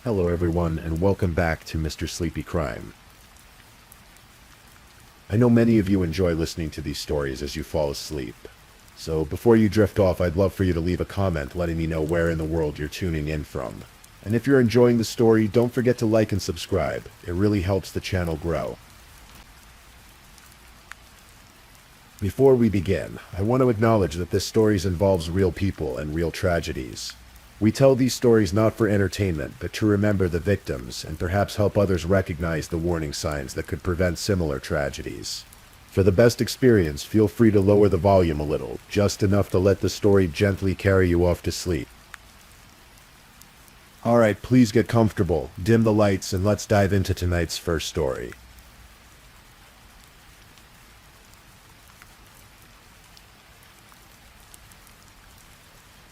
Hello everyone, and welcome back to Mr. Sleepy Crime. I know many of you enjoy listening to these stories as you fall asleep. So before you drift off, I'd love for you to leave a comment letting me know where in the world you're tuning in from. And if you're enjoying the story, don't forget to like and subscribe. It really helps the channel grow. Before we begin, I want to acknowledge that this story involves real people and real tragedies. We tell these stories not for entertainment, but to remember the victims and perhaps help others recognize the warning signs that could prevent similar tragedies. For the best experience, feel free to lower the volume a little, just enough to let the story gently carry you off to sleep. Alright, please get comfortable, dim the lights, and let's dive into tonight's first story.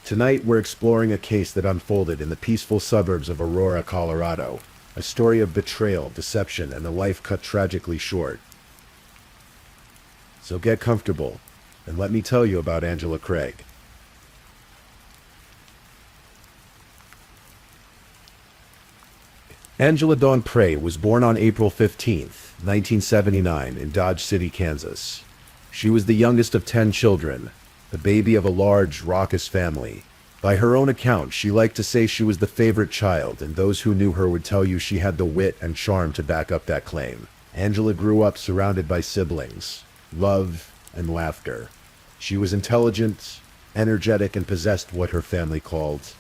Tonight, we're exploring a case that unfolded in the peaceful suburbs of Aurora, Colorado. A story of betrayal, deception, and a life cut tragically short. So get comfortable, and let me tell you about Angela Craig. Angela Dawn Prey was born on April 15, 1979, in Dodge City, Kansas. She was the youngest of 10 children, the baby of a large, raucous family. By her own account, she liked to say she was the favorite child, and those who knew her would tell you she had the wit and charm to back up that claim. Angela grew up surrounded by siblings, love, and laughter. She was intelligent, energetic, and possessed what her family called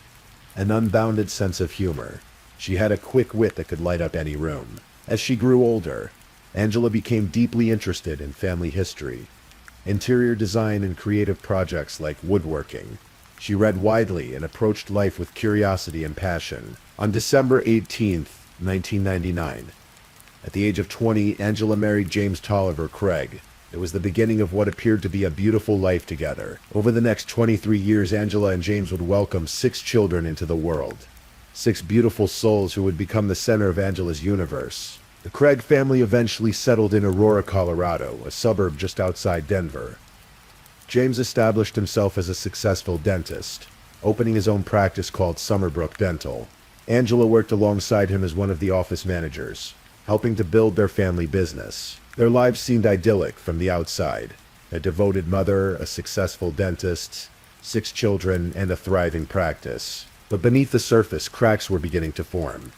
an unbounded sense of humor. She had a quick wit that could light up any room. As she grew older, Angela became deeply interested in family history, interior design, and creative projects like woodworking. She read widely and approached life with curiosity and passion. On December 18, 1999, at the age of 20, Angela married James Tolliver Craig. It was the beginning of what appeared to be a beautiful life together. Over the next 23 years, Angela and James would welcome 6 children into the world. 6 beautiful souls who would become the center of Angela's universe. The Craig family eventually settled in Aurora, Colorado, a suburb just outside Denver. James established himself as a successful dentist, opening his own practice called Summerbrook Dental. Angela worked alongside him as one of the office managers, helping to build their family business. Their lives seemed idyllic from the outside. A devoted mother, a successful dentist, 6 children, and a thriving practice. But beneath the surface, cracks were beginning to form.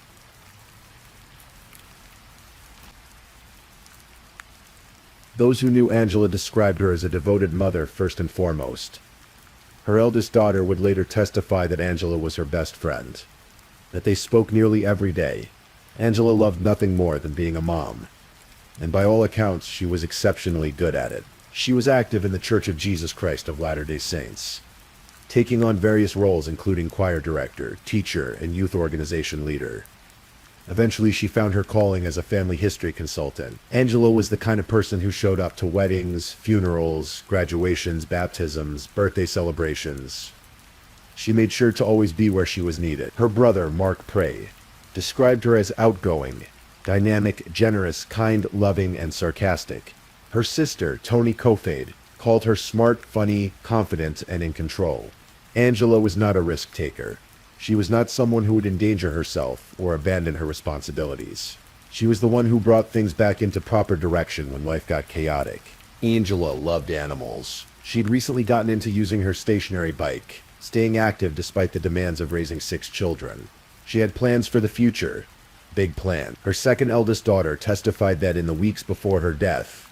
Those who knew Angela described her as a devoted mother first and foremost. Her eldest daughter would later testify that Angela was her best friend, that they spoke nearly every day. Angela loved nothing more than being a mom, and by all accounts, she was exceptionally good at it. She was active in the Church of Jesus Christ of Latter-day Saints, taking on various roles including choir director, teacher, and youth organization leader. Eventually, she found her calling as a family history consultant. Angela was the kind of person who showed up to weddings, funerals, graduations, baptisms, birthday celebrations. She made sure to always be where she was needed. Her brother, Mark Prey, described her as outgoing, dynamic, generous, kind, loving, and sarcastic. Her sister, Toni Kofade, called her smart, funny, confident, and in control. Angela was not a risk taker. She was not someone who would endanger herself or abandon her responsibilities. She was the one who brought things back into proper direction when life got chaotic. Angela loved animals. She'd recently gotten into using her stationary bike, staying active despite the demands of raising 6 children. She had plans for the future. Big plan. Her second eldest daughter testified that in the weeks before her death,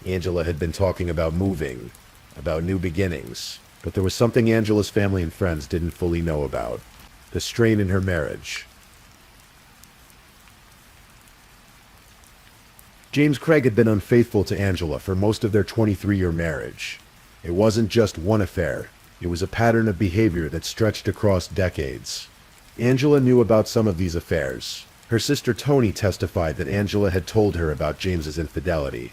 Angela had been talking about moving, about new beginnings. But there was something Angela's family and friends didn't fully know about: the strain in her marriage. James Craig had been unfaithful to Angela for most of their 23-year marriage. It wasn't just one affair. It was a pattern of behavior that stretched across decades. Angela knew about some of these affairs. Her sister Toni testified that Angela had told her about James's infidelity,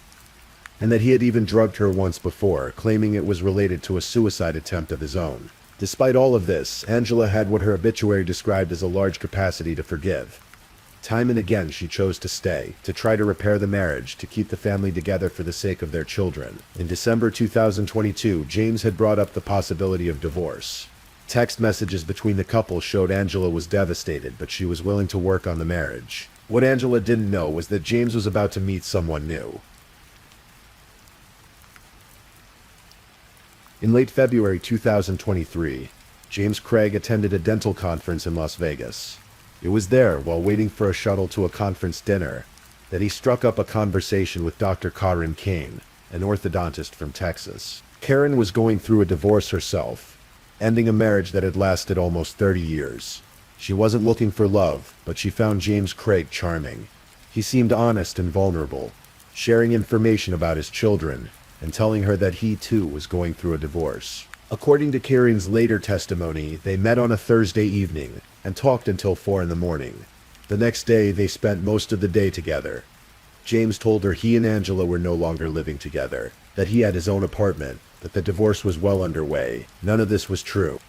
and that he had even drugged her once before, claiming it was related to a suicide attempt of his own. Despite all of this, Angela had what her obituary described as a large capacity to forgive. Time and again she chose to stay, to try to repair the marriage, to keep the family together for the sake of their children. In December 2022, James had brought up the possibility of divorce. Text messages between the couple showed Angela was devastated, but she was willing to work on the marriage. What Angela didn't know was that James was about to meet someone new. In late February 2023, James Craig attended a dental conference in Las Vegas. It was there, while waiting for a shuttle to a conference dinner, that he struck up a conversation with Dr. Karen Kane, an orthodontist from Texas. Karen was going through a divorce herself, ending a marriage that had lasted almost 30 years. She wasn't looking for love, but she found James Craig charming. He seemed honest and vulnerable, sharing information about his children, and telling her that he too was going through a divorce. According to Karen's later testimony, they met on a Thursday evening and talked until 4 in the morning. The next day, they spent most of the day together. James told her he and Angela were no longer living together, that he had his own apartment, that the divorce was well underway. None of this was true.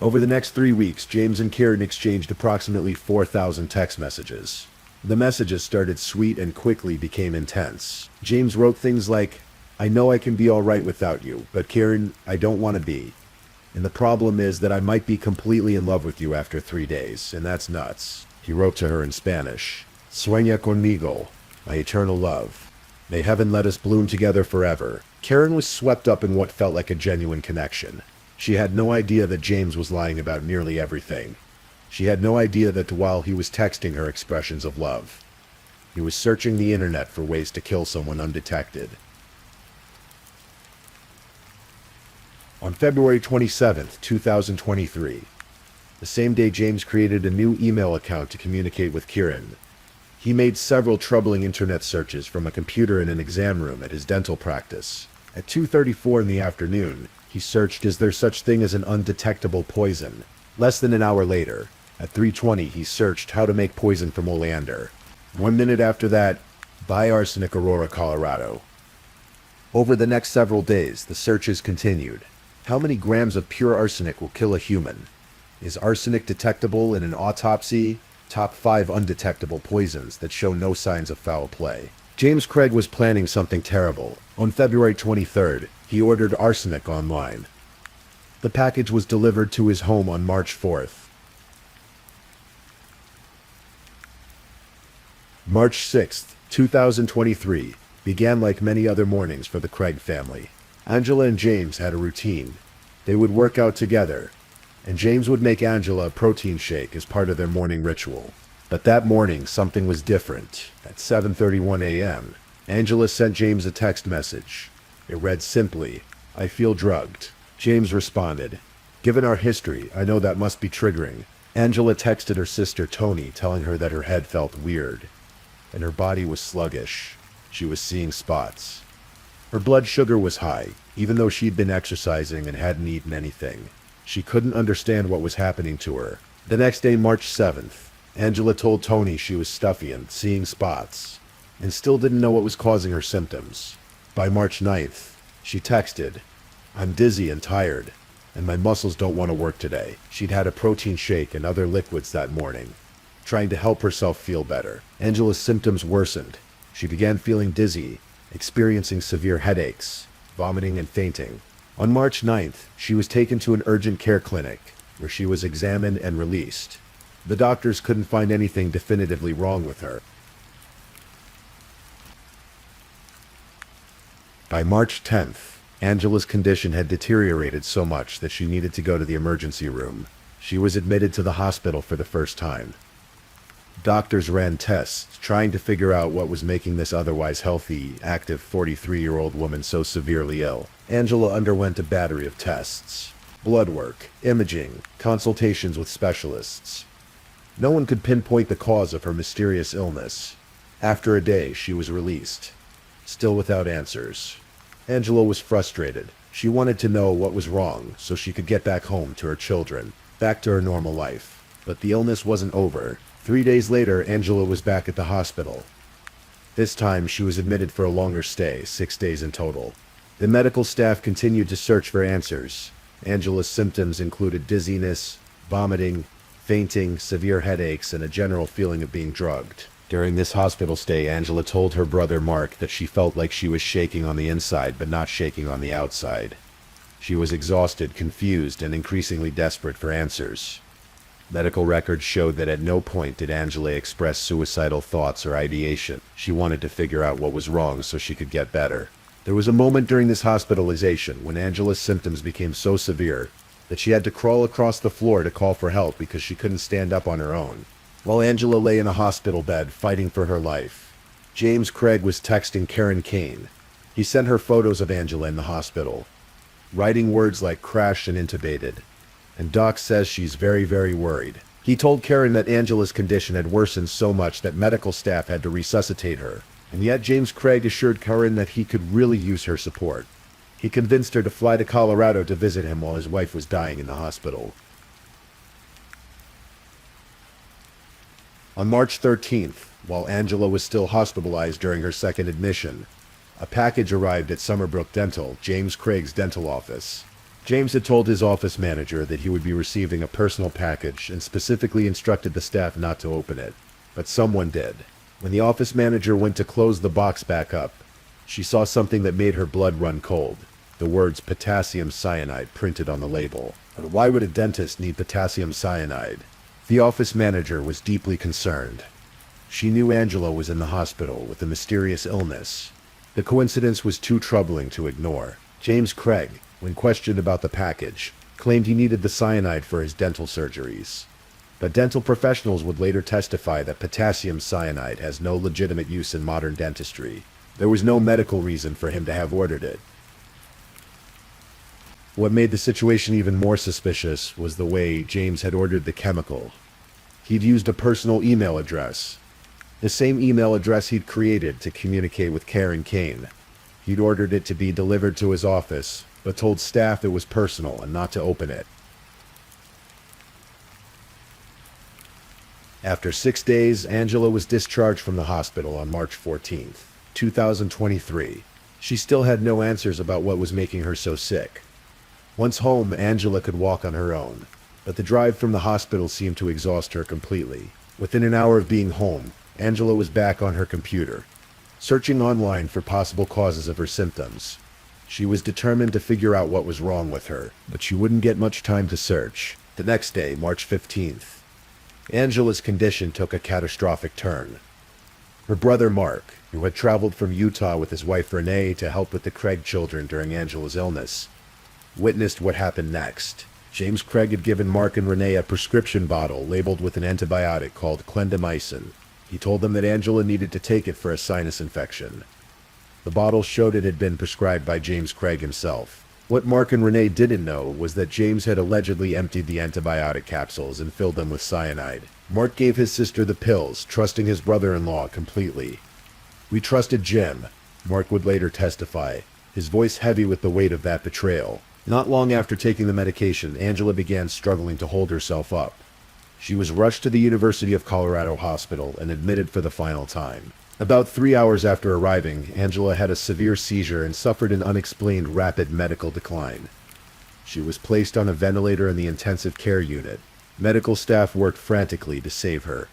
Over the next 3 weeks, James and Karen exchanged approximately 4,000 text messages. The messages started sweet and quickly became intense. James wrote things like, "I know I can be all right without you, but Karen, I don't want to be. And the problem is that I might be completely in love with you after 3 days, and that's nuts." He wrote to her in Spanish, "Sueña conmigo, my eternal love. May heaven let us bloom together forever." Karen was swept up in what felt like a genuine connection. She had no idea that James was lying about nearly everything. She had no idea that while he was texting her expressions of love, he was searching the internet for ways to kill someone undetected. On February 27, 2023, the same day James created a new email account to communicate with Karen. He made several troubling internet searches from a computer in an exam room at his dental practice. At 2:34 in the afternoon, he searched, "Is there such thing as an undetectable poison?" Less than an hour later, at 3:20, he searched, "How to make poison from oleander." 1 minute after that, "Buy arsenic, Aurora, Colorado." Over the next several days, the searches continued. How many grams of pure arsenic will kill a human? Is arsenic detectable in an autopsy? Top 5 undetectable poisons that show no signs of foul play. James Craig was planning something terrible. On February 23rd, he ordered arsenic online. The package was delivered to his home on March 4th. March 6th, 2023, began like many other mornings for the Craig family. Angela and James had a routine. They would work out together, and James would make Angela a protein shake as part of their morning ritual. But that morning, something was different. At 7:31 a.m., Angela sent James a text message. It read simply, "I feel drugged." James responded, "Given our history, I know that must be triggering." Angela texted her sister Tony, telling her that her head felt weird, and her body was sluggish. She was seeing spots. Her blood sugar was high, even though she'd been exercising and hadn't eaten anything. She couldn't understand what was happening to her. The next day, March 7th, Angela told Tony she was stuffy and seeing spots, and still didn't know what was causing her symptoms. By March 9th, she texted, "I'm dizzy and tired, and my muscles don't want to work today." She'd had a protein shake and other liquids that morning, trying to help herself feel better. Angela's symptoms worsened. She began feeling dizzy, experiencing severe headaches, vomiting and fainting. On March 9th, she was taken to an urgent care clinic, where she was examined and released. The doctors couldn't find anything definitively wrong with her. By March 10th, Angela's condition had deteriorated so much that she needed to go to the emergency room. She was admitted to the hospital for the first time. Doctors ran tests, trying to figure out what was making this otherwise healthy, active 43-year-old woman so severely ill. Angela underwent a battery of tests: blood work, imaging, consultations with specialists. No one could pinpoint the cause of her mysterious illness. After a day, she was released, still without answers. Angela was frustrated. She wanted to know what was wrong so she could get back home to her children, back to her normal life. But the illness wasn't over. 3 days later, Angela was back at the hospital. This time, she was admitted for a longer stay, 6 days in total. The medical staff continued to search for answers. Angela's symptoms included dizziness, vomiting, fainting, severe headaches, and a general feeling of being drugged. During this hospital stay, Angela told her brother Mark that she felt like she was shaking on the inside but not shaking on the outside. She was exhausted, confused, and increasingly desperate for answers. Medical records showed that at no point did Angela express suicidal thoughts or ideation. She wanted to figure out what was wrong so she could get better. There was a moment during this hospitalization when Angela's symptoms became so severe that she had to crawl across the floor to call for help because she couldn't stand up on her own. While Angela lay in a hospital bed fighting for her life, James Craig was texting Karen Kane. He sent her photos of Angela in the hospital, writing words like crashed and intubated. And Doc says she's very, very worried. He told Karen that Angela's condition had worsened so much that medical staff had to resuscitate her. And yet James Craig assured Karen that he could really use her support. He convinced her to fly to Colorado to visit him while his wife was dying in the hospital. On March 13th, while Angela was still hospitalized during her second admission, a package arrived at Summerbrook Dental, James Craig's dental office. James had told his office manager that he would be receiving a personal package and specifically instructed the staff not to open it. But someone did. When the office manager went to close the box back up, she saw something that made her blood run cold. The words potassium cyanide printed on the label. But why would a dentist need potassium cyanide? The office manager was deeply concerned. She knew Angela was in the hospital with a mysterious illness. The coincidence was too troubling to ignore. James Craig, when questioned about the package, claimed he needed the cyanide for his dental surgeries. But dental professionals would later testify that potassium cyanide has no legitimate use in modern dentistry. There was no medical reason for him to have ordered it. What made the situation even more suspicious was the way James had ordered the chemical. He'd used a personal email address, the same email address he'd created to communicate with Karen Kane. He'd ordered it to be delivered to his office, but told staff it was personal and not to open it. After 6 days, Angela was discharged from the hospital on March 14th, 2023. She still had no answers about what was making her so sick. Once home, Angela could walk on her own, but the drive from the hospital seemed to exhaust her completely. Within an hour of being home, Angela was back on her computer, searching online for possible causes of her symptoms. She was determined to figure out what was wrong with her, but she wouldn't get much time to search. The next day, March 15th, Angela's condition took a catastrophic turn. Her brother Mark, who had traveled from Utah with his wife Renee to help with the Craig children during Angela's illness, witnessed what happened next. James Craig had given Mark and Renee a prescription bottle labeled with an antibiotic called clindamycin. He told them that Angela needed to take it for a sinus infection. The bottle showed it had been prescribed by James Craig himself. What Mark and Renee didn't know was that James had allegedly emptied the antibiotic capsules and filled them with cyanide. Mark gave his sister the pills, trusting his brother-in-law completely. "We trusted Jim," Mark would later testify, his voice heavy with the weight of that betrayal. Not long after taking the medication, Angela began struggling to hold herself up. She was rushed to the University of Colorado Hospital and admitted for the final time. About 3 hours after arriving, Angela had a severe seizure and suffered an unexplained rapid medical decline. She was placed on a ventilator in the intensive care unit. Medical staff worked frantically to save her,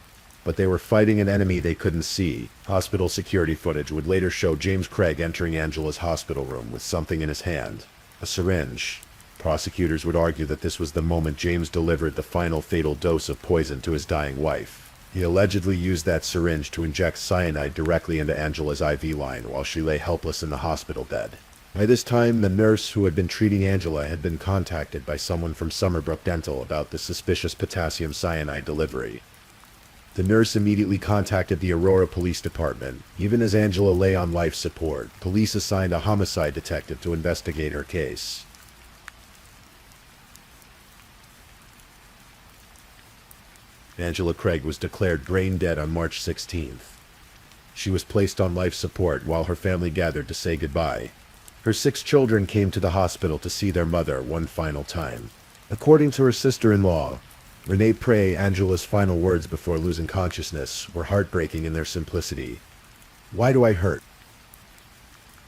but they were fighting an enemy they couldn't see. Hospital security footage would later show James Craig entering Angela's hospital room with something in his hand, a syringe. Prosecutors would argue that this was the moment James delivered the final fatal dose of poison to his dying wife. He allegedly used that syringe to inject cyanide directly into Angela's IV line while she lay helpless in the hospital bed. By this time, the nurse who had been treating Angela had been contacted by someone from Summerbrook Dental about the suspicious potassium cyanide delivery. The nurse immediately contacted the Aurora Police Department. Even as Angela lay on life support, police assigned a homicide detective to investigate her case. Angela Craig was declared brain dead on March 16th. She was placed on life support while her family gathered to say goodbye. Her 6 children came to the hospital to see their mother one final time. According to her sister-in-law, Renee Prey, Angela's final words before losing consciousness were heartbreaking in their simplicity. "Why do I hurt?"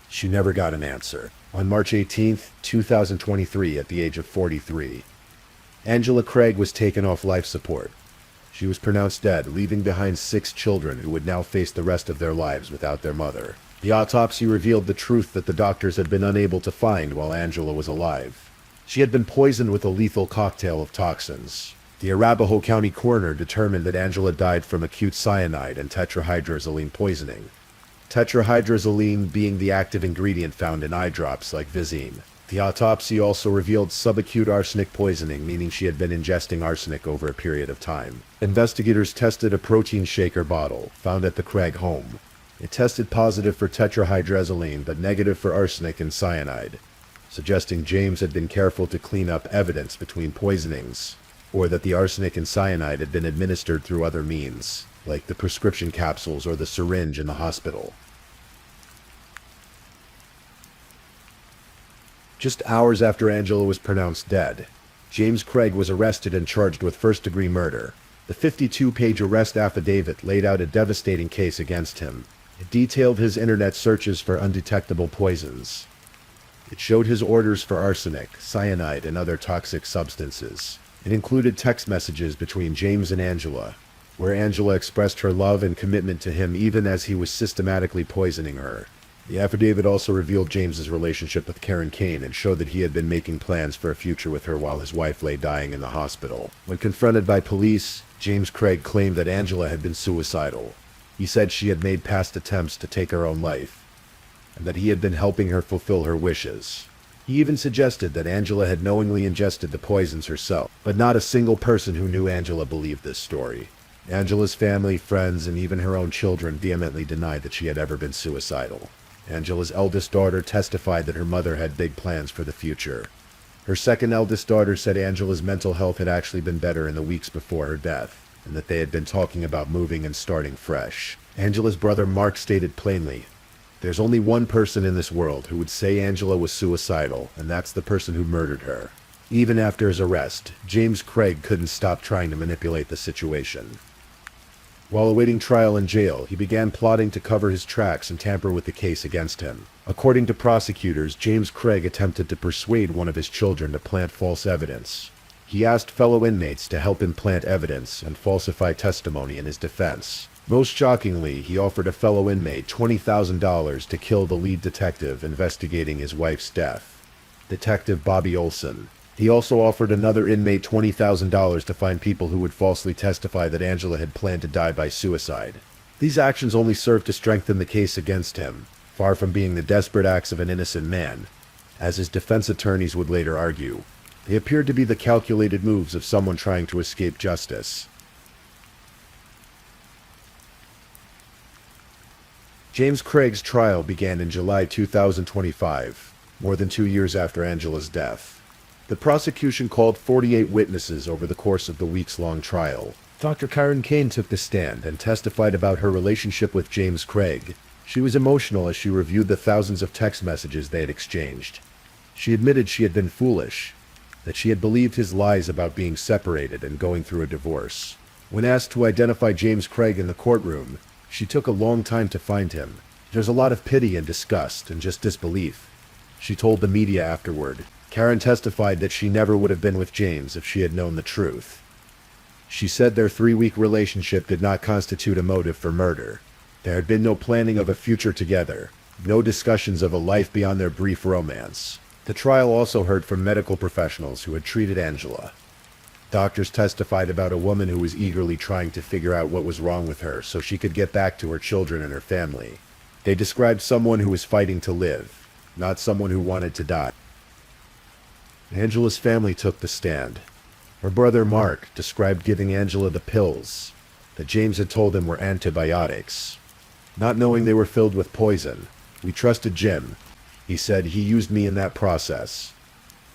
She never got an answer. On March 18th, 2023, at the age of 43, Angela Craig was taken off life support. She was pronounced dead, leaving behind 6 children who would now face the rest of their lives without their mother. The autopsy revealed the truth that the doctors had been unable to find while Angela was alive. She had been poisoned with a lethal cocktail of toxins. The Arapahoe County coroner determined that Angela died from acute cyanide and tetrahydrozoline poisoning. Tetrahydrozoline being the active ingredient found in eye drops like Visine. The autopsy also revealed subacute arsenic poisoning, meaning she had been ingesting arsenic over a period of time. Investigators tested a protein shaker bottle found at the Craig home. It tested positive for tetrahydrozoline but negative for arsenic and cyanide, suggesting James had been careful to clean up evidence between poisonings, or that the arsenic and cyanide had been administered through other means, like the prescription capsules or the syringe in the hospital. Just hours after Angela was pronounced dead, James Craig was arrested and charged with first-degree murder. The 52-page arrest affidavit laid out a devastating case against him. It detailed his internet searches for undetectable poisons. It showed his orders for arsenic, cyanide, and other toxic substances. It included text messages between James and Angela, where Angela expressed her love and commitment to him even as he was systematically poisoning her. The affidavit also revealed James's relationship with Karen Kane and showed that he had been making plans for a future with her while his wife lay dying in the hospital. When confronted by police, James Craig claimed that Angela had been suicidal. He said she had made past attempts to take her own life, and that he had been helping her fulfill her wishes. He even suggested that Angela had knowingly ingested the poisons herself, but not a single person who knew Angela believed this story. Angela's family, friends, and even her own children vehemently denied that she had ever been suicidal. Angela's eldest daughter testified that her mother had big plans for the future. Her second eldest daughter said Angela's mental health had actually been better in the weeks before her death, and that they had been talking about moving and starting fresh. Angela's brother Mark stated plainly, "There's only one person in this world who would say Angela was suicidal, and that's the person who murdered her." Even after his arrest, James Craig couldn't stop trying to manipulate the situation. While awaiting trial in jail, he began plotting to cover his tracks and tamper with the case against him. According to prosecutors, James Craig attempted to persuade one of his children to plant false evidence. He asked fellow inmates to help him plant evidence and falsify testimony in his defense. Most shockingly, he offered a fellow inmate $20,000 to kill the lead detective investigating his wife's death, Detective Bobby Olson. He also offered another inmate $20,000 to find people who would falsely testify that Angela had planned to die by suicide. These actions only served to strengthen the case against him, far from being the desperate acts of an innocent man. As his defense attorneys would later argue, they appeared to be the calculated moves of someone trying to escape justice. James Craig's trial began in July 2025, more than 2 years after Angela's death. The prosecution called 48 witnesses over the course of the weeks-long trial. Dr. Karen Kane took the stand and testified about her relationship with James Craig. She was emotional as she reviewed the thousands of text messages they had exchanged. She admitted she had been foolish, that she had believed his lies about being separated and going through a divorce. When asked to identify James Craig in the courtroom, she took a long time to find him. There's a lot of pity and disgust and just disbelief, she told the media afterward. Karen testified that she never would have been with James if she had known the truth. She said their 3-week relationship did not constitute a motive for murder. There had been no planning of a future together, no discussions of a life beyond their brief romance. The trial also heard from medical professionals who had treated Angela. Doctors testified about a woman who was eagerly trying to figure out what was wrong with her so she could get back to her children and her family. They described someone who was fighting to live, not someone who wanted to die. Angela's family took the stand. Her brother Mark described giving Angela the pills that James had told him were antibiotics, not knowing they were filled with poison. "We trusted Jim. He said he used me in that process.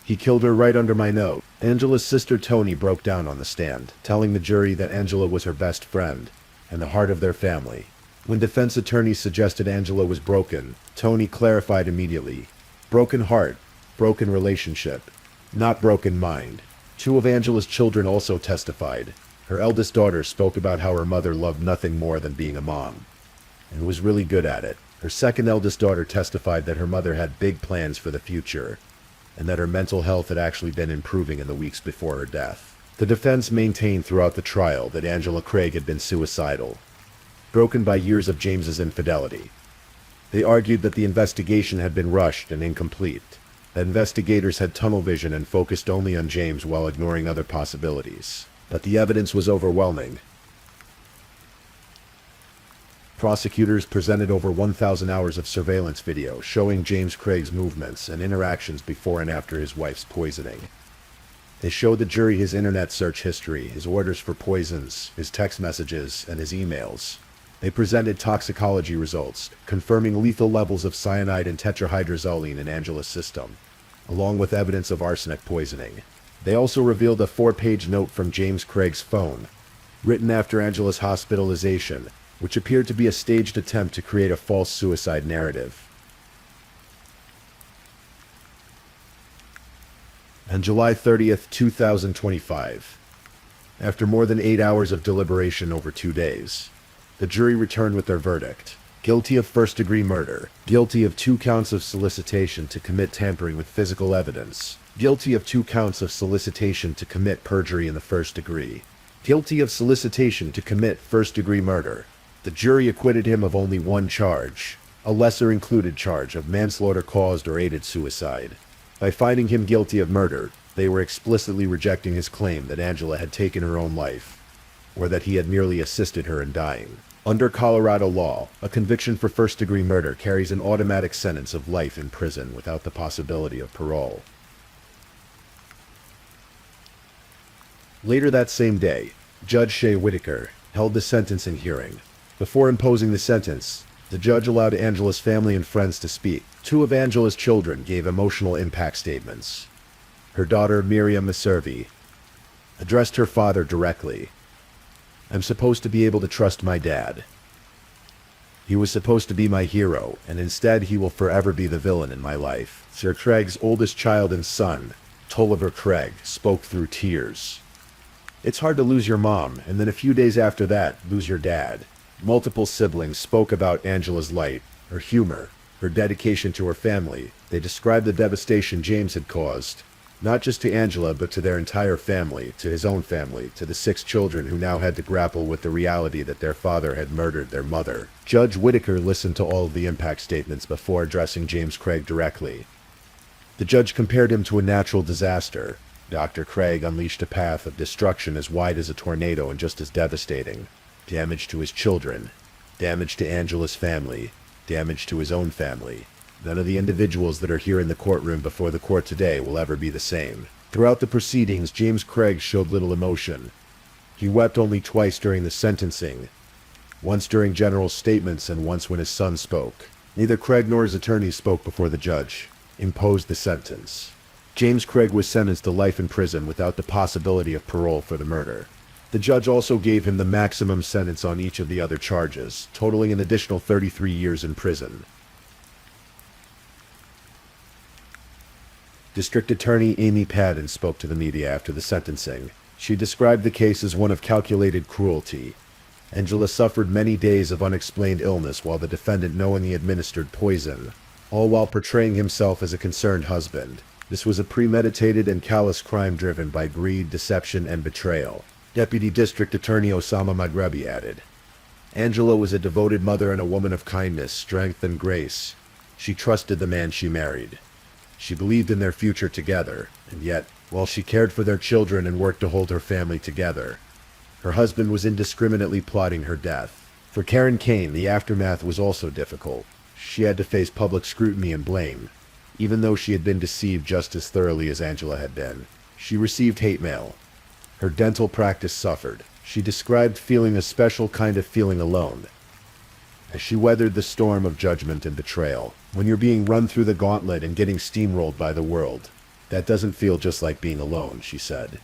He killed her right under my nose." Angela's sister Toni broke down on the stand, telling the jury that Angela was her best friend and the heart of their family. When defense attorneys suggested Angela was broken, Toni clarified immediately. Broken heart, broken relationship, not broken mind. 2 of Angela's children also testified. Her eldest daughter spoke about how her mother loved nothing more than being a mom, and was really good at it. Her second eldest daughter testified that her mother had big plans for the future, and that her mental health had actually been improving in the weeks before her death. The defense maintained throughout the trial that Angela Craig had been suicidal, broken by years of James's infidelity. They argued that the investigation had been rushed and incomplete, Investigators had tunnel vision and focused only on James while ignoring other possibilities. But the evidence was overwhelming. Prosecutors presented over 1,000 hours of surveillance video showing James Craig's movements and interactions before and after his wife's poisoning. They showed the jury his internet search history, his orders for poisons, his text messages, and his emails. They presented toxicology results, confirming lethal levels of cyanide and tetrahydrozoline in Angela's system, along with evidence of arsenic poisoning. They also revealed a 4-page note from James Craig's phone, written after Angela's hospitalization, which appeared to be a staged attempt to create a false suicide narrative. On July 30th, 2025, after more than 8 hours of deliberation over 2 days, the jury returned with their verdict. Guilty of first-degree murder. Guilty of 2 counts of solicitation to commit tampering with physical evidence. Guilty of 2 counts of solicitation to commit perjury in the first degree. Guilty of solicitation to commit first-degree murder. The jury acquitted him of only 1 charge, a lesser-included charge of manslaughter caused or aided suicide. By finding him guilty of murder, they were explicitly rejecting his claim that Angela had taken her own life, or that he had merely assisted her in dying. Under Colorado law, a conviction for first-degree murder carries an automatic sentence of life in prison without the possibility of parole. Later that same day, Judge Shea Whitaker held the sentencing hearing. Before imposing the sentence, the judge allowed Angela's family and friends to speak. 2 of Angela's children gave emotional impact statements. Her daughter, Miriam Maservi, addressed her father directly. "I'm supposed to be able to trust my dad. He was supposed to be my hero, and instead he will forever be the villain in my life." Sir Craig's oldest child and son, Tolliver Craig, spoke through tears. "It's hard to lose your mom, and then a few days after that, lose your dad." Multiple siblings spoke about Angela's light, her humor, her dedication to her family. They described the devastation James had caused, not just to Angela, but to their entire family, to his own family, to the 6 children who now had to grapple with the reality that their father had murdered their mother. Judge Whitaker listened to all of the impact statements before addressing James Craig directly. The judge compared him to a natural disaster. Dr. Craig unleashed a path of destruction as wide as a tornado and just as devastating. Damage to his children, damage to Angela's family, damage to his own family. None of the individuals that are here in the courtroom before the court today will ever be the same. Throughout the proceedings, James Craig showed little emotion. He wept only twice during the sentencing, once during general statements and once when his son spoke. Neither Craig nor his attorneys spoke before the judge imposed the sentence. James Craig was sentenced to life in prison without the possibility of parole for the murder. The judge also gave him the maximum sentence on each of the other charges, totaling an additional 33 years in prison. District Attorney Amy Padden spoke to the media after the sentencing. She described the case as one of calculated cruelty. Angela suffered many days of unexplained illness while the defendant knowingly administered poison, all while portraying himself as a concerned husband. This was a premeditated and callous crime driven by greed, deception, and betrayal. Deputy District Attorney Osama Maghrebi added, "Angela was a devoted mother and a woman of kindness, strength, and grace. She trusted the man she married. She believed in their future together, and yet, while she cared for their children and worked to hold her family together, her husband was indiscriminately plotting her death." For Karen Kane, the aftermath was also difficult. She had to face public scrutiny and blame, even though she had been deceived just as thoroughly as Angela had been. She received hate mail. Her dental practice suffered. She described feeling a special kind of feeling alone, as she weathered the storm of judgment and betrayal. When you're being run through the gauntlet and getting steamrolled by the world, that doesn't feel just like being alone, she said.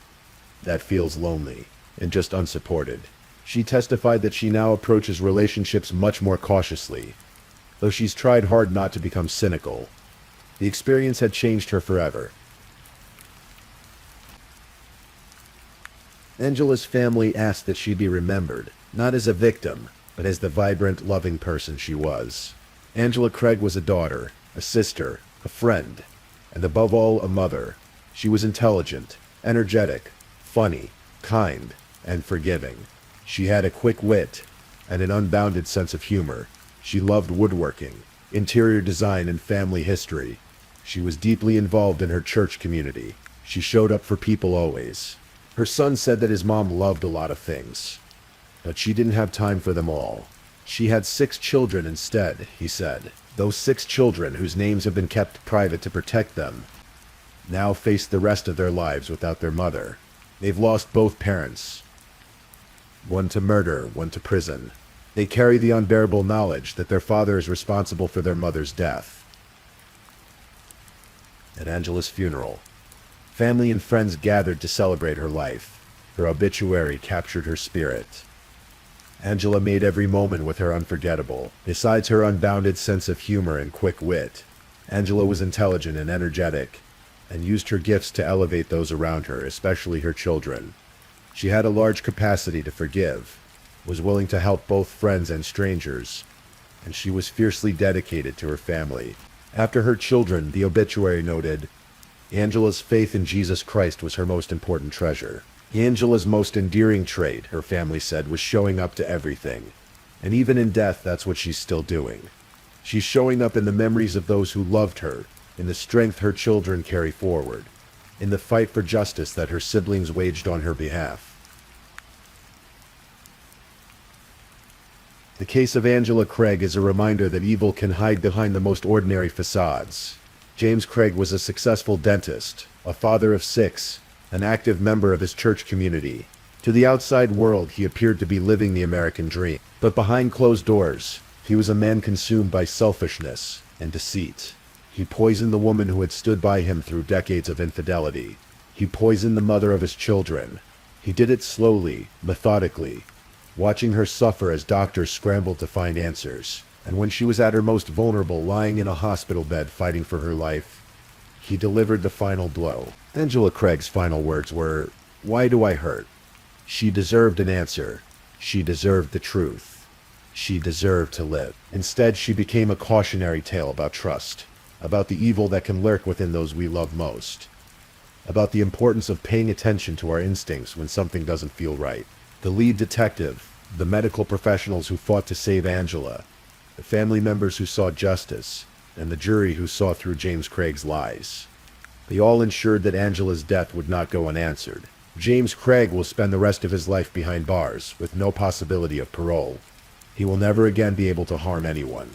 That feels lonely and just unsupported. She testified that she now approaches relationships much more cautiously, though she's tried hard not to become cynical. The experience had changed her forever. Angela's family asked that she be remembered, not as a victim, but as the vibrant, loving person she was. Angela Craig was a daughter, a sister, a friend, and above all, a mother. She was intelligent, energetic, funny, kind, and forgiving. She had a quick wit and an unbounded sense of humor. She loved woodworking, interior design, and family history. She was deeply involved in her church community. She showed up for people always. Her son said that his mom loved a lot of things, but she didn't have time for them all. She had 6 children instead, he said. Those 6 children, whose names have been kept private to protect them, now face the rest of their lives without their mother. They've lost both parents. One to murder, one to prison. They carry the unbearable knowledge that their father is responsible for their mother's death. At Angela's funeral, family and friends gathered to celebrate her life. Her obituary captured her spirit. Angela made every moment with her unforgettable. Besides her unbounded sense of humor and quick wit, Angela was intelligent and energetic, and used her gifts to elevate those around her, especially her children. She had a large capacity to forgive, was willing to help both friends and strangers, and she was fiercely dedicated to her family. After her children, the obituary noted, Angela's faith in Jesus Christ was her most important treasure. Angela's most endearing trait, her family said, was showing up to everything. And even in death, that's what she's still doing. She's showing up in the memories of those who loved her, in the strength her children carry forward, in the fight for justice that her siblings waged on her behalf. The case of Angela Craig is a reminder that evil can hide behind the most ordinary facades. James Craig was a successful dentist, a father of 6, an active member of his church community. To the outside world, he appeared to be living the American dream. But behind closed doors, he was a man consumed by selfishness and deceit. He poisoned the woman who had stood by him through decades of infidelity. He poisoned the mother of his children. He did it slowly, methodically, watching her suffer as doctors scrambled to find answers. And when she was at her most vulnerable, lying in a hospital bed fighting for her life, he delivered the final blow. Angela Craig's final words were, "Why do I hurt?" She deserved an answer. She deserved the truth. She deserved to live. Instead, she became a cautionary tale about trust, about the evil that can lurk within those we love most, about the importance of paying attention to our instincts when something doesn't feel right. The lead detective, the medical professionals who fought to save Angela, the family members who saw justice, and the jury who saw through James Craig's lies. They all ensured that Angela's death would not go unanswered. James Craig will spend the rest of his life behind bars, with no possibility of parole. He will never again be able to harm anyone.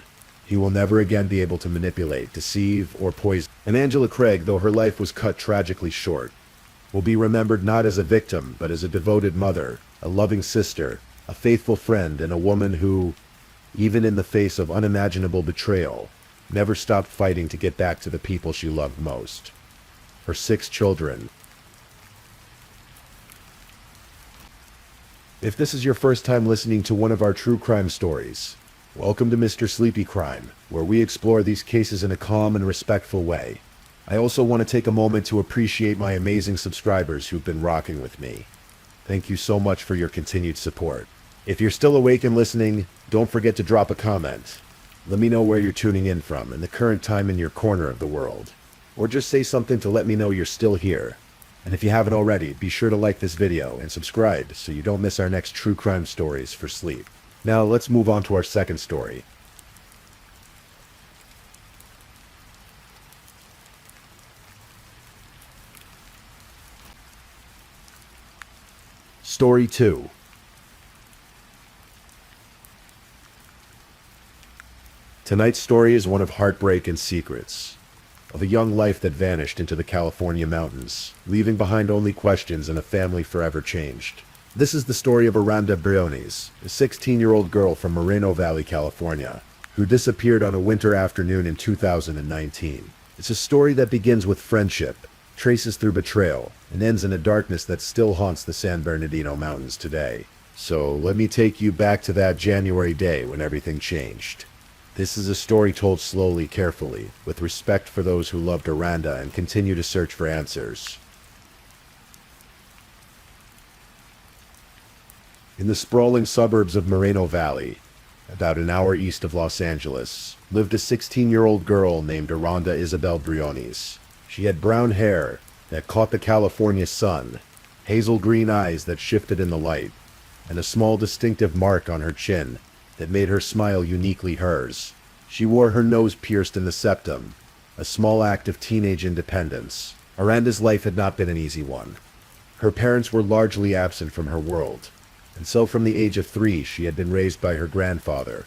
He will never again be able to manipulate, deceive, or poison. And Angela Craig, though her life was cut tragically short, will be remembered not as a victim, but as a devoted mother, a loving sister, a faithful friend, and a woman who, even in the face of unimaginable betrayal, never stopped fighting to get back to the people she loved most. Her 6 children. If this is your first time listening to one of our true crime stories, welcome to Mr. Sleepy Crime, where we explore these cases in a calm and respectful way. I also want to take a moment to appreciate my amazing subscribers who've been rocking with me. Thank you so much for your continued support. If you're still awake and listening, don't forget to drop a comment. Let me know where you're tuning in from and the current time in your corner of the world. Or just say something to let me know you're still here. And if you haven't already, be sure to like this video and subscribe so you don't miss our next true crime stories for sleep. Now let's move on to our second story. Story 2. Tonight's story is one of heartbreak and secrets, of a young life that vanished into the California mountains, leaving behind only questions and a family forever changed. This is the story of Aranda Briones, a 16-year-old girl from Moreno Valley, California, who disappeared on a winter afternoon in 2019. It's a story that begins with friendship, traces through betrayal, and ends in a darkness that still haunts the San Bernardino Mountains today. So let me take you back to that January day when everything changed. This is a story told slowly, carefully, with respect for those who loved Aranda and continue to search for answers. In the sprawling suburbs of Moreno Valley, about an hour east of Los Angeles, lived a 16-year-old girl named Aranda Isabel Briones. She had brown hair that caught the California sun, hazel green eyes that shifted in the light, and a small distinctive mark on her chin that made her smile uniquely hers. She wore her nose pierced in the septum, a small act of teenage independence. Miranda's life had not been an easy one. Her parents were largely absent from her world, and so from the age of 3 she had been raised by her grandfather,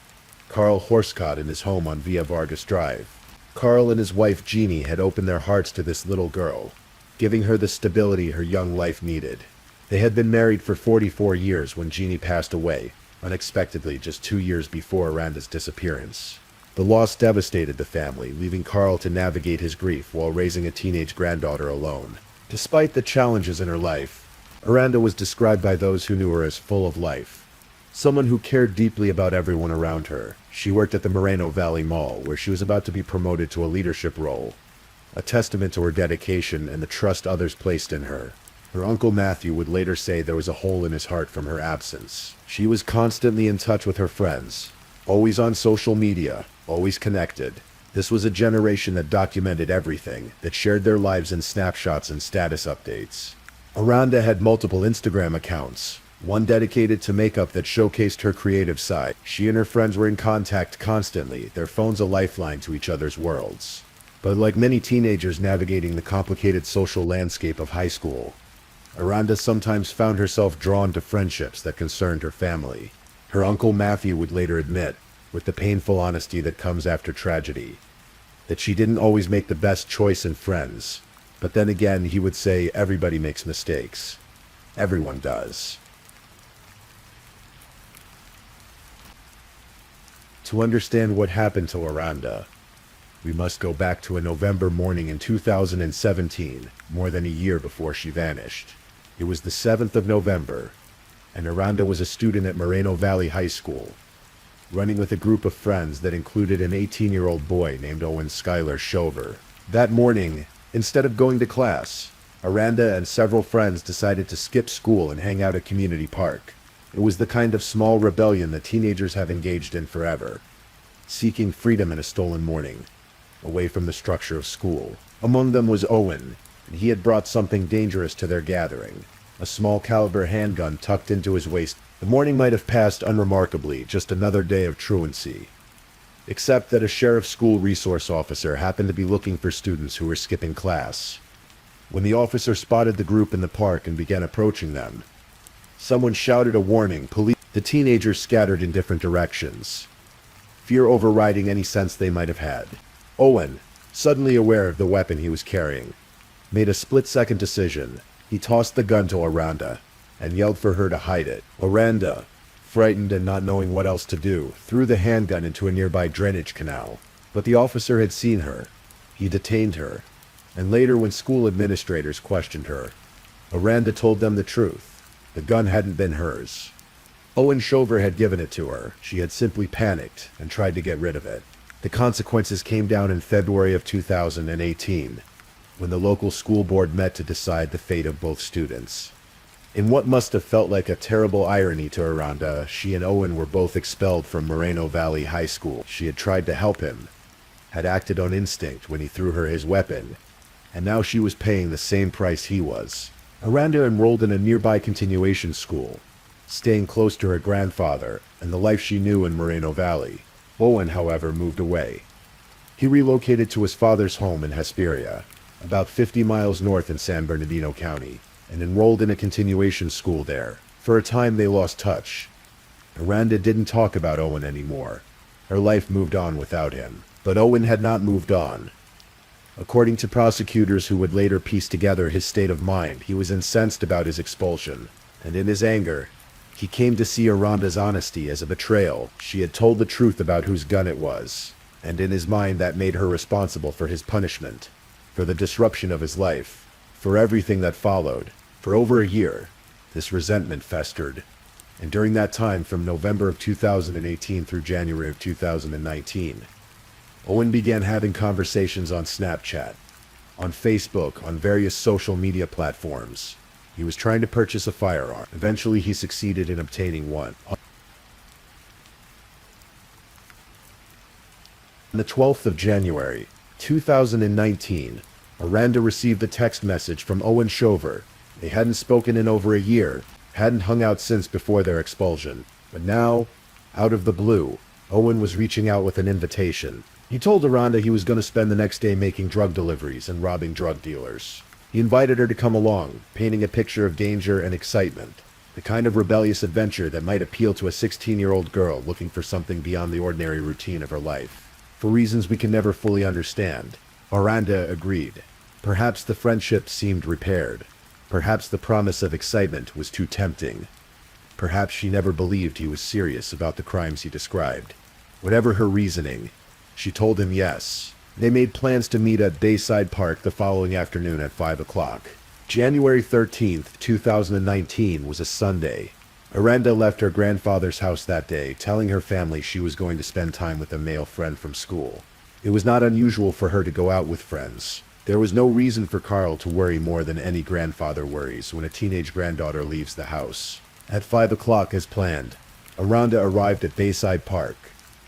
Carl Horscott, in his home on Via Vargas Drive. Carl and his wife Jeannie had opened their hearts to this little girl, giving her the stability her young life needed. They had been married for 44 years when Jeannie passed away, unexpectedly just 2 years before Miranda's disappearance. The loss devastated the family, leaving Carl to navigate his grief while raising a teenage granddaughter alone. Despite the challenges in her life, Miranda was described by those who knew her as full of life. Someone who cared deeply about everyone around her. She worked at the Moreno Valley Mall, where she was about to be promoted to a leadership role, a testament to her dedication and the trust others placed in her. Her uncle Matthew would later say there was a hole in his heart from her absence. She was constantly in touch with her friends, always on social media, always connected. This was a generation that documented everything, that shared their lives in snapshots and status updates. Miranda had multiple Instagram accounts, one dedicated to makeup that showcased her creative side. She and her friends were in contact constantly, their phones a lifeline to each other's worlds. But like many teenagers navigating the complicated social landscape of high school, Miranda sometimes found herself drawn to friendships that concerned her family. Her uncle Matthew would later admit, with the painful honesty that comes after tragedy, that she didn't always make the best choice in friends. But then again, he would say everybody makes mistakes. Everyone does. To understand what happened to Miranda, we must go back to a November morning in 2017, more than a year before she vanished. It was the 7th of November, and Miranda was a student at Moreno Valley High School, running with a group of friends that included an 18-year-old boy named Owen Skylar Shover. That morning, instead of going to class, Miranda and several friends decided to skip school and hang out at Community Park. It was the kind of small rebellion that teenagers have engaged in forever, seeking freedom in a stolen morning, away from the structure of school. Among them was Owen, and he had brought something dangerous to their gathering, a small caliber handgun tucked into his waist. The morning might have passed unremarkably, just another day of truancy, except that a sheriff's school resource officer happened to be looking for students who were skipping class. When the officer spotted the group in the park and began approaching them, someone shouted a warning. The teenagers scattered in different directions, fear overriding any sense they might have had. Owen, suddenly aware of the weapon he was carrying, made a split-second decision. He tossed the gun to Miranda and yelled for her to hide it. Miranda, frightened and not knowing what else to do, threw the handgun into a nearby drainage canal. But the officer had seen her. He detained her, and later when school administrators questioned her, Miranda told them the truth. The gun hadn't been hers. Owen Shover had given it to her. She had simply panicked and tried to get rid of it. The consequences came down in February of 2018, when the local school board met to decide the fate of both students. In what must have felt like a terrible irony to Miranda, she and Owen were both expelled from Moreno Valley High School. She had tried to help him, had acted on instinct when he threw her his weapon, and now she was paying the same price he was. Miranda enrolled in a nearby continuation school, staying close to her grandfather and the life she knew in Moreno Valley. Owen, however, moved away. He relocated to his father's home in Hesperia, about 50 miles north in San Bernardino County, and enrolled in a continuation school there. For a time they lost touch. Miranda didn't talk about Owen anymore. Her life moved on without him. But Owen had not moved on. According to prosecutors who would later piece together his state of mind, he was incensed about his expulsion, and in his anger, he came to see Miranda's honesty as a betrayal. She had told the truth about whose gun it was, and in his mind that made her responsible for his punishment, for the disruption of his life, for everything that followed. For over a year, this resentment festered, and during that time from November of 2018 through January of 2019, Owen began having conversations on Snapchat, on Facebook, on various social media platforms. He was trying to purchase a firearm. Eventually he succeeded in obtaining one. On the 12th of January, 2019, Miranda received a text message from Owen Shover. They hadn't spoken in over a year, hadn't hung out since before their expulsion. But now, out of the blue, Owen was reaching out with an invitation. He told Aranda he was going to spend the next day making drug deliveries and robbing drug dealers. He invited her to come along, painting a picture of danger and excitement, the kind of rebellious adventure that might appeal to a 16-year-old girl looking for something beyond the ordinary routine of her life. For reasons we can never fully understand, Aranda agreed. Perhaps the friendship seemed repaired. Perhaps the promise of excitement was too tempting. Perhaps she never believed he was serious about the crimes he described. Whatever her reasoning, she told him yes. They made plans to meet at Bayside Park the following afternoon at 5 o'clock. January 13th, 2019 was a Sunday. Aranda left her grandfather's house that day, telling her family she was going to spend time with a male friend from school. It was not unusual for her to go out with friends. There was no reason for Carl to worry more than any grandfather worries when a teenage granddaughter leaves the house. At 5 o'clock as planned, Aranda arrived at Bayside Park.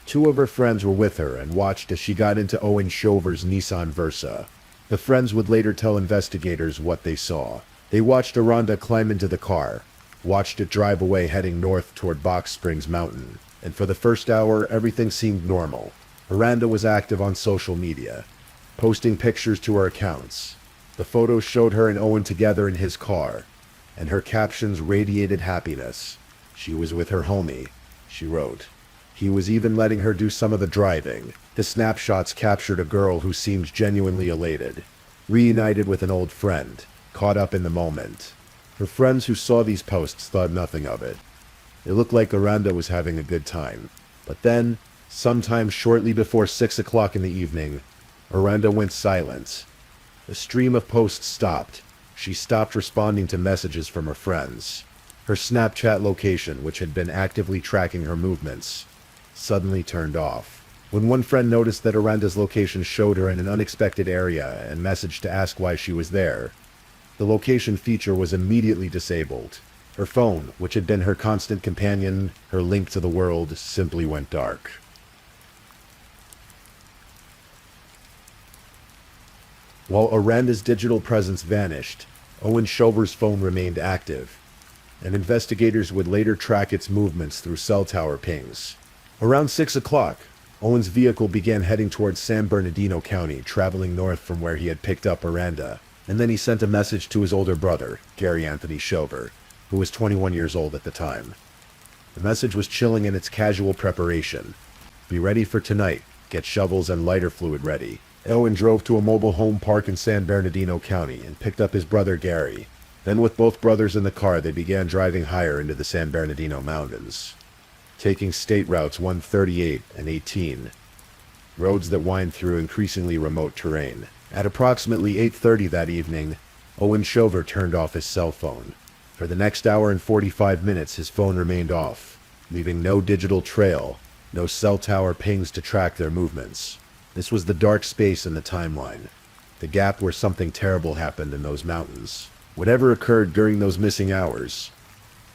Two of her friends were with her and watched as she got into Owen Shover's Nissan Versa. The friends would later tell investigators what they saw. They watched Aranda climb into the car, watched it drive away heading north toward Box Springs Mountain, and for the first hour everything seemed normal. Aranda was active on social media, posting pictures to her accounts. The photos showed her and Owen together in his car, and her captions radiated happiness. She was with her homie, she wrote. He was even letting her do some of the driving. The snapshots captured a girl who seemed genuinely elated, reunited with an old friend, caught up in the moment. Her friends who saw these posts thought nothing of it. It looked like Aranda was having a good time. But then, sometime shortly before 6 o'clock in the evening, Aranda went silent. The stream of posts stopped. She stopped responding to messages from her friends. Her Snapchat location, which had been actively tracking her movements, suddenly turned off. When one friend noticed that Aranda's location showed her in an unexpected area and messaged to ask why she was there, the location feature was immediately disabled. Her phone, which had been her constant companion, her link to the world, simply went dark. While Aranda's digital presence vanished, Owen Shover's phone remained active, and investigators would later track its movements through cell tower pings. Around 6 o'clock, Owen's vehicle began heading towards San Bernardino County, traveling north from where he had picked up Aranda, and then he sent a message to his older brother, Gary Anthony Shover, who was 21 years old at the time. The message was chilling in its casual preparation. Be ready for tonight. Get shovels and lighter fluid ready. Owen drove to a mobile home park in San Bernardino County and picked up his brother Gary. Then with both brothers in the car, they began driving higher into the San Bernardino Mountains, taking state routes 138 and 18, roads that wind through increasingly remote terrain. At approximately 8:30 that evening, Owen Shover turned off his cell phone. For the next hour and 45 minutes, his phone remained off, leaving no digital trail, no cell tower pings to track their movements. This was the dark space in the timeline, the gap where something terrible happened in those mountains. Whatever occurred during those missing hours,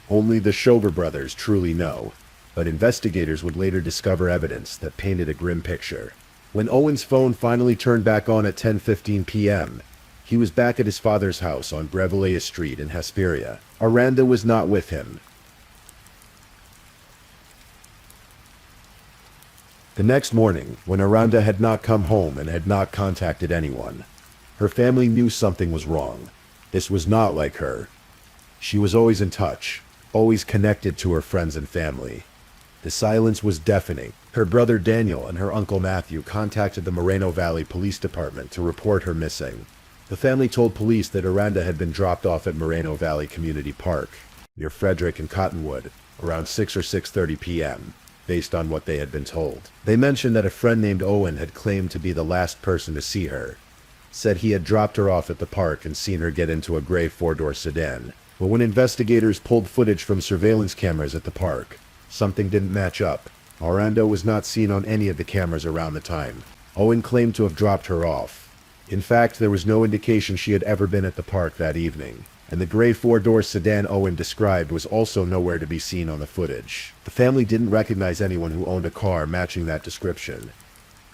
only the Shover brothers truly know, but investigators would later discover evidence that painted a grim picture. When Owen's phone finally turned back on at 10:15 p.m., he was back at his father's house on Brevalea Street in Hesperia. Aranda was not with him. The next morning, when Aranda had not come home and had not contacted anyone, her family knew something was wrong. This was not like her. She was always in touch, always connected to her friends and family. The silence was deafening. Her brother Daniel and her uncle Matthew contacted the Moreno Valley Police Department to report her missing. The family told police that Aranda had been dropped off at Moreno Valley Community Park, near Frederick and Cottonwood, around 6 or 6:30 p.m., based on what they had been told. They mentioned that a friend named Owen had claimed to be the last person to see her, said he had dropped her off at the park and seen her get into a gray four-door sedan. But when investigators pulled footage from surveillance cameras at the park, something didn't match up. Aranda was not seen on any of the cameras around the time. Owen claimed to have dropped her off. In fact, there was no indication she had ever been at the park that evening, and the gray four-door sedan Owen described was also nowhere to be seen on the footage. The family didn't recognize anyone who owned a car matching that description.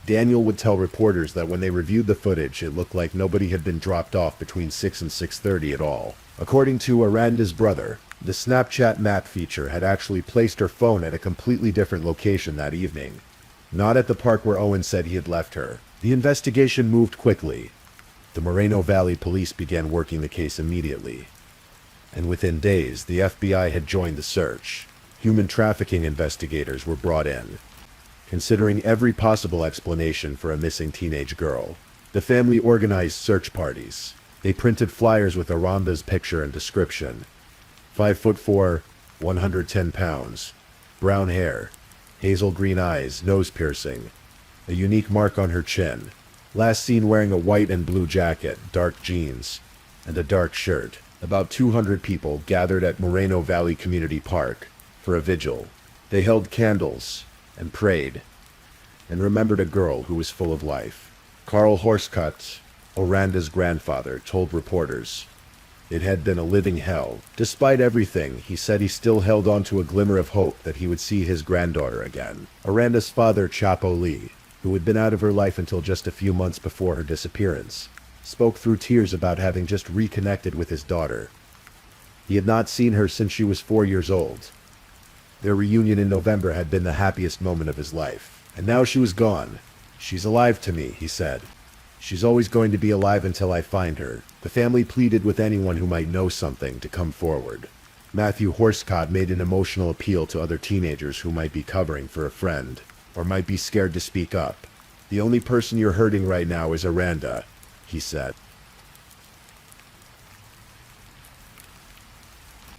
Daniel would tell reporters that when they reviewed the footage, it looked like nobody had been dropped off between 6 and 6:30 at all. According to Aranda's brother, the Snapchat map feature had actually placed her phone at a completely different location that evening. not at the park where Owen said he had left her. The investigation moved quickly. The Moreno Valley police began working the case immediately. And within days, the FBI had joined the search. Human trafficking investigators were brought in, considering every possible explanation for a missing teenage girl. The family organized search parties. They printed flyers with Aranda's picture and description. 5'4", 110 pounds, brown hair, hazel green eyes, nose piercing, a unique mark on her chin. Last seen wearing a white and blue jacket, dark jeans, and a dark shirt. About 200 people gathered at Moreno Valley Community Park for a vigil. They held candles and prayed and remembered a girl who was full of life. Carl Horscutt, Aranda's grandfather, told reporters it had been a living hell. Despite everything, he said he still held on to a glimmer of hope that he would see his granddaughter again. Aranda's father, Chapo Lee, who had been out of her life until just a few months before her disappearance, spoke through tears about having just reconnected with his daughter. He had not seen her since she was 4 years old. Their reunion in November had been the happiest moment of his life. And now she was gone. She's alive to me, he said. She's always going to be alive until I find her. The family pleaded with anyone who might know something to come forward. Matthew Horscott made an emotional appeal to other teenagers who might be covering for a friend, or might be scared to speak up. The only person you're hurting right now is Aranda, he said.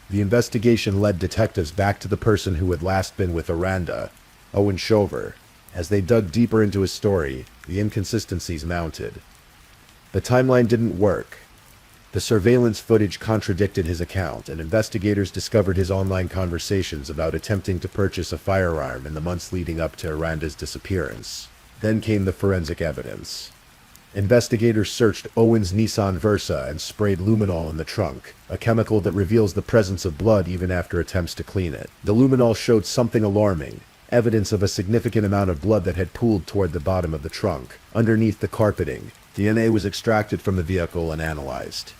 The investigation led detectives back to the person who had last been with Aranda, Owen Shover. As they dug deeper into his story, the inconsistencies mounted. The timeline didn't work. The surveillance footage contradicted his account, and investigators discovered his online conversations about attempting to purchase a firearm in the months leading up to Aranda's disappearance. Then came the forensic evidence. Investigators searched Owen's Nissan Versa and sprayed luminol in the trunk, a chemical that reveals the presence of blood even after attempts to clean it. The luminol showed something alarming, evidence of a significant amount of blood that had pooled toward the bottom of the trunk. Underneath the carpeting, DNA was extracted from the vehicle and analyzed.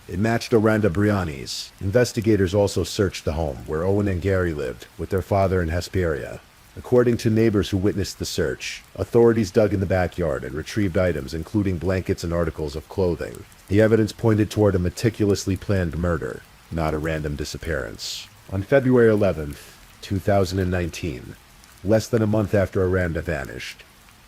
It matched Aranda Briani's. Investigators also searched the home where Owen and Gary lived with their father in Hesperia. According to neighbors who witnessed the search, authorities dug in the backyard and retrieved items including blankets and articles of clothing. The evidence pointed toward a meticulously planned murder, not a random disappearance. On February 11th, 2019, less than a month after Aranda vanished,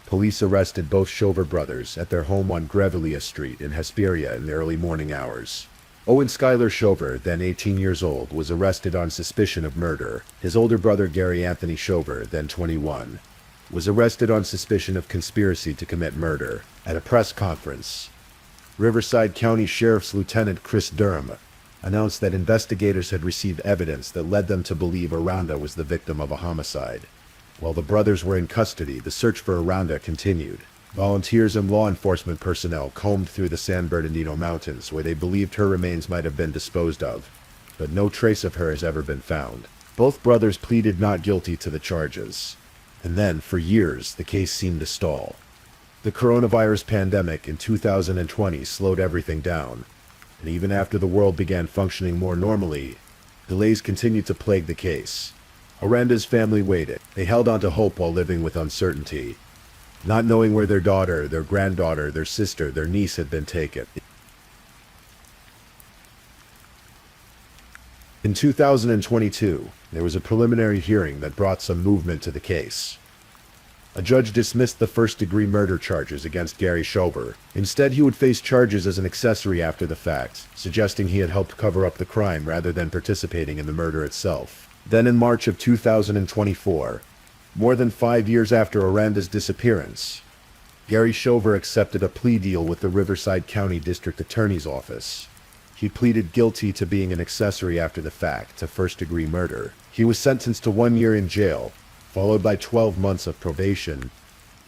police arrested both Shover brothers at their home on Grevelia Street in Hesperia in the early morning hours. Owen Skylar Shover, then 18 years old, was arrested on suspicion of murder. His older brother Gary Anthony Shover, then 21, was arrested on suspicion of conspiracy to commit murder. At a press conference, Riverside County Sheriff's Lieutenant Chris Durham announced that investigators had received evidence that led them to believe Aranda was the victim of a homicide. While the brothers were in custody, the search for Aranda continued. Volunteers and law enforcement personnel combed through the San Bernardino Mountains where they believed her remains might have been disposed of, but no trace of her has ever been found. Both brothers pleaded not guilty to the charges. And then, for years, the case seemed to stall. The coronavirus pandemic in 2020 slowed everything down, and even after the world began functioning more normally, delays continued to plague the case. Aranda's family waited. They held on to hope while living with uncertainty, not knowing where their daughter, their granddaughter, their sister, their niece had been taken. In 2022, there was a preliminary hearing that brought some movement to the case. A judge dismissed the first-degree murder charges against Gary Shover. Instead, he would face charges as an accessory after the fact, suggesting he had helped cover up the crime rather than participating in the murder itself. Then in March of 2024, more than 5 years after Aranda's disappearance, Gary Shover accepted a plea deal with the Riverside County District Attorney's Office. He pleaded guilty to being an accessory after the fact to first-degree murder. He was sentenced to 1 year in jail, followed by 12 months of probation,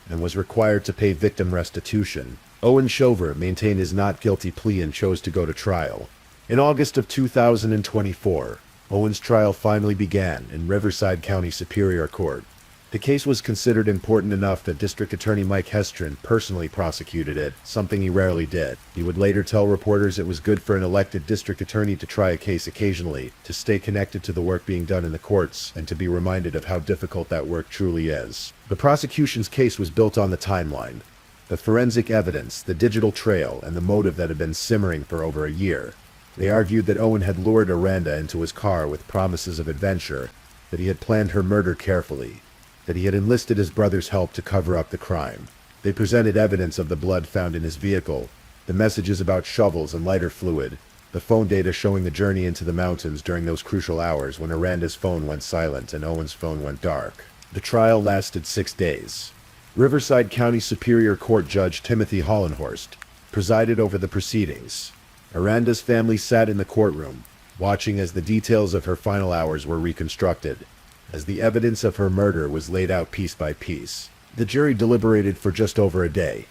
and was required to pay victim restitution. Owen Shover maintained his not guilty plea and chose to go to trial. In August of 2024, Owen's trial finally began in Riverside County Superior Court. The case was considered important enough that District Attorney Mike Hestron personally prosecuted it, something he rarely did. He would later tell reporters it was good for an elected district attorney to try a case occasionally, to stay connected to the work being done in the courts, and to be reminded of how difficult that work truly is. The prosecution's case was built on the timeline. The forensic evidence, the digital trail, and the motive that had been simmering for over a year. They argued that Owen had lured Aranda into his car with promises of adventure, that he had planned her murder carefully, that he had enlisted his brother's help to cover up the crime. They presented evidence of the blood found in his vehicle, the messages about shovels and lighter fluid, the phone data showing the journey into the mountains during those crucial hours when Aranda's phone went silent and Owen's phone went dark. The trial lasted 6 days. Riverside County Superior Court Judge Timothy Hollenhorst presided over the proceedings. Aranda's family sat in the courtroom, watching as the details of her final hours were reconstructed, as the evidence of her murder was laid out piece by piece. The jury deliberated for just over a day.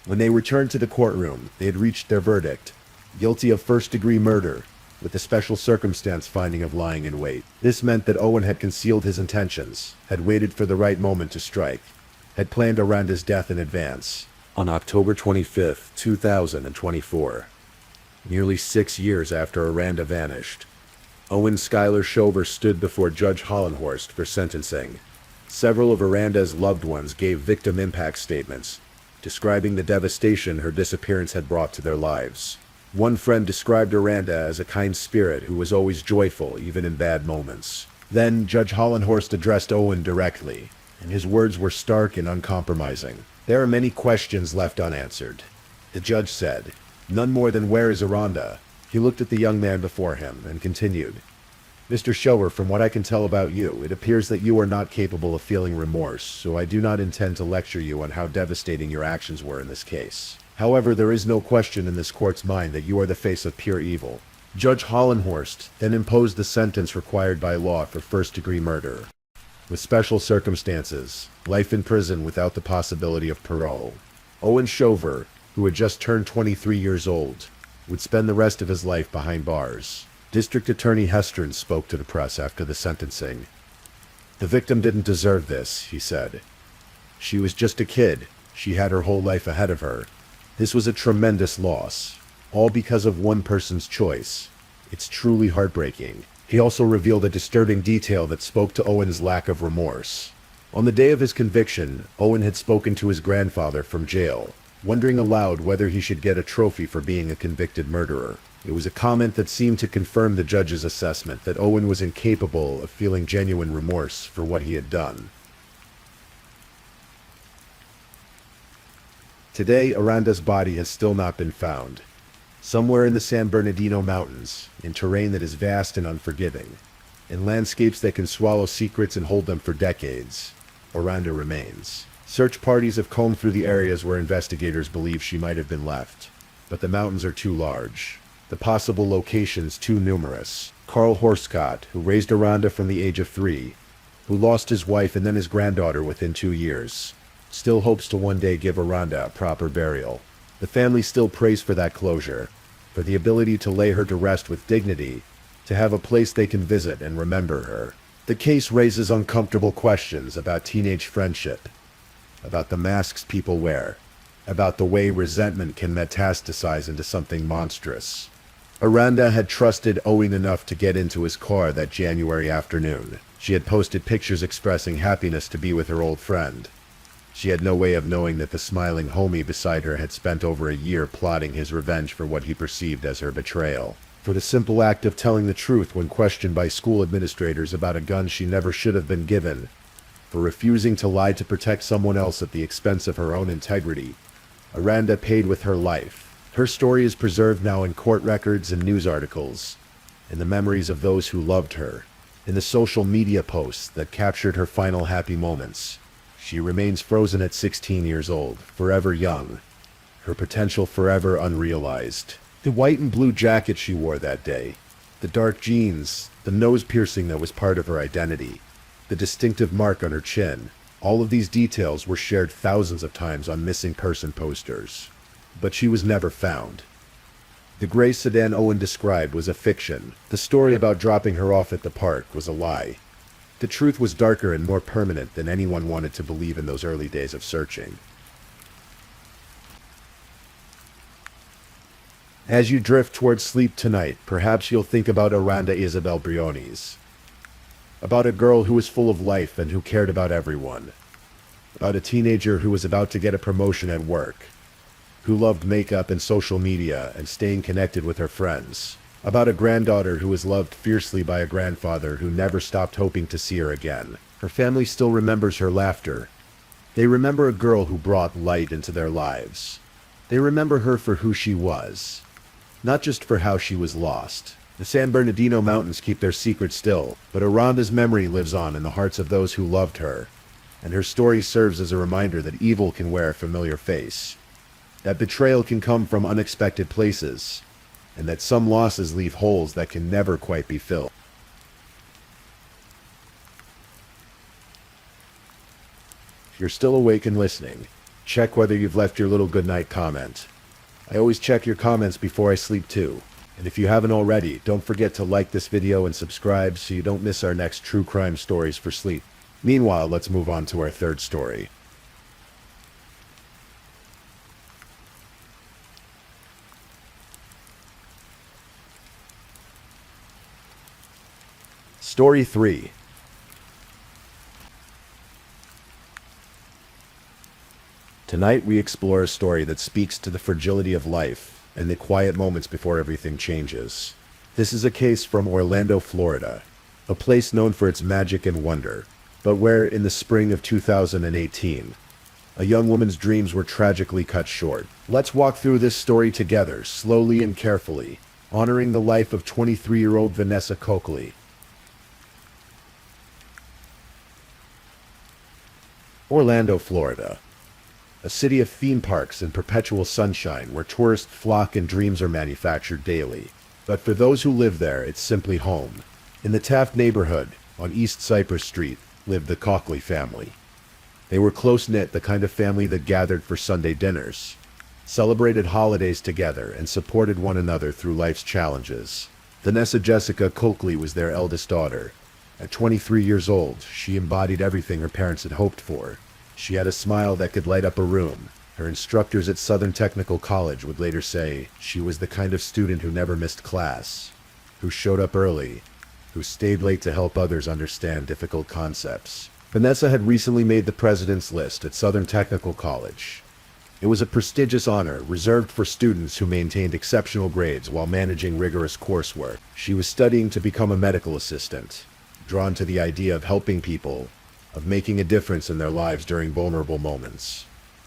When they returned to the courtroom, they had reached their verdict: guilty of first-degree murder, with a special circumstance finding of lying in wait. This meant that Owen had concealed his intentions, had waited for the right moment to strike, had planned Aranda's death in advance. On October 25, 2024, nearly 6 years after Aranda vanished, Owen Schuyler Shover stood before Judge Hollenhorst for sentencing. Several of Aranda's loved ones gave victim impact statements, describing the devastation her disappearance had brought to their lives. One friend described Aranda as a kind spirit who was always joyful, even in bad moments. Then Judge Hollenhorst addressed Owen directly, and his words were stark and uncompromising. "There are many questions left unanswered," the judge said. "None more than where is Aranda?" He looked at the young man before him and continued, "Mr. Shower, from what I can tell about you, it appears that you are not capable of feeling remorse, so I do not intend to lecture you on how devastating your actions were in this case. However, there is no question in this court's mind that you are the face of pure evil." Judge Hollenhorst then imposed the sentence required by law for first-degree murder, with special circumstances, life in prison without the possibility of parole. Owen Shover, who had just turned 23 years old, would spend the rest of his life behind bars. District Attorney Hestron spoke to the press after the sentencing. "The victim didn't deserve this," he said. "She was just a kid. She had her whole life ahead of her. This was a tremendous loss, all because of one person's choice. It's truly heartbreaking." He also revealed a disturbing detail that spoke to Owen's lack of remorse. On the day of his conviction, Owen had spoken to his grandfather from jail, wondering aloud whether he should get a trophy for being a convicted murderer. It was a comment that seemed to confirm the judge's assessment that Owen was incapable of feeling genuine remorse for what he had done. Today, Aranda's body has still not been found. Somewhere in the San Bernardino Mountains, in terrain that is vast and unforgiving, in landscapes that can swallow secrets and hold them for decades, Aranda remains. Search parties have combed through the areas where investigators believe she might have been left, but the mountains are too large, the possible locations too numerous. Carl Horscott, who raised Aranda from the age of 3, who lost his wife and then his granddaughter within 2 years, still hopes to one day give Aranda a proper burial. The family still prays for that closure, for the ability to lay her to rest with dignity, to have a place they can visit and remember her. The case raises uncomfortable questions about teenage friendship, about the masks people wear, about the way resentment can metastasize into something monstrous. Aranda had trusted Owen enough to get into his car that January afternoon. She had posted pictures expressing happiness to be with her old friend. She had no way of knowing that the smiling homie beside her had spent over a year plotting his revenge for what he perceived as her betrayal. For the simple act of telling the truth when questioned by school administrators about a gun she never should have been given. For refusing to lie to protect someone else at the expense of her own integrity. Aranda paid with her life. Her story is preserved now in court records and news articles, in the memories of those who loved her, in the social media posts that captured her final happy moments. She remains frozen at 16 years old, forever young, her potential forever unrealized. The white and blue jacket she wore that day, the dark jeans, the nose piercing that was part of her identity, the distinctive mark on her chin, all of these details were shared thousands of times on missing person posters. But she was never found. The gray sedan Owen described was a fiction. The story about dropping her off at the park was a lie. the truth was darker and more permanent than anyone wanted to believe in those early days of searching. As you drift towards sleep tonight, perhaps you'll think about Aranda Isabel Briones. About a girl who was full of life and who cared about everyone. About a teenager who was about to get a promotion at work, who loved makeup and social media and staying connected with her friends. About a granddaughter who was loved fiercely by a grandfather who never stopped hoping to see her again. Her family still remembers her laughter. They remember a girl who brought light into their lives. They remember her for who she was, not just for how she was lost. The San Bernardino Mountains keep their secret still, but Aranda's memory lives on in the hearts of those who loved her, and her story serves as a reminder that evil can wear a familiar face, that betrayal can come from unexpected places, and that some losses leave holes that can never quite be filled. If you're still awake and listening, check whether you've left your little goodnight comment. I always check your comments before I sleep too. And if you haven't already, don't forget to like this video and subscribe so you don't miss our next true crime stories for sleep. Meanwhile, let's move on to our third story. Story 3. Tonight we explore a story that speaks to the fragility of life and the quiet moments before everything changes. This is a case from Orlando, Florida, a place known for its magic and wonder, but where, in the spring of 2018, a young woman's dreams were tragically cut short. Let's walk through this story together, slowly and carefully, honoring the life of 23-year-old Vanessa Coakley. Orlando, Florida. A city of theme parks and perpetual sunshine where tourists flock and dreams are manufactured daily. But for those who live there, it's simply home. In the Taft neighborhood, on East Cypress Street, lived the Coakley family. They were close-knit, the kind of family that gathered for Sunday dinners, celebrated holidays together, and supported one another through life's challenges. Vanessa Jessica Coakley was their eldest daughter. At 23 years old, she embodied everything her parents had hoped for. She had a smile that could light up a room. Her instructors at Southern Technical College would later say she was the kind of student who never missed class, who showed up early, who stayed late to help others understand difficult concepts. Vanessa had recently made the president's list at Southern Technical College. It was a prestigious honor reserved for students who maintained exceptional grades while managing rigorous coursework. She was studying to become a medical assistant, drawn to the idea of helping people, of making a difference in their lives during vulnerable moments.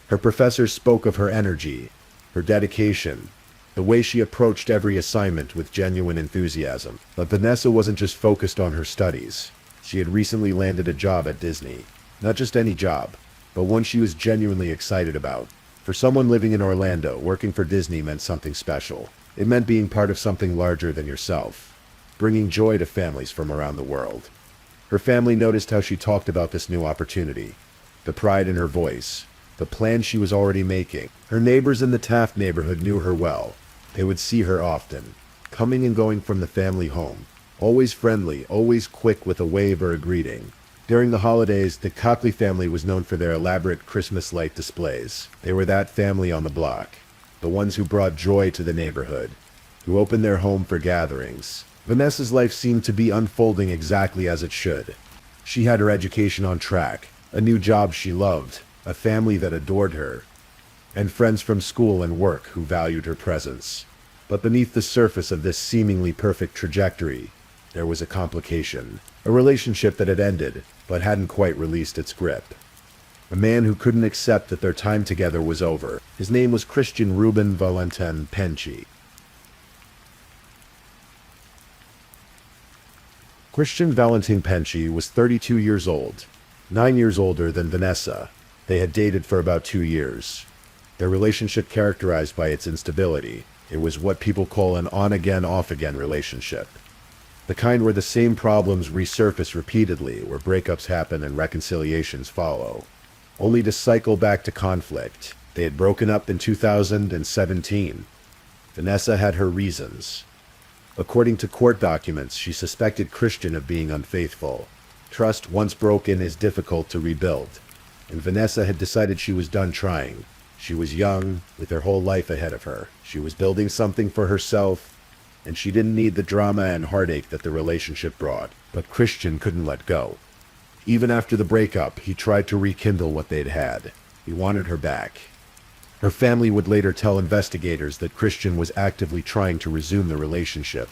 Her professors spoke of her energy, her dedication, the way she approached every assignment with genuine enthusiasm. But Vanessa wasn't just focused on her studies. She had recently landed a job at Disney. Not just any job, but one she was genuinely excited about. For someone living in Orlando, working for Disney meant something special. It meant being part of something larger than yourself, bringing joy to families from around the world. Her family noticed how she talked about this new opportunity, the pride in her voice, the plans she was already making. Her neighbors in the Taft neighborhood knew her well. They would see her often, coming and going from the family home, always friendly, always quick with a wave or a greeting. During the holidays, the Coakley family was known for their elaborate Christmas light displays. They were that family on the block, the ones who brought joy to the neighborhood, who opened their home for gatherings. Vanessa's life seemed to be unfolding exactly as it should. She had her education on track, a new job she loved, a family that adored her, and friends from school and work who valued her presence. But beneath the surface of this seemingly perfect trajectory, there was a complication. A relationship that had ended, but hadn't quite released its grip. A man who couldn't accept that their time together was over. His name was Christian Ruben Valentin Penci. Christian Valentin Penci was 32 years old, 9 years older than Vanessa. They had dated for about 2 years. Their relationship characterized by its instability. It was what people call an on-again, off-again relationship. The kind where the same problems resurface repeatedly, where breakups happen and reconciliations follow, only to cycle back to conflict. They had broken up in 2017. Vanessa had her reasons. According to court documents, she suspected Christian of being unfaithful, Trust once broken is difficult to rebuild, and Vanessa had decided she was done trying. She was young, with her whole life ahead of her. She was building something for herself, and she didn't need the drama and heartache that the relationship brought. But Christian couldn't let go. Even after the breakup, he tried to rekindle what they'd had. He wanted her back. Her family would later tell investigators that Christian was actively trying to resume the relationship.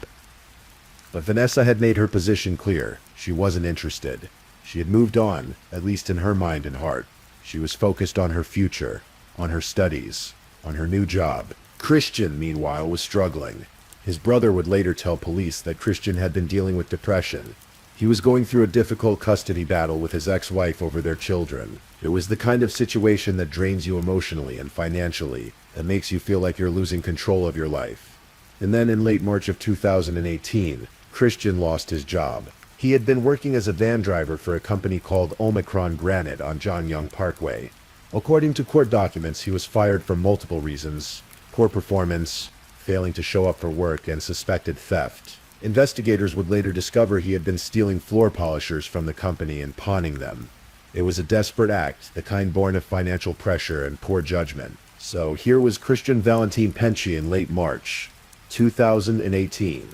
But Vanessa had made her position clear. She wasn't interested. She had moved on, at least in her mind and heart. She was focused on her future, on her studies, on her new job. Christian, meanwhile, was struggling. His brother would later tell police that Christian had been dealing with depression. He was going through a difficult custody battle with his ex-wife over their children. It was the kind of situation that drains you emotionally and financially, that makes you feel like you're losing control of your life. And then in late March of 2018, Christian lost his job. He had been working as a van driver for a company called Omicron Granite on John Young Parkway. According to court documents, he was fired for multiple reasons: poor performance, failing to show up for work, and suspected theft. Investigators would later discover he had been stealing floor polishers from the company and pawning them. It was a desperate act, the kind born of financial pressure and poor judgment. So here was Christian Valentin Penchi in late March 2018.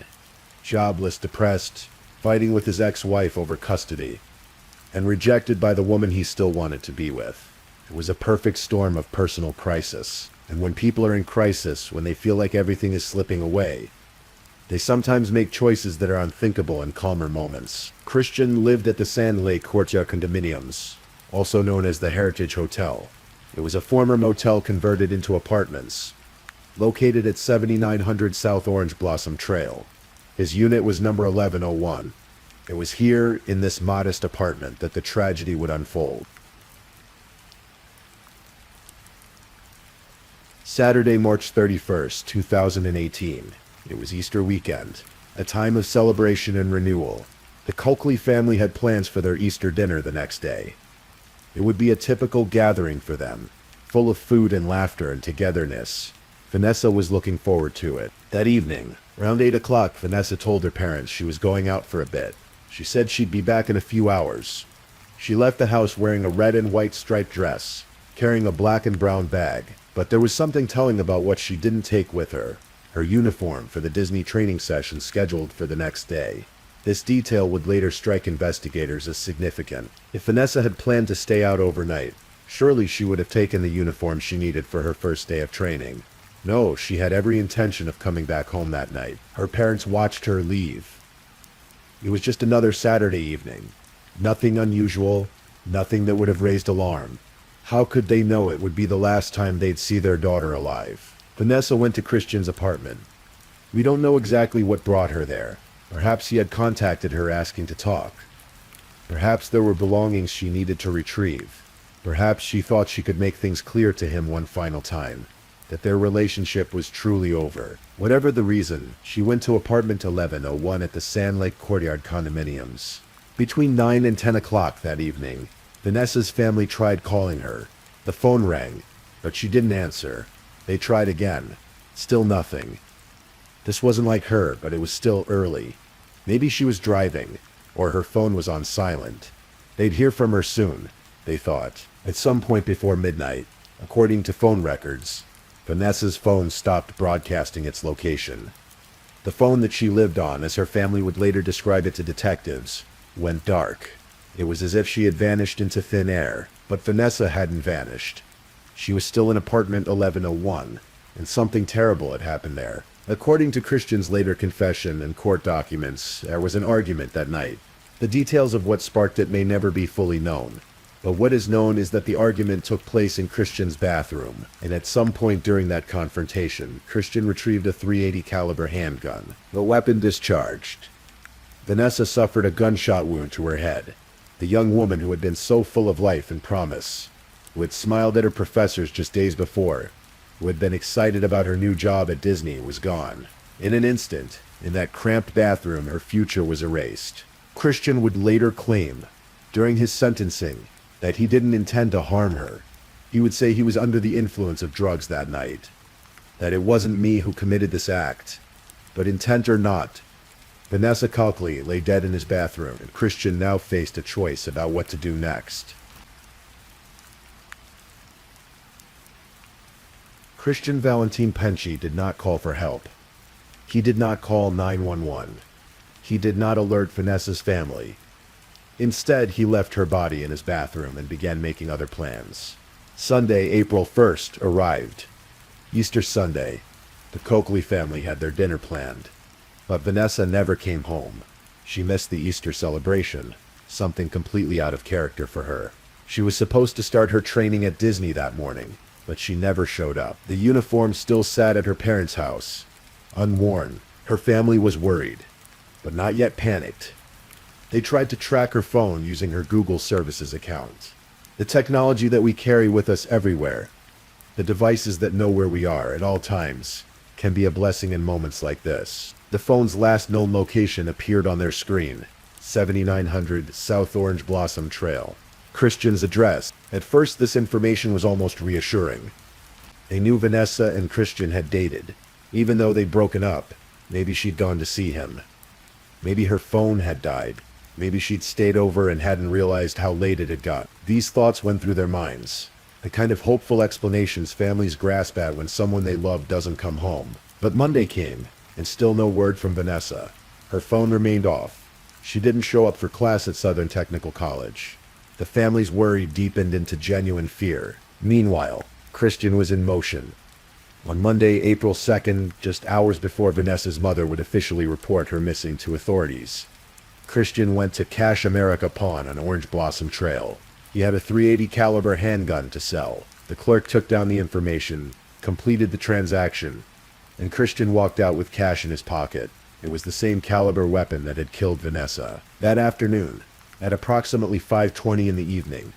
Jobless, depressed, fighting with his ex-wife over custody, and rejected by the woman he still wanted to be with. It was a perfect storm of personal crisis. And when people are in crisis, when they feel like everything is slipping away, they sometimes make choices that are unthinkable in calmer moments. Christian lived at the Sand Lake Courtyard condominiums, also known as the Heritage Hotel. It was a former motel converted into apartments, located at 7900 South Orange Blossom Trail. His unit was number 1101. It was here, in this modest apartment, that the tragedy would unfold. Saturday, March 31st, 2018. It was Easter weekend, a time of celebration and renewal. The Coakley family had plans for their Easter dinner the next day. It would be a typical gathering for them, full of food and laughter and togetherness. Vanessa was looking forward to it. That evening, around 8 o'clock, Vanessa told her parents she was going out for a bit. She said she'd be back in a few hours. She left the house wearing a red and white striped dress, carrying a black and brown bag. But there was something telling about what she didn't take with her: her uniform for the Disney training session scheduled for the next day. This detail would later strike investigators as significant. If Vanessa had planned to stay out overnight, surely she would have taken the uniform she needed for her first day of training. No, she had every intention of coming back home that night. Her parents watched her leave. It was just another Saturday evening. Nothing unusual, nothing that would have raised alarm. How could they know it would be the last time they'd see their daughter alive? Vanessa went to Christian's apartment. We don't know exactly what brought her there. Perhaps he had contacted her asking to talk. Perhaps there were belongings she needed to retrieve. Perhaps she thought she could make things clear to him one final time, that their relationship was truly over. Whatever the reason, she went to apartment 1101 at the Sand Lake Courtyard condominiums. Between 9 and 10 o'clock that evening, Vanessa's family tried calling her. The phone rang, but she didn't answer. They tried again. Still nothing. This wasn't like her, but it was still early. Maybe she was driving, or her phone was on silent. They'd hear from her soon, they thought, at some point before midnight. According to phone records, Vanessa's phone stopped broadcasting its location. The phone that she lived on, as her family would later describe it to detectives, went dark. It was as if she had vanished into thin air, but Vanessa hadn't vanished. She was still in apartment 1101, and something terrible had happened there. According to Christian's later confession and court documents, there was an argument that night. The details of what sparked it may never be fully known, but what is known is that the argument took place in Christian's bathroom, and at some point during that confrontation, Christian retrieved a .380 caliber handgun. The weapon discharged. Vanessa suffered a gunshot wound to her head. The young woman who had been so full of life and promise, who had smiled at her professors just days before, who had been excited about her new job at Disney, was gone. In an instant, in that cramped bathroom, her future was erased. Christian would later claim, during his sentencing, that he didn't intend to harm her. He would say he was under the influence of drugs that night, that it wasn't me who committed this act. But intent or not, Vanessa Coakley lay dead in his bathroom, and Christian now faced a choice about what to do next. Christian Valentin Penci did not call for help. He did not call 911. He did not alert Vanessa's family. Instead, he left her body in his bathroom and began making other plans. Sunday, April 1st, arrived. Easter Sunday. The Coakley family had their dinner planned. But Vanessa never came home. She missed the Easter celebration, something completely out of character for her. She was supposed to start her training at Disney that morning, but she never showed up. The uniform still sat at her parents' house, unworn. Her family was worried, but not yet panicked. They tried to track her phone using her Google Services account. The technology that we carry with us everywhere, the devices that know where we are at all times, can be a blessing in moments like this. The phone's last known location appeared on their screen, 7900 South Orange Blossom Trail. Christian's address. At first, this information was almost reassuring. They knew Vanessa and Christian had dated. Even though they'd broken up, maybe she'd gone to see him. Maybe her phone had died. Maybe she'd stayed over and hadn't realized how late it had got. These thoughts went through their minds. The kind of hopeful explanations families grasp at when someone they love doesn't come home. But Monday came, and still no word from Vanessa. Her phone remained off. She didn't show up for class at Southern Technical College. The family's worry deepened into genuine fear. Meanwhile, Christian was in motion. On Monday, April 2nd, just hours before Vanessa's mother would officially report her missing to authorities, Christian went to Cash America Pawn on Orange Blossom Trail. He had a .380 caliber handgun to sell. The clerk took down the information, completed the transaction, and Christian walked out with cash in his pocket. It was the same caliber weapon that had killed Vanessa. That afternoon, at approximately 5:20 in the evening,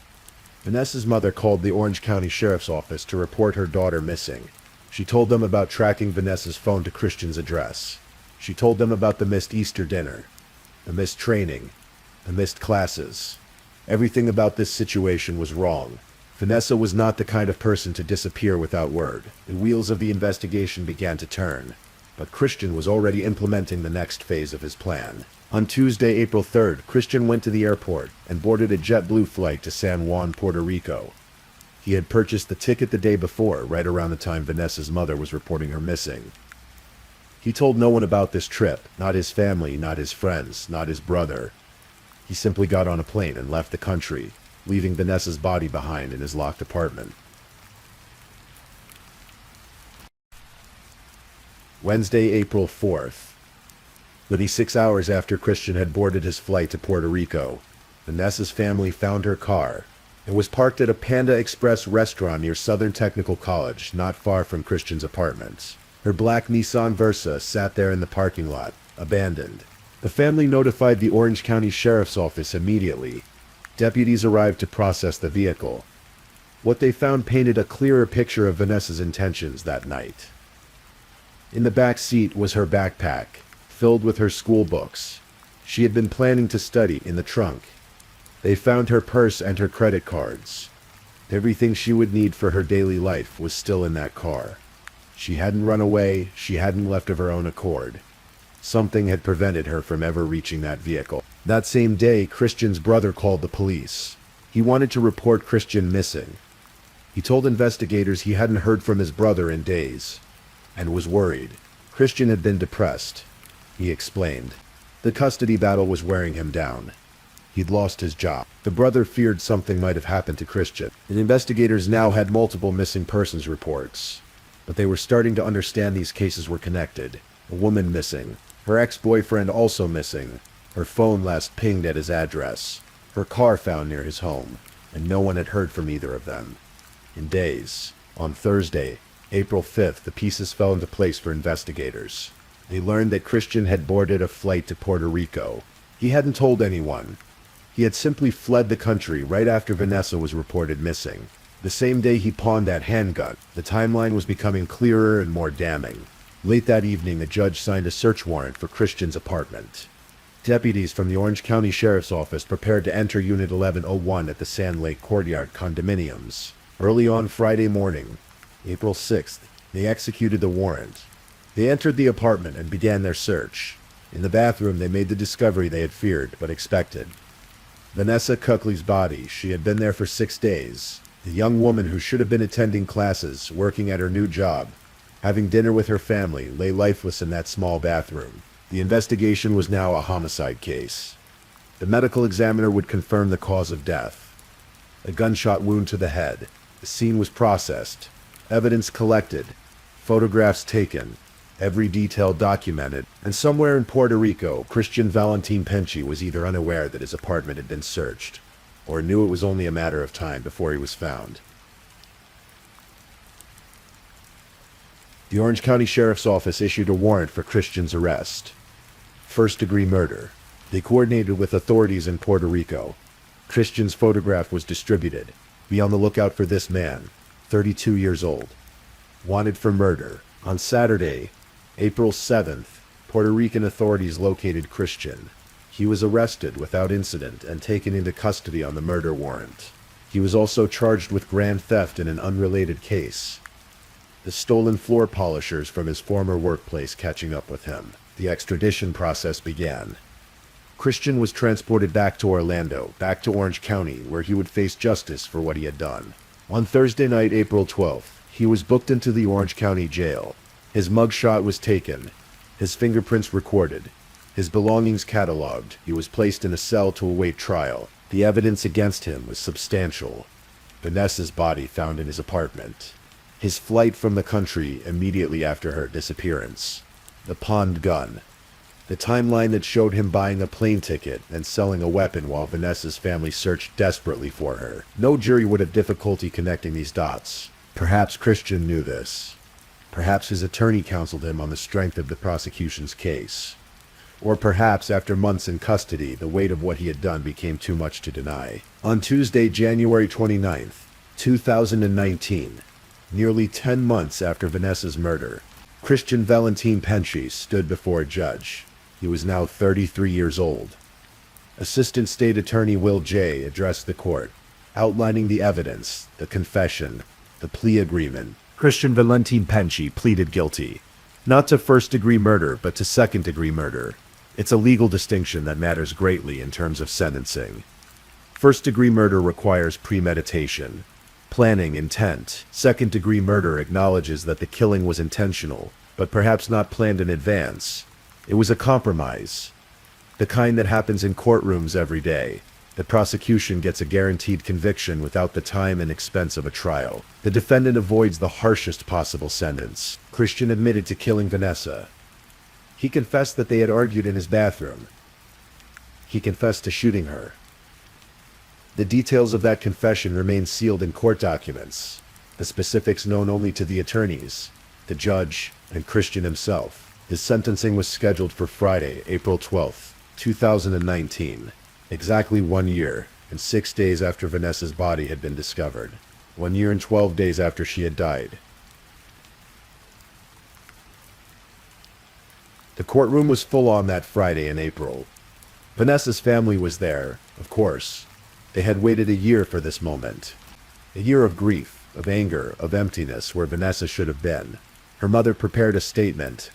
Vanessa's mother called the Orange County Sheriff's Office to report her daughter missing. She told them about tracking Vanessa's phone to Christian's address. She told them about the missed Easter dinner, the missed training, the missed classes. Everything about this situation was wrong. Vanessa was not the kind of person to disappear without word. The wheels of the investigation began to turn, but Christian was already implementing the next phase of his plan. On Tuesday, April 3rd, Christian went to the airport and boarded a JetBlue flight to San Juan, Puerto Rico. He had purchased the ticket the day before, right around the time Vanessa's mother was reporting her missing. He told no one about this trip, not his family, not his friends, not his brother. He simply got on a plane and left the country, leaving Vanessa's body behind in his locked apartment. Wednesday, April 4th. 36 hours after Christian had boarded his flight to Puerto Rico, Vanessa's family found her car. It was parked at a Panda Express restaurant near Southern Technical College, not far from Christian's apartment. Her black Nissan Versa sat there in the parking lot, abandoned. The family notified the Orange County Sheriff's Office immediately. Deputies arrived to process the vehicle. What they found painted a clearer picture of Vanessa's intentions that night. In the back seat was her backpack, filled with her school books. She had been planning to study in the trunk. They found her purse and her credit cards. Everything she would need for her daily life was still in that car. She hadn't run away, she hadn't left of her own accord. Something had prevented her from ever reaching that vehicle. That same day, Christian's brother called the police. He wanted to report Christian missing. He told investigators he hadn't heard from his brother in days, and was worried. Christian had been depressed, he explained. The custody battle was wearing him down. He'd lost his job. The brother feared something might have happened to Christian. And investigators now had multiple missing persons reports, but they were starting to understand these cases were connected. A woman missing, her ex-boyfriend also missing, her phone last pinged at his address, her car found near his home, and no one had heard from either of them in days. On Thursday, April 5th, the pieces fell into place for investigators. They learned that Christian had boarded a flight to Puerto Rico. He hadn't told anyone. He had simply fled the country right after Vanessa was reported missing. The same day he pawned that handgun, the timeline was becoming clearer and more damning. Late that evening, a judge signed a search warrant for Christian's apartment. Deputies from the Orange County Sheriff's Office prepared to enter Unit 1101 at the Sand Lake Courtyard condominiums. Early on Friday morning, April 6th, they executed the warrant. They entered the apartment and began their search. In the bathroom, they made the discovery they had feared but expected. Vanessa Cuckley's body. She had been there for 6 days. The young woman who should have been attending classes, working at her new job, having dinner with her family, lay lifeless in that small bathroom. The investigation was now a homicide case. The medical examiner would confirm the cause of death. A gunshot wound to the head. The scene was processed. Evidence collected. Photographs taken. Every detail documented. And somewhere in Puerto Rico, Christian Valentin Penci was either unaware that his apartment had been searched, or knew it was only a matter of time before he was found. The Orange County Sheriff's Office issued a warrant for Christian's arrest. First-degree murder. They coordinated with authorities in Puerto Rico. Christian's photograph was distributed. Be on the lookout for this man, 32 years old. Wanted for murder. On Saturday, April 7th, Puerto Rican authorities located Christian. He was arrested without incident and taken into custody on the murder warrant. He was also charged with grand theft in an unrelated case. The stolen floor polishers from his former workplace catching up with him. The extradition process began. Christian was transported back to Orlando, back to Orange County, where he would face justice for what he had done. On Thursday night, April 12th, he was booked into the Orange County Jail. His mugshot was taken, his fingerprints recorded, his belongings cataloged. He was placed in a cell to await trial. The evidence against him was substantial. Vanessa's body found in his apartment. His flight from the country immediately after her disappearance. The pawned gun. The timeline that showed him buying a plane ticket and selling a weapon while Vanessa's family searched desperately for her. No jury would have difficulty connecting these dots. Perhaps Christian knew this. Perhaps his attorney counseled him on the strength of the prosecution's case. Or perhaps after months in custody, the weight of what he had done became too much to deny. On Tuesday, January 29th, 2019, nearly 10 months after Vanessa's murder, Christian Valentin Penci stood before a judge. He was now 33 years old. Assistant State Attorney Will J. addressed the court, outlining the evidence, the confession, the plea agreement. Christian Valentin Penci pleaded guilty, not to first-degree murder, but to second-degree murder. It's a legal distinction that matters greatly in terms of sentencing. First-degree murder requires premeditation, planning, intent. Second-degree murder acknowledges that the killing was intentional, but perhaps not planned in advance. It was a compromise, the kind that happens in courtrooms every day. The prosecution gets a guaranteed conviction without the time and expense of a trial. The defendant avoids the harshest possible sentence. Christian admitted to killing Vanessa. He confessed that they had argued in his bathroom. He confessed to shooting her. The details of that confession remain sealed in court documents, the specifics known only to the attorneys, the judge, and Christian himself. His sentencing was scheduled for Friday, April 12th, 2019, exactly 1 year and 6 days after Vanessa's body had been discovered. 1 year and 12 days after she had died. The courtroom was full on that Friday in April. Vanessa's family was there, of course. They had waited a year for this moment. A year of grief, of anger, of emptiness where Vanessa should have been. Her mother prepared a statement.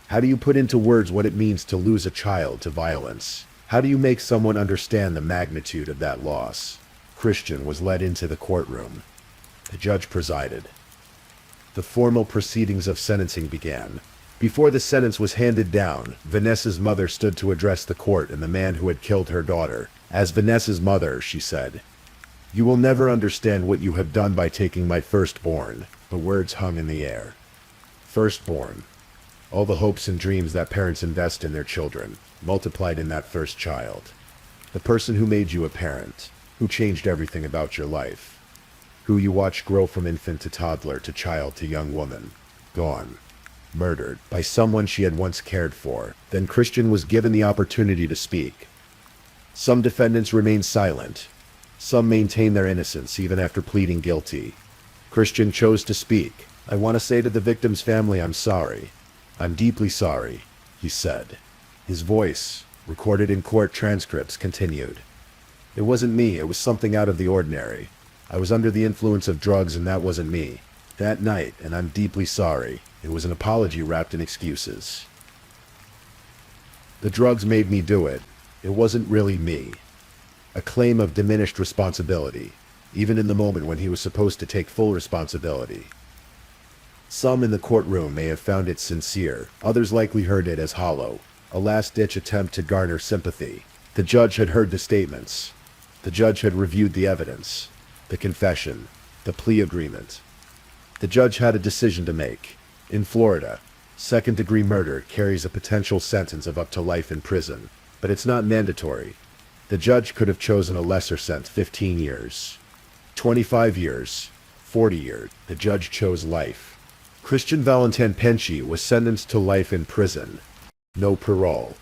How do you put into words what it means to lose a child to violence? How do you make someone understand the magnitude of that loss? Christian was led into the courtroom. The judge presided. The formal proceedings of sentencing began. Before the sentence was handed down, Vanessa's mother stood to address the court and the man who had killed her daughter. As Vanessa's mother, she said, "You will never understand what you have done by taking my firstborn." The words hung in the air. Firstborn. All the hopes and dreams that parents invest in their children, multiplied in that first child. The person who made you a parent, who changed everything about your life, who you watched grow from infant to toddler to child to young woman. Gone. Murdered by someone she had once cared for. Then Christian was given the opportunity to speak. Some defendants remained silent. Some maintained their innocence even after pleading guilty. Christian chose to speak. "I want to say to the victim's family, I'm sorry. I'm deeply sorry," he said. His voice, recorded in court transcripts, continued. "It wasn't me. It was something out of the ordinary. I was under the influence of drugs and that wasn't me. That night, and I'm deeply sorry. It was an apology wrapped in excuses." The drugs made me do it. It wasn't really me. A claim of diminished responsibility, even in the moment when he was supposed to take full responsibility. Some in the courtroom may have found it sincere, others likely heard it as hollow, a last-ditch attempt to garner sympathy. The judge had heard the statements. The judge had reviewed the evidence, the confession, the plea agreement. The judge had a decision to make. In Florida, second-degree murder carries a potential sentence of up to life in prison, but it's not mandatory. The judge could have chosen a lesser sentence, 15 years, 25 years, 40 years. The judge chose life. Christian Valentin Penci was sentenced to life in prison. No parole.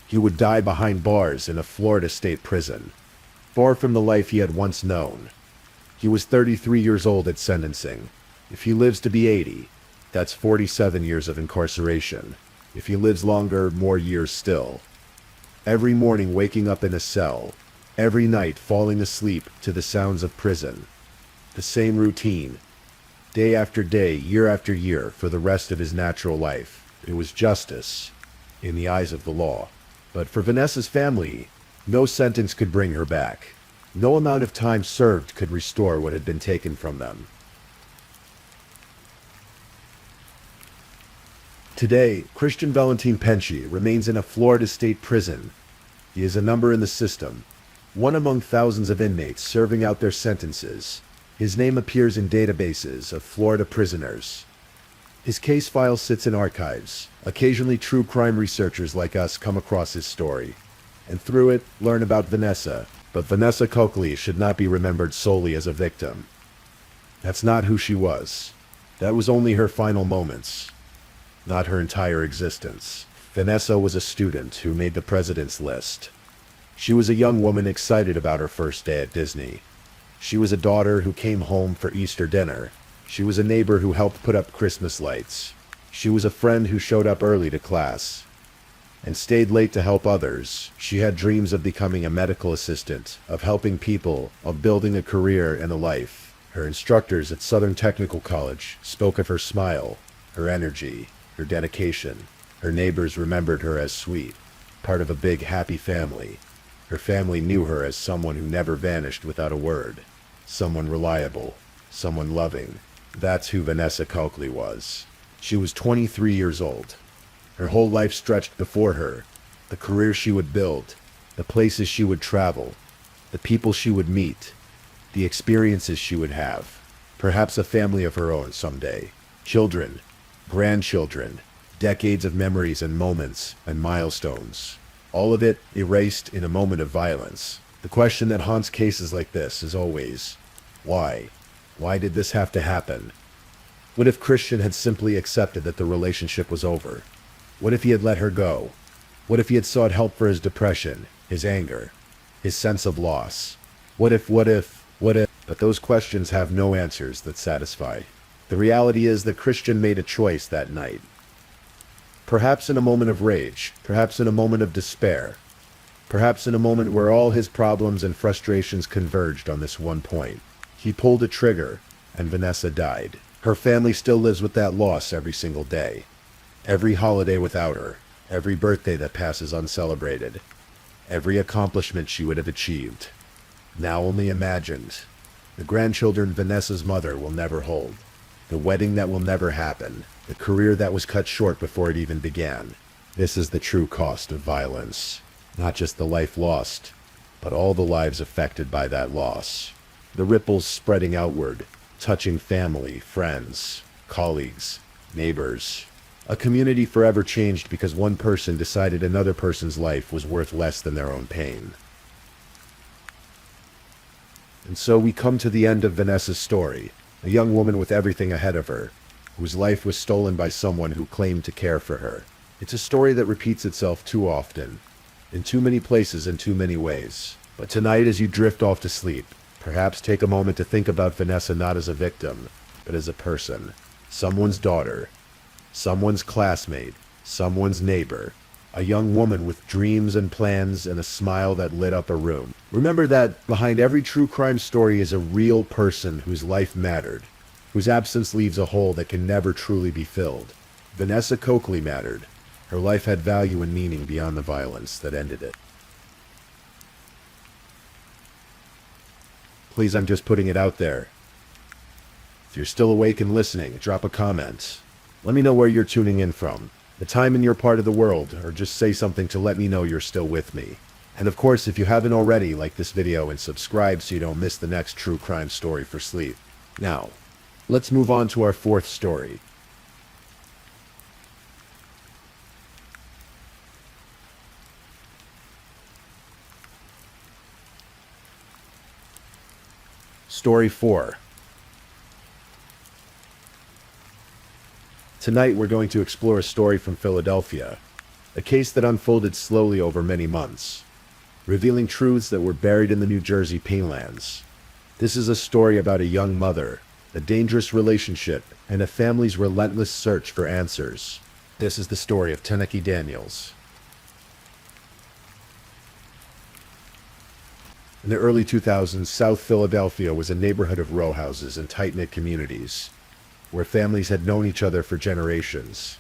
He would die behind bars in a Florida state prison, far from the life he had once known. He was 33 years old at sentencing. If he lives to be 80, that's 47 years of incarceration. If he lives longer, more years still. Every morning waking up in a cell, every night falling asleep to the sounds of prison. The same routine, day after day, year after year, for the rest of his natural life. It was justice, in the eyes of the law. But for Vanessa's family, no sentence could bring her back. No amount of time served could restore what had been taken from them. Today, Christian Valentin Penci remains in a Florida state prison. He is a number in the system, one among thousands of inmates serving out their sentences. His name appears in databases of Florida prisoners. His case file sits in archives. Occasionally true crime researchers like us come across his story, and through it, learn about Vanessa. But Vanessa Coakley should not be remembered solely as a victim. That's not who she was. That was only her final moments, not her entire existence. Vanessa was a student who made the president's list. She was a young woman excited about her first day at Disney. She was a daughter who came home for Easter dinner. She was a neighbor who helped put up Christmas lights. She was a friend who showed up early to class and stayed late to help others. She had dreams of becoming a medical assistant, of helping people, of building a career and a life. Her instructors at Southern Technical College spoke of her smile, her energy, her dedication. Her neighbors remembered her as sweet, part of a big, happy family. Her family knew her as someone who never vanished without a word, someone reliable, someone loving. That's who Vanessa Coakley was. She was 23 years old. Her whole life stretched before her, the career she would build, the places she would travel, the people she would meet, the experiences she would have, perhaps a family of her own someday, children, grandchildren, decades of memories and moments and milestones, all of it erased in a moment of violence. The question that haunts cases like this is always, why? Why did this have to happen? What if Christian had simply accepted that the relationship was over? What if he had let her go? What if he had sought help for his depression, his anger, his sense of loss? What if? But those questions have no answers that satisfy. The reality is that Christian made a choice that night. Perhaps in a moment of rage, perhaps in a moment of despair, perhaps in a moment where all his problems and frustrations converged on this one point. He pulled a trigger, and Vanessa died. Her family still lives with that loss every single day. Every holiday without her, every birthday that passes uncelebrated, every accomplishment she would have achieved, now only imagined. The grandchildren Vanessa's mother will never hold, the wedding that will never happen, the career that was cut short before it even began. This is the true cost of violence. Not just the life lost, but all the lives affected by that loss. The ripples spreading outward, touching family, friends, colleagues, neighbors. A community forever changed because one person decided another person's life was worth less than their own pain. And so we come to the end of Vanessa's story, a young woman with everything ahead of her, whose life was stolen by someone who claimed to care for her. It's a story that repeats itself too often, in too many places in too many ways. But tonight, as you drift off to sleep, perhaps take a moment to think about Vanessa not as a victim, but as a person. Someone's daughter, someone's classmate, someone's neighbor, a young woman with dreams and plans and a smile that lit up a room. Remember that behind every true crime story is a real person whose life mattered, whose absence leaves a hole that can never truly be filled. Vanessa Coakley mattered. Her life had value and meaning beyond the violence that ended it. Please, I'm just putting it out there. If you're still awake and listening, drop a comment. Let me know where you're tuning in from, the time in your part of the world, or just say something to let me know you're still with me. And of course, if you haven't already, like this video and subscribe so you don't miss the next true crime story for sleep. Now, let's move on to our fourth story. Story 4. Tonight we're going to explore a story from Philadelphia, a case that unfolded slowly over many months, revealing truths that were buried in the New Jersey Painlands. This is a story about a young mother, a dangerous relationship, and a family's relentless search for answers. This is the story of Tenneke Daniels. In the early 2000s, South Philadelphia was a neighborhood of row houses and tight-knit communities, where families had known each other for generations.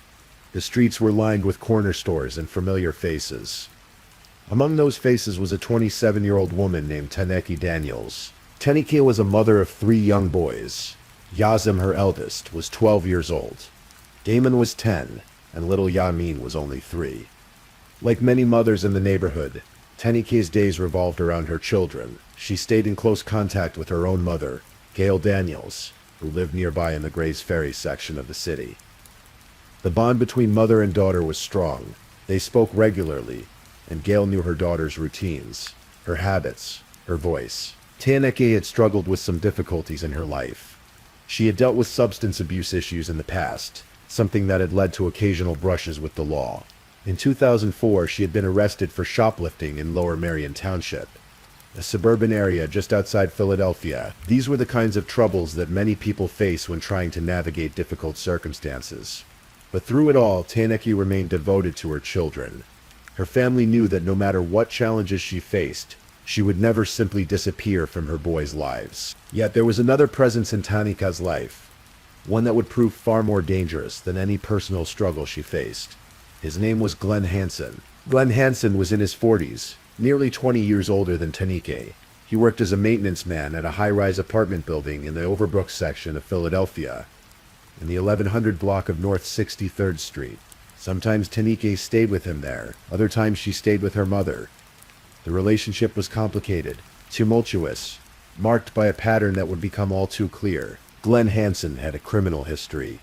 The streets were lined with corner stores and familiar faces. Among those faces was a 27-year-old woman named Tenneke Daniels. Tenneke was a mother of 3 young boys. Yazim, her eldest, was 12 years old. Damon was 10, and little Yamin was only 3. Like many mothers in the neighborhood, Tenneke's days revolved around her children. She stayed in close contact with her own mother, Gail Daniels, who lived nearby in the Grays Ferry section of the city. The bond between mother and daughter was strong. They spoke regularly, and Gail knew her daughter's routines, her habits, her voice. Tenneke had struggled with some difficulties in her life. She had dealt with substance abuse issues in the past, something that had led to occasional brushes with the law. In 2004, she had been arrested for shoplifting in Lower Merion Township, a suburban area just outside Philadelphia. These were the kinds of troubles that many people face when trying to navigate difficult circumstances. But through it all, Tenneke remained devoted to her children. Her family knew that no matter what challenges she faced, she would never simply disappear from her boys' lives. Yet there was another presence in Tenneke's life, one that would prove far more dangerous than any personal struggle she faced. His name was Glenn Hansen. Glenn Hansen was in his 40s, nearly 20 years older than Tenneke. He worked as a maintenance man at a high-rise apartment building in the Overbrook section of Philadelphia, in the 1100 block of North 63rd Street. Sometimes Tenneke stayed with him there, other times she stayed with her mother. The relationship was complicated, tumultuous, marked by a pattern that would become all too clear. Glenn Hansen had a criminal history.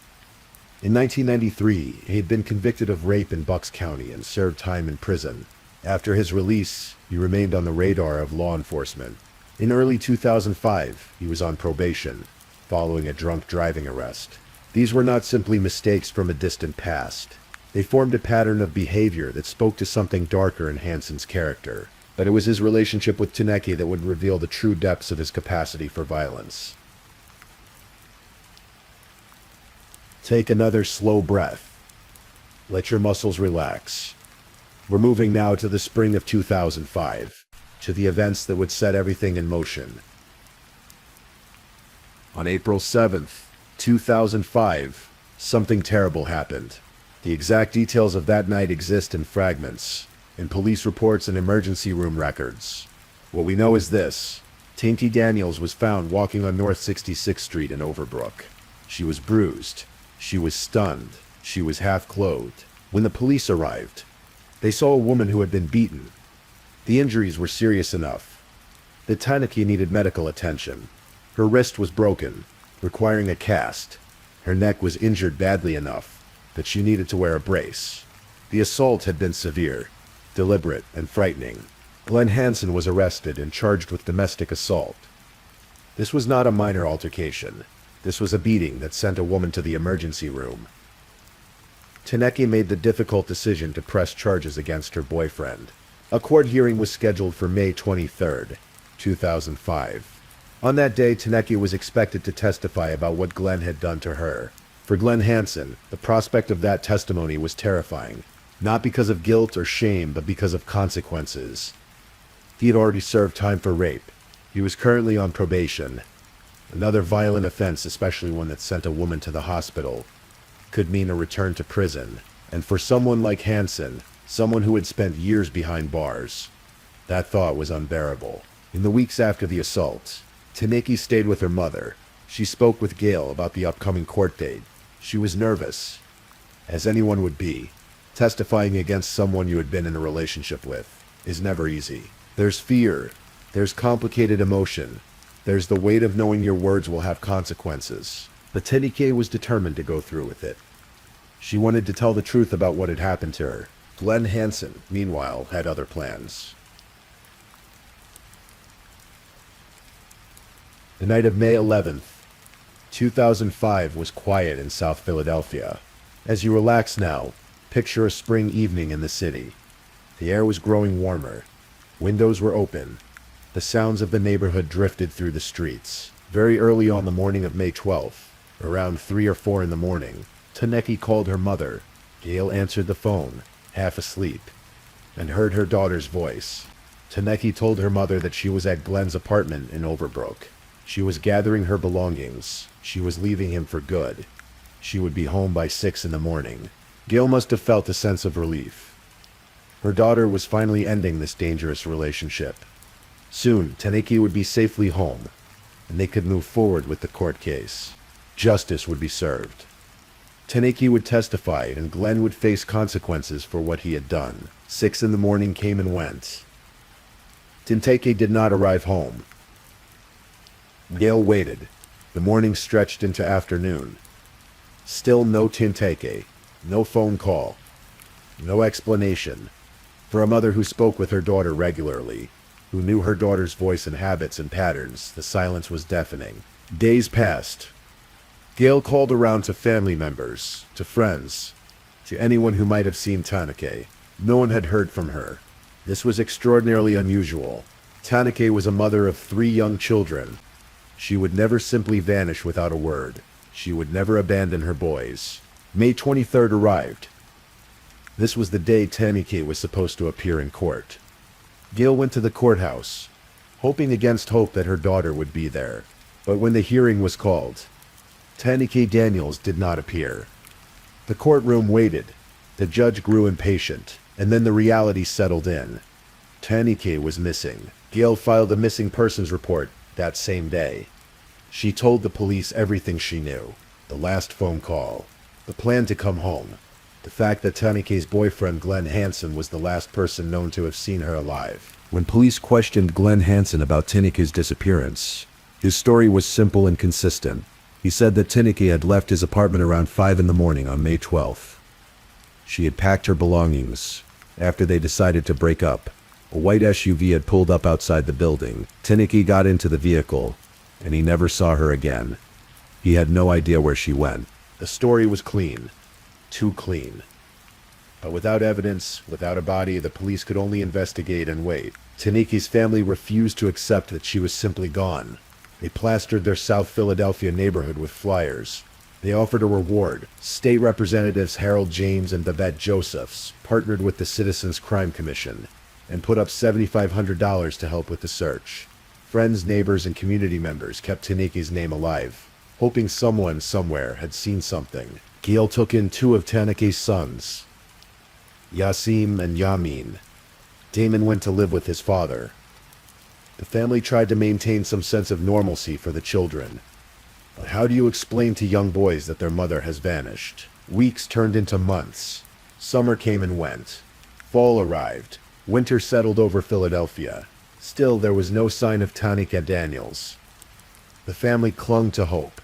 In 1993, he had been convicted of rape in Bucks County and served time in prison. After his release, he remained on the radar of law enforcement. In early 2005, he was on probation, following a drunk driving arrest. These were not simply mistakes from a distant past. They formed a pattern of behavior that spoke to something darker in Hansen's character. But it was his relationship with Tenneke that would reveal the true depths of his capacity for violence. Take another slow breath. Let your muscles relax. We're moving now to the spring of 2005, to the events that would set everything in motion. On April 7th, 2005, something terrible happened. The exact details of that night exist in fragments, in police reports and emergency room records. What we know is this: Tenneke Daniels was found walking on North 66th Street in Overbrook. She was bruised. She was stunned. She was half-clothed. When the police arrived, they saw a woman who had been beaten. The injuries were serious enough that Tenneke needed medical attention. Her wrist was broken, requiring a cast. Her neck was injured badly enough that she needed to wear a brace. The assault had been severe, deliberate, and frightening. Glenn Hansen was arrested and charged with domestic assault. This was not a minor altercation. This was a beating that sent a woman to the emergency room. Tenneke made the difficult decision to press charges against her boyfriend. A court hearing was scheduled for May 23, 2005. On that day, Tenneke was expected to testify about what Glenn had done to her. For Glenn Hansen, the prospect of that testimony was terrifying, not because of guilt or shame, but because of consequences. He had already served time for rape. He was currently on probation. Another violent offense, especially one that sent a woman to the hospital, could mean a return to prison. And for someone like Hansen, someone who had spent years behind bars, that thought was unbearable. In the weeks after the assault, Taniki stayed with her mother. She spoke with Gail about the upcoming court date. She was nervous, as anyone would be. Testifying against someone you had been in a relationship with is never easy. There's fear, there's complicated emotion, there's the weight of knowing your words will have consequences. But Taniki was determined to go through with it. She wanted to tell the truth about what had happened to her. Glenn Hansen, meanwhile, had other plans. The night of May 11th, 2005 was quiet in South Philadelphia. As you relax now, picture a spring evening in the city. The air was growing warmer. Windows were open. The sounds of the neighborhood drifted through the streets. Very early on the morning of May 12th, around 3 or 4 in the morning, Taneki called her mother. Gail answered the phone, half asleep, and heard her daughter's voice. Taneki told her mother that she was at Glenn's apartment in Overbrook. She was gathering her belongings. She was leaving him for good. She would be home by 6 in the morning. Gail must have felt a sense of relief. Her daughter was finally ending this dangerous relationship. Soon, Taneki would be safely home, and they could move forward with the court case. Justice would be served. Taneki would testify, and Glenn would face consequences for what he had done. 6 in the morning came and went. Taneki did not arrive home. Gail waited. The morning stretched into afternoon. Still no Taneki, no phone call, no explanation. For a mother who spoke with her daughter regularly, who knew her daughter's voice and habits and patterns, the silence was deafening. Days passed. Gail called around to family members, to friends, to anyone who might have seen Taneki. No one had heard from her. This was extraordinarily unusual. Taneki was a mother of 3 young children. She would never simply vanish without a word. She would never abandon her boys. May 23rd arrived. This was the day Taneki was supposed to appear in court. Gail went to the courthouse, hoping against hope that her daughter would be there. But when the hearing was called, Taneki Daniels did not appear. The courtroom waited. The judge grew impatient, and then the reality settled in. Taneki was missing. Gail filed a missing persons report that same day. She told the police everything she knew. The last phone call, the plan to come home, the fact that Taneki's boyfriend Glenn Hansen was the last person known to have seen her alive. When police questioned Glenn Hansen about Taneki's disappearance, his story was simple and consistent. He said that Taneki had left his apartment around 5 in the morning on May 12th. She had packed her belongings. After they decided to break up, a white SUV had pulled up outside the building. Taneki got into the vehicle, and he never saw her again. He had no idea where she went. The story was clean. Too clean. But without evidence, without a body, the police could only investigate and wait. Taneki's family refused to accept that she was simply gone. They plastered their South Philadelphia neighborhood with flyers. They offered a reward. State Representatives Harold James and Babette Josephs partnered with the Citizens Crime Commission and put up $7,500 to help with the search. Friends, neighbors, and community members kept Taneki's name alive, hoping someone somewhere had seen something. Gail took in 2 of Taneki's sons, Yasim and Yamin. Damon went to live with his father. The family tried to maintain some sense of normalcy for the children. But how do you explain to young boys that their mother has vanished? Weeks turned into months. Summer came and went. Fall arrived. Winter settled over Philadelphia. Still, there was no sign of Taneki Daniels. The family clung to hope,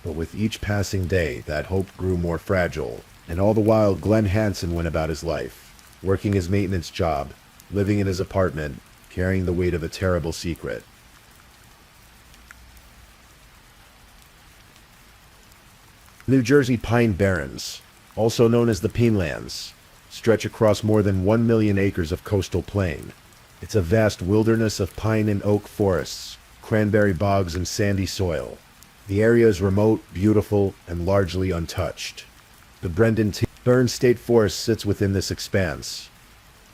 but with each passing day, that hope grew more fragile. And all the while, Glenn Hansen went about his life, working his maintenance job, living in his apartment, carrying the weight of a terrible secret. New Jersey Pine Barrens, also known as the Pinelands, stretch across more than 1 million acres of coastal plain. It's a vast wilderness of pine and oak forests, cranberry bogs, and sandy soil. The area is remote, beautiful, and largely untouched. The Brendan T. Burns State Forest sits within this expanse,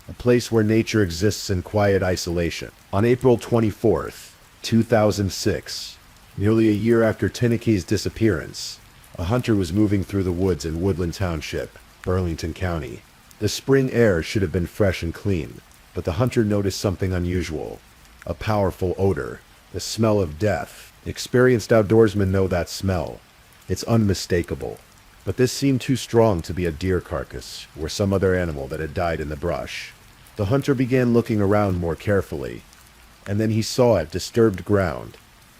a place where nature exists in quiet isolation. On April 24th, 2006, nearly a year after Taneki's disappearance, a hunter was moving through the woods in Woodland Township. Burlington County. The spring air should have been fresh and clean, but the hunter noticed something unusual. A powerful odor. The smell of death. Experienced outdoorsmen know that smell. It's unmistakable. But this seemed too strong to be a deer carcass, or some other animal that had died in the brush. The hunter began looking around more carefully, and then he saw it, disturbed ground.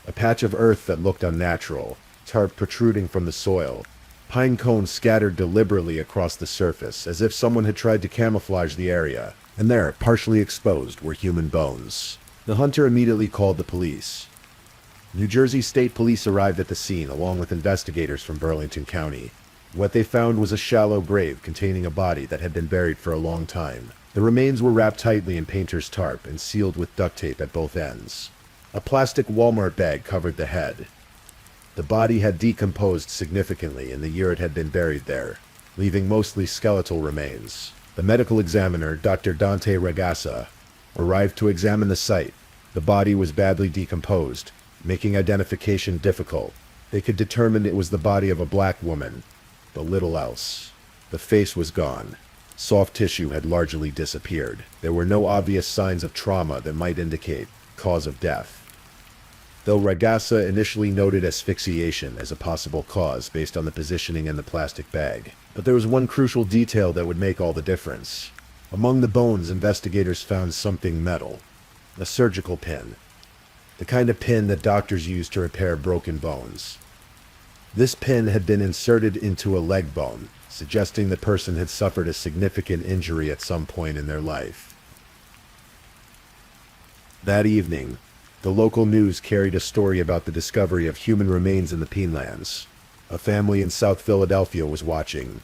A patch of earth that looked unnatural, tarp protruding from the soil. Pine cones scattered deliberately across the surface, as if someone had tried to camouflage the area. And there, partially exposed, were human bones. The hunter immediately called the police. New Jersey State Police arrived at the scene, along with investigators from Burlington County. What they found was a shallow grave containing a body that had been buried for a long time. The remains were wrapped tightly in painter's tarp and sealed with duct tape at both ends. A plastic Walmart bag covered the head. The body had decomposed significantly in the year it had been buried there, leaving mostly skeletal remains. The medical examiner, Dr. Dante Ragazza, arrived to examine the site. The body was badly decomposed, making identification difficult. They could determine it was the body of a black woman, but little else. The face was gone. Soft tissue had largely disappeared. There were no obvious signs of trauma that might indicate cause of death. Though Ragazza initially noted asphyxiation as a possible cause based on the positioning in the plastic bag. But there was one crucial detail that would make all the difference. Among the bones, investigators found something metal. A surgical pin. The kind of pin that doctors use to repair broken bones. This pin had been inserted into a leg bone, suggesting the person had suffered a significant injury at some point in their life. That evening, the local news carried a story about the discovery of human remains in the Pinelands. A family in South Philadelphia was watching.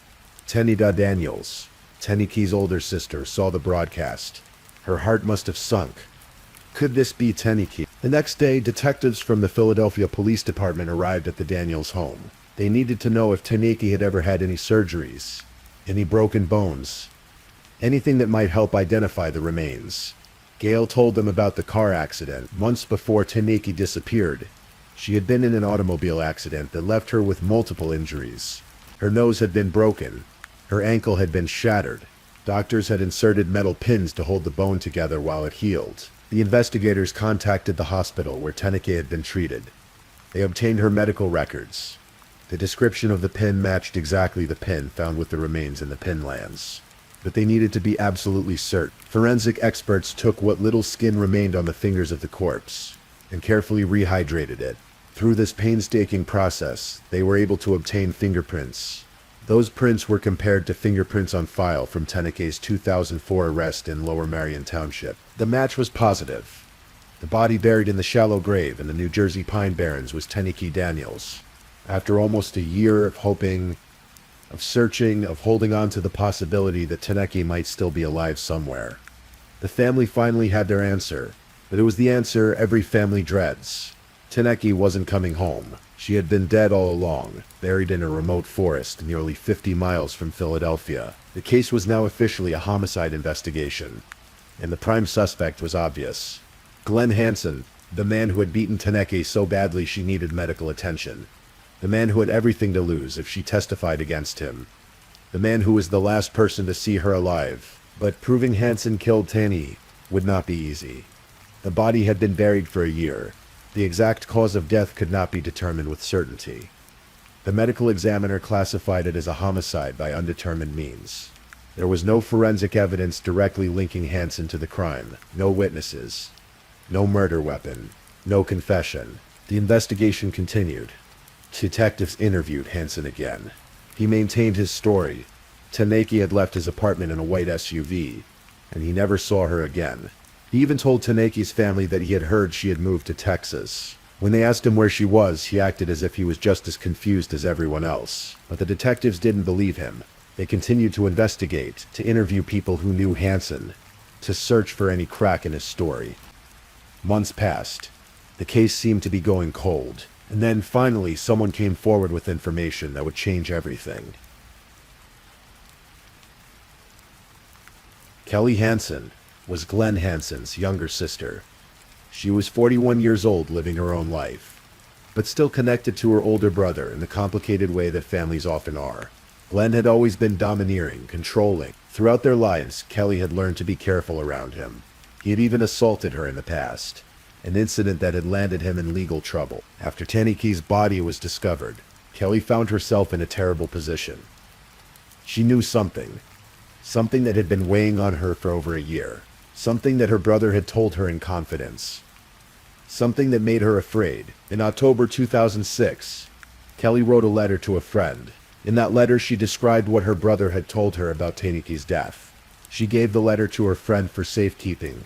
Tenida Daniels, Teniki's older sister, saw the broadcast. Her heart must have sunk. Could this be Teniki? The next day, detectives from the Philadelphia Police Department arrived at the Daniels home. They needed to know if Teniki had ever had any surgeries, any broken bones, anything that might help identify the remains. Gail told them about the car accident months before Teniki disappeared. She had been in an automobile accident that left her with multiple injuries. Her nose had been broken. Her ankle had been shattered. Doctors had inserted metal pins to hold the bone together while it healed. The investigators contacted the hospital where Teniki had been treated. They obtained her medical records. The description of the pin matched exactly the pin found with the remains in the Pinelands. But they needed to be absolutely certain. Forensic experts took what little skin remained on the fingers of the corpse and carefully rehydrated it. Through this painstaking process, they were able to obtain fingerprints. Those prints were compared to fingerprints on file from Teniki's 2004 arrest in Lower Marion Township. The match was positive. The body buried in the shallow grave in the New Jersey Pine Barrens was Teniki Daniels. After almost a year of hoping, of searching, of holding on to the possibility that Teniki might still be alive somewhere, the family finally had their answer. But it was the answer every family dreads. Teniki wasn't coming home. She had been dead all along, buried in a remote forest nearly 50 miles from Philadelphia. The case was now officially a homicide investigation, and the prime suspect was obvious. Glenn Hansen, the man who had beaten Teniki so badly she needed medical attention. The man who had everything to lose if she testified against him. The man who was the last person to see her alive. But proving Hansen killed Tani would not be easy. The body had been buried for a year. The exact cause of death could not be determined with certainty. The medical examiner classified it as a homicide by undetermined means. There was no forensic evidence directly linking Hansen to the crime. No witnesses. No murder weapon. No confession. The investigation continued. Detectives interviewed Hansen again. He maintained his story. Teniki had left his apartment in a white SUV, and he never saw her again. He even told Teniki's family that he had heard she had moved to Texas. When they asked him where she was, he acted as if he was just as confused as everyone else. But the detectives didn't believe him. They continued to investigate, to interview people who knew Hansen, to search for any crack in his story. Months passed. The case seemed to be going cold. And then, finally, someone came forward with information that would change everything. Kelly Hansen was Glenn Hansen's younger sister. She was 41 years old, living her own life, but still connected to her older brother in the complicated way that families often are. Glenn had always been domineering, controlling. Throughout their lives, Kelly had learned to be careful around him. He had even assaulted her in the past, an incident that had landed him in legal trouble. After Taniki's body was discovered, Kelly found herself in a terrible position. She knew something that had been weighing on her for over a year, something that her brother had told her in confidence, something that made her afraid. In October 2006, Kelly wrote a letter to a friend. In that letter, she described what her brother had told her about Taniki's death. She gave the letter to her friend for safekeeping,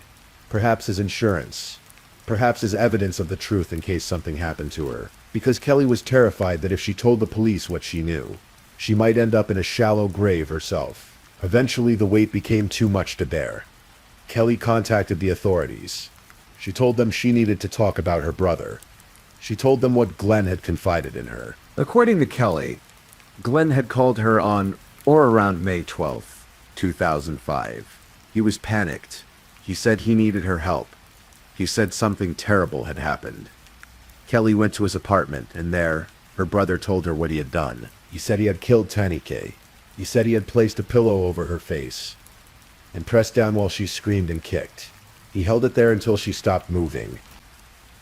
perhaps as insurance, perhaps as evidence of the truth in case something happened to her, because Kelly was terrified that if she told the police what she knew, she might end up in a shallow grave herself. Eventually, the weight became too much to bear. Kelly contacted the authorities. She told them she needed to talk about her brother. She told them what Glenn had confided in her. According to Kelly, Glenn had called her on or around May 12th, 2005. He was panicked. He said he needed her help. He said something terrible had happened. Kelly went to his apartment, and there, her brother told her what he had done. He said he had killed Tanike. He said he had placed a pillow over her face and pressed down while she screamed and kicked. He held it there until she stopped moving,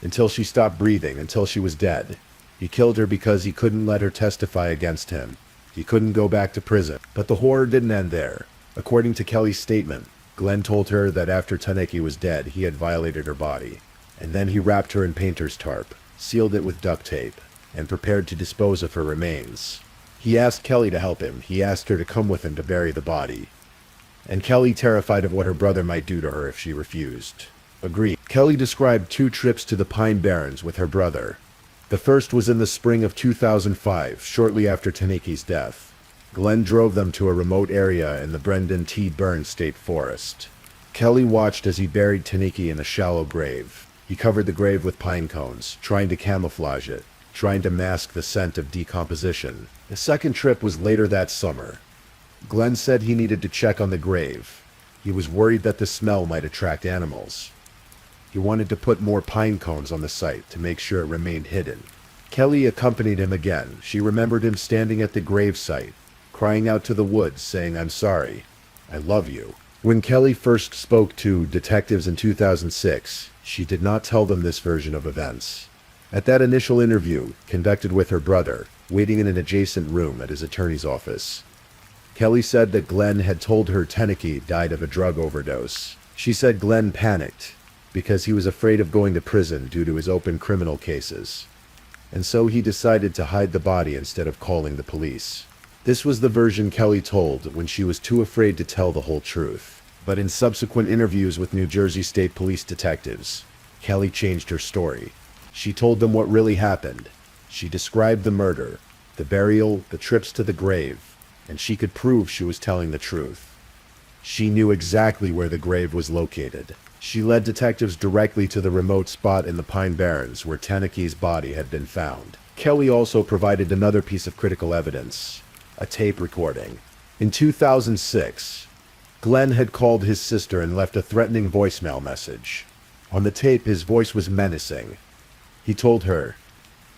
until she stopped breathing, until she was dead. He killed her because he couldn't let her testify against him. He couldn't go back to prison. But the horror didn't end there. According to Kelly's statement, Glenn told her that after Taneke was dead, he had violated her body. And then he wrapped her in painter's tarp, sealed it with duct tape, and prepared to dispose of her remains. He asked Kelly to help him. He asked her to come with him to bury the body. And Kelly, terrified of what her brother might do to her if she refused, agreed. Kelly described 2 trips to the Pine Barrens with her brother. The first was in the spring of 2005, shortly after Taneki's death. Glenn drove them to a remote area in the Brendan T. Burns State Forest. Kelly watched as he buried Taneke in a shallow grave. He covered the grave with pine cones, trying to camouflage it, trying to mask the scent of decomposition. The second trip was later that summer. Glenn said he needed to check on the grave. He was worried that the smell might attract animals. He wanted to put more pine cones on the site to make sure it remained hidden. Kelly accompanied him again. She remembered him standing at the grave site, crying out to the woods, saying, "I'm sorry. I love you." When Kelly first spoke to detectives in 2006, she did not tell them this version of events. At that initial interview, conducted with her brother, waiting in an adjacent room at his attorney's office, Kelly said that Glenn had told her Taneke died of a drug overdose. She said Glenn panicked because he was afraid of going to prison due to his open criminal cases, and so he decided to hide the body instead of calling the police. This was the version Kelly told when she was too afraid to tell the whole truth. But in subsequent interviews with New Jersey State Police detectives, Kelly changed her story. She told them what really happened. She described the murder, the burial, the trips to the grave, and she could prove she was telling the truth. She knew exactly where the grave was located. She led detectives directly to the remote spot in the Pine Barrens where Taneke's body had been found. Kelly also provided another piece of critical evidence, a tape recording. In 2006, Glenn had called his sister and left a threatening voicemail message. On the tape, his voice was menacing. He told her,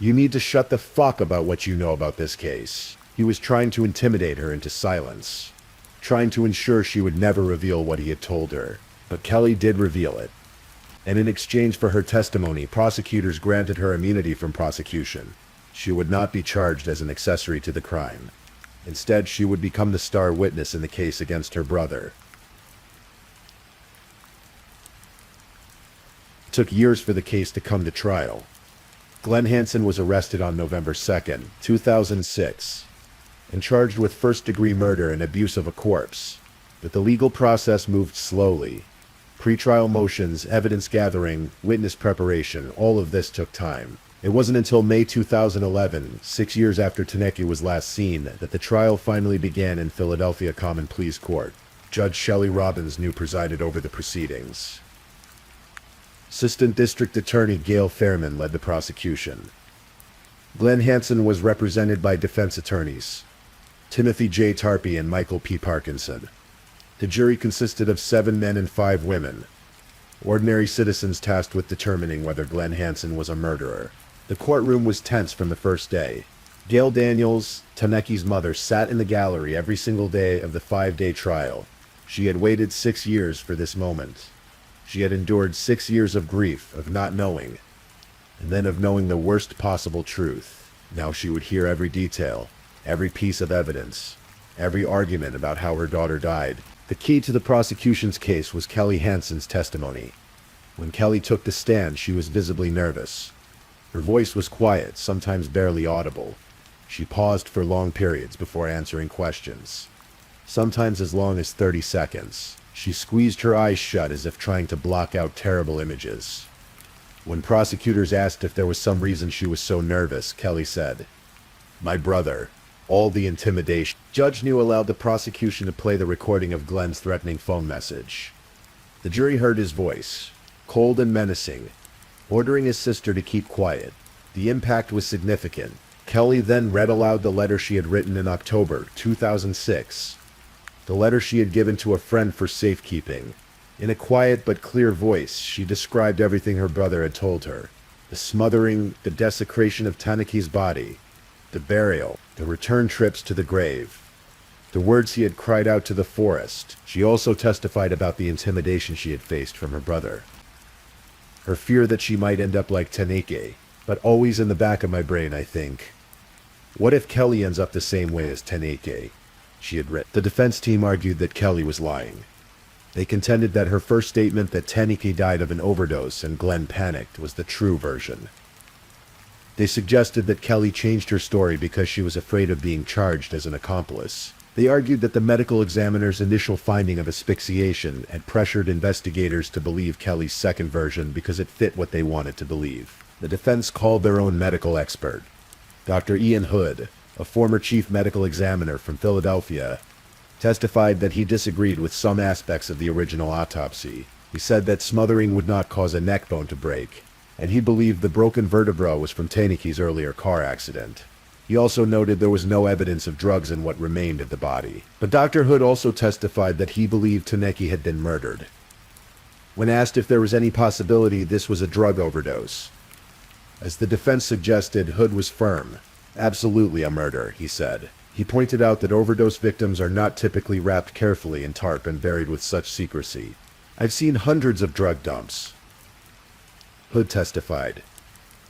"You need to shut the fuck about what you know about this case." He was trying to intimidate her into silence, trying to ensure she would never reveal what he had told her. But Kelly did reveal it. And in exchange for her testimony, prosecutors granted her immunity from prosecution. She would not be charged as an accessory to the crime. Instead, she would become the star witness in the case against her brother. It took years for the case to come to trial. Glenn Hansen was arrested on November 2nd, 2006, and charged with first-degree murder and abuse of a corpse. But the legal process moved slowly. Pre-trial motions, evidence gathering, witness preparation, all of this took time. It wasn't until May 2011, 6 years after Taneke was last seen, that the trial finally began in Philadelphia Common Pleas Court. Judge Shelley Robbins knew presided over the proceedings. Assistant District Attorney Gail Fairman led the prosecution. Glenn Hansen was represented by defense attorneys Timothy J. Tarpey and Michael P. Parkinson. The jury consisted of 7 men and 5 women, ordinary citizens tasked with determining whether Glenn Hansen was a murderer. The courtroom was tense from the first day. Gail Daniels, Taneki's mother, sat in the gallery every single day of the 5-day trial. She had waited 6 years for this moment. She had endured 6 years of grief, of not knowing, and then of knowing the worst possible truth. Now she would hear every detail, every piece of evidence, every argument about how her daughter died. The key to the prosecution's case was Kelly Hansen's testimony. When Kelly took the stand, she was visibly nervous. Her voice was quiet, sometimes barely audible. She paused for long periods before answering questions, sometimes as long as 30 seconds. She squeezed her eyes shut as if trying to block out terrible images. When prosecutors asked if there was some reason she was so nervous, Kelly said, "My brother. All the intimidation." Judge New allowed the prosecution to play the recording of Glenn's threatening phone message. The jury heard his voice, cold and menacing, ordering his sister to keep quiet. The impact was significant. Kelly then read aloud the letter she had written in October 2006, the letter she had given to a friend for safekeeping. In a quiet but clear voice, she described everything her brother had told her: the smothering, the desecration of Taneki's body, the burial, the return trips to the grave, the words he had cried out to the forest. She also testified about the intimidation she had faced from her brother. Her fear that she might end up like Taneke, but always in the back of my brain, I think, what if Kelly ends up the same way as Taneke? She had written. The defense team argued that Kelly was lying. They contended that her first statement that Taneke died of an overdose and Glenn panicked was the true version. They suggested that Kelly changed her story because she was afraid of being charged as an accomplice. They argued that the medical examiner's initial finding of asphyxiation had pressured investigators to believe Kelly's second version because it fit what they wanted to believe. The defense called their own medical expert, Dr. Ian Hood, a former chief medical examiner from Philadelphia, testified that he disagreed with some aspects of the original autopsy. He said that smothering would not cause a neck bone to break, and he believed the broken vertebra was from Taneki's earlier car accident. He also noted there was no evidence of drugs in what remained of the body. But Dr. Hood also testified that he believed Taneke had been murdered. When asked if there was any possibility this was a drug overdose, as the defense suggested, Hood was firm. "Absolutely a murder," he said. He pointed out that overdose victims are not typically wrapped carefully in tarp and buried with such secrecy. "I've seen hundreds of drug dumps," Hood testified.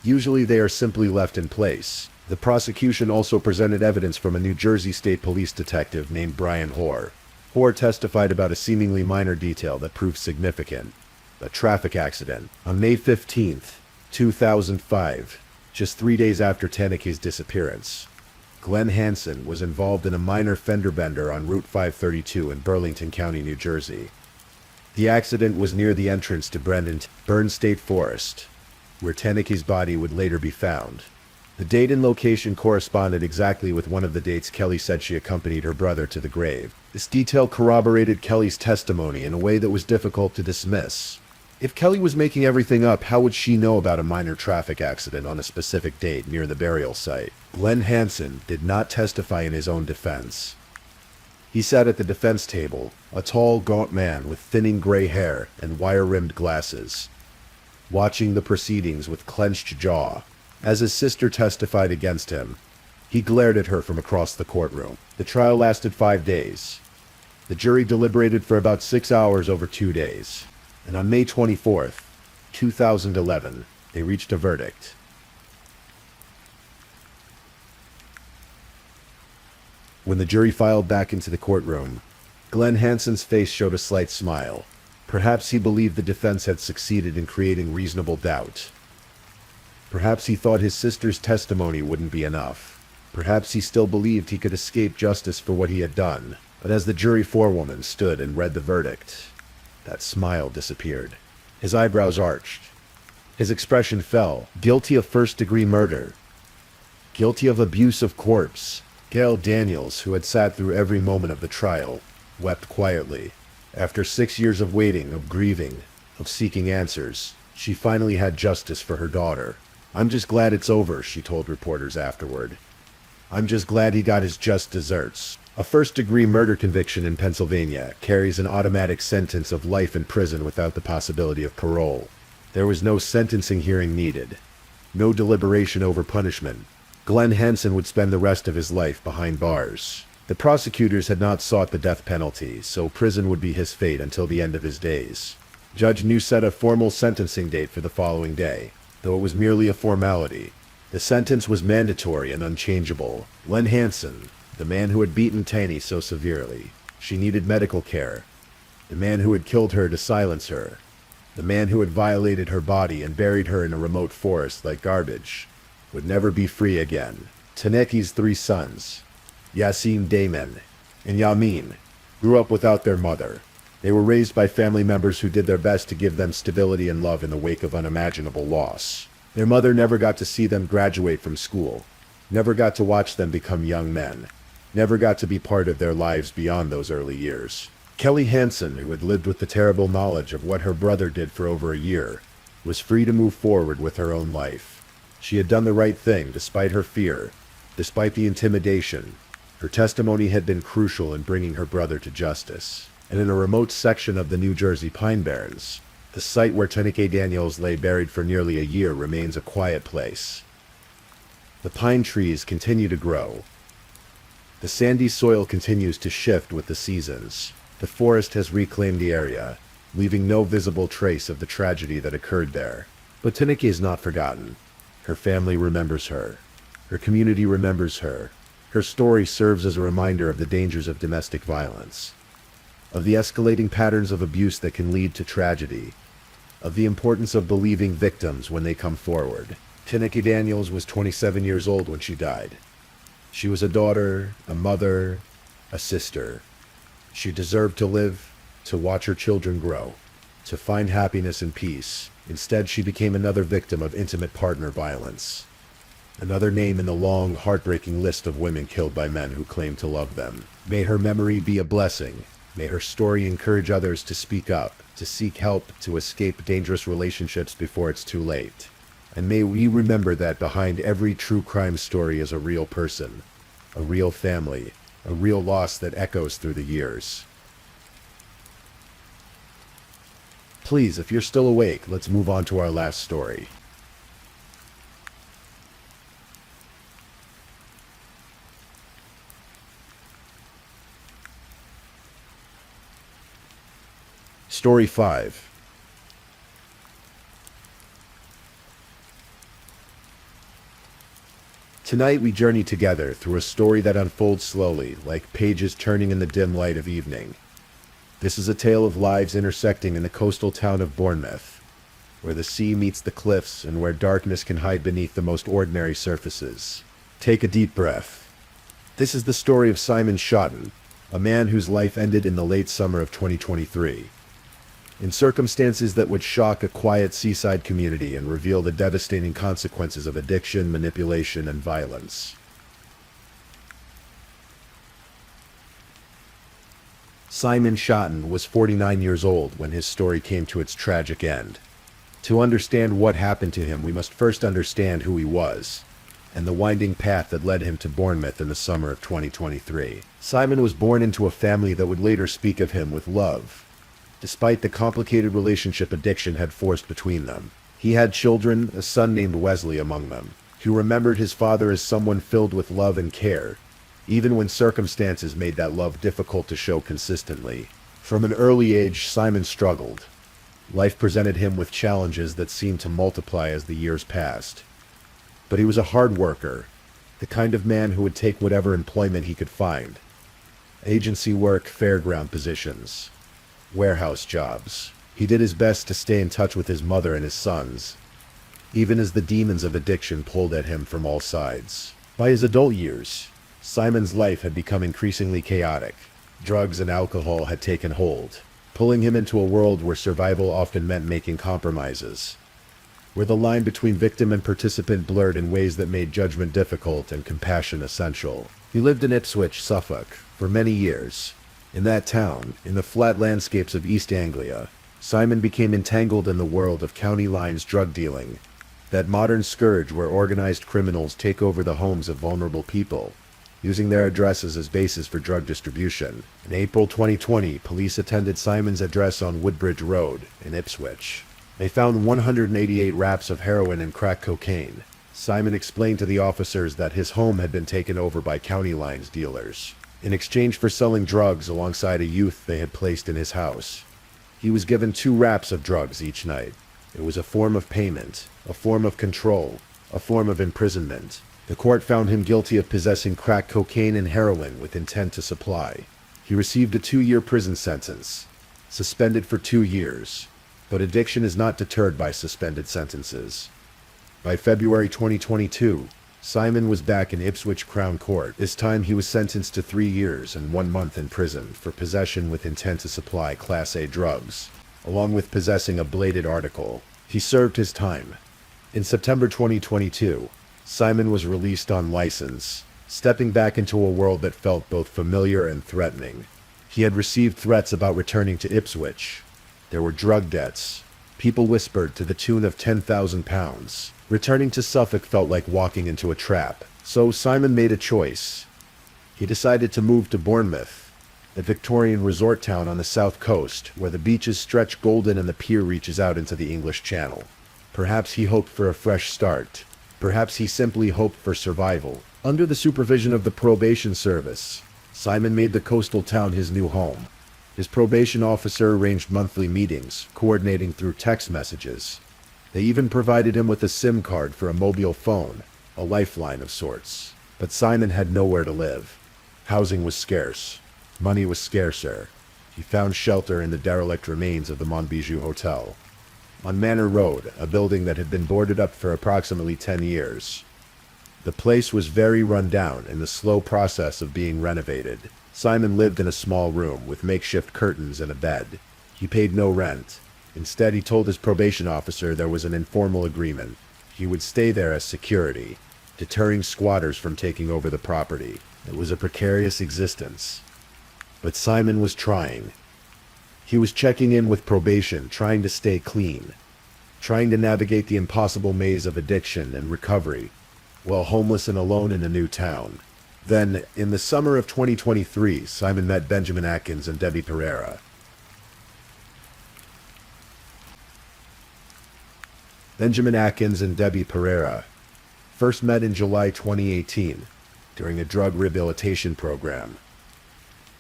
"Usually they are simply left in place." The prosecution also presented evidence from a New Jersey State Police detective named Brian Hoare. Hoare testified about a seemingly minor detail that proved significant: a traffic accident. On May 15th, 2005, just 3 days after Taneke's disappearance, Glenn Hansen was involved in a minor fender bender on Route 532 in Burlington County, New Jersey. The accident was near the entrance to Byrne State Forest, where Taneke's body would later be found. The date and location corresponded exactly with one of the dates Kelly said she accompanied her brother to the grave. This detail corroborated Kelly's testimony in a way that was difficult to dismiss. If Kelly was making everything up, how would she know about a minor traffic accident on a specific date near the burial site? Glenn Hansen did not testify in his own defense. He sat at the defense table, a tall, gaunt man with thinning gray hair and wire-rimmed glasses, watching the proceedings with clenched jaw. As his sister testified against him, he glared at her from across the courtroom. The trial lasted 5 days. The jury deliberated for about 6 hours over 2 days. And on May 24th, 2011, they reached a verdict. When the jury filed back into the courtroom, Glenn Hansen's face showed a slight smile. Perhaps he believed the defense had succeeded in creating reasonable doubt. Perhaps he thought his sister's testimony wouldn't be enough. Perhaps he still believed he could escape justice for what he had done. But as the jury forewoman stood and read the verdict, that smile disappeared. His eyebrows arched. His expression fell. Guilty of first-degree murder. Guilty of abuse of corpse. Gail Daniels, who had sat through every moment of the trial, wept quietly. After 6 years of waiting, of grieving, of seeking answers, she finally had justice for her daughter. "I'm just glad it's over," she told reporters afterward. "I'm just glad he got his just desserts." A first-degree murder conviction in Pennsylvania carries an automatic sentence of life in prison without the possibility of parole. There was no sentencing hearing needed, no deliberation over punishment, Glenn Hansen would spend the rest of his life behind bars. The prosecutors had not sought the death penalty, so prison would be his fate until the end of his days. Judge New set a formal sentencing date for the following day, though it was merely a formality. The sentence was mandatory and unchangeable. Glenn Hansen, the man who had beaten Tanny so severely, she needed medical care. The man who had killed her to silence her. The man who had violated her body and buried her in a remote forest like garbage, would never be free again. Taneki's 3 sons, Yasin Damon and Yamin, grew up without their mother. They were raised by family members who did their best to give them stability and love in the wake of unimaginable loss. Their mother never got to see them graduate from school, never got to watch them become young men, never got to be part of their lives beyond those early years. Kelly Hansen, who had lived with the terrible knowledge of what her brother did for over a year, was free to move forward with her own life. She had done the right thing despite her fear, despite the intimidation. Her testimony had been crucial in bringing her brother to justice. And in a remote section of the New Jersey Pine Barrens, the site where Taneke Daniels lay buried for nearly a year remains a quiet place. The pine trees continue to grow. The sandy soil continues to shift with the seasons. The forest has reclaimed the area, leaving no visible trace of the tragedy that occurred there. But Taneke is not forgotten. Her family remembers her. Her community remembers her. Her story serves as a reminder of the dangers of domestic violence, of the escalating patterns of abuse that can lead to tragedy, of the importance of believing victims when they come forward. Taneke Daniels was 27 years old when she died. She was a daughter, a mother, a sister. She deserved to live, to watch her children grow, to find happiness and peace. Instead, she became another victim of intimate partner violence. Another name in the long, heartbreaking list of women killed by men who claimed to love them. May her memory be a blessing. May her story encourage others to speak up, to seek help, to escape dangerous relationships before it's too late. And may we remember that behind every true crime story is a real person, a real family, a real loss that echoes through the years. Please, if you're still awake, let's move on to our last story. Story 5. Tonight we journey together through a story that unfolds slowly, like pages turning in the dim light of evening. This is a tale of lives intersecting in the coastal town of Bournemouth, where the sea meets the cliffs and where darkness can hide beneath the most ordinary surfaces. Take a deep breath. This is the story of Simon Shotton, a man whose life ended in the late summer of 2023. In circumstances that would shock a quiet seaside community and reveal the devastating consequences of addiction, manipulation, and violence. Simon Shotton was 49 years old when his story came to its tragic end. To understand what happened to him, we must first understand who he was, and the winding path that led him to Bournemouth in the summer of 2023. Simon was born into a family that would later speak of him with love, despite the complicated relationship addiction had forced between them. He had children, a son named Wesley among them, who remembered his father as someone filled with love and care, even when circumstances made that love difficult to show consistently. From an early age, Simon struggled. Life presented him with challenges that seemed to multiply as the years passed. But he was a hard worker, the kind of man who would take whatever employment he could find. Agency work, fairground positions, warehouse jobs. He did his best to stay in touch with his mother and his sons, even as the demons of addiction pulled at him from all sides. By his adult years, Simon's life had become increasingly chaotic. Drugs and alcohol had taken hold, pulling him into a world where survival often meant making compromises, where the line between victim and participant blurred in ways that made judgment difficult and compassion essential. He lived in Ipswich, Suffolk, for many years. In that town, in the flat landscapes of East Anglia, Simon became entangled in the world of county lines drug dealing, that modern scourge where organized criminals take over the homes of vulnerable people, using their addresses as bases for drug distribution. In April 2020, police attended Simon's address on Woodbridge Road in Ipswich. They found 188 wraps of heroin and crack cocaine, Simon explained to the officers that his home had been taken over by county lines dealers, in exchange for selling drugs alongside a youth they had placed in his house. He was given 2 wraps of drugs each night. It was a form of payment, a form of control, a form of imprisonment. The court found him guilty of possessing crack cocaine and heroin with intent to supply. He received a 2-year prison sentence, suspended for 2 years. But addiction is not deterred by suspended sentences. By February 2022, Simon was back in Ipswich Crown Court. This time he was sentenced to 3 years and 1 month in prison for possession with intent to supply Class A drugs, along with possessing a bladed article. He served his time. In September 2022, Simon was released on license, stepping back into a world that felt both familiar and threatening. He had received threats about returning to Ipswich. There were drug debts. People whispered to the tune of £10,000. Returning to Suffolk felt like walking into a trap. So Simon made a choice. He decided to move to Bournemouth, a Victorian resort town on the south coast, where the beaches stretch golden and the pier reaches out into the English Channel. Perhaps he hoped for a fresh start. Perhaps he simply hoped for survival. Under the supervision of the probation service, Simon made the coastal town his new home. His probation officer arranged monthly meetings, coordinating through text messages. They even provided him with a SIM card for a mobile phone, a lifeline of sorts. But Simon had nowhere to live. Housing was scarce. Money was scarcer. He found shelter in the derelict remains of the Montbijou Hotel on Manor Road, a building that had been boarded up for approximately 10 years. The place was very run down in the slow process of being renovated. Simon lived in a small room with makeshift curtains and a bed. He paid no rent. Instead, he told his probation officer there was an informal agreement. He would stay there as security, deterring squatters from taking over the property. It was a precarious existence. But Simon was trying. He was checking in with probation, trying to stay clean, trying to navigate the impossible maze of addiction and recovery, while homeless and alone in a new town. Then, in the summer of 2023, Simon met Benjamin Atkins and Debbie Pereira. Benjamin Atkins and Debbie Pereira first met in July 2018 during a drug rehabilitation program.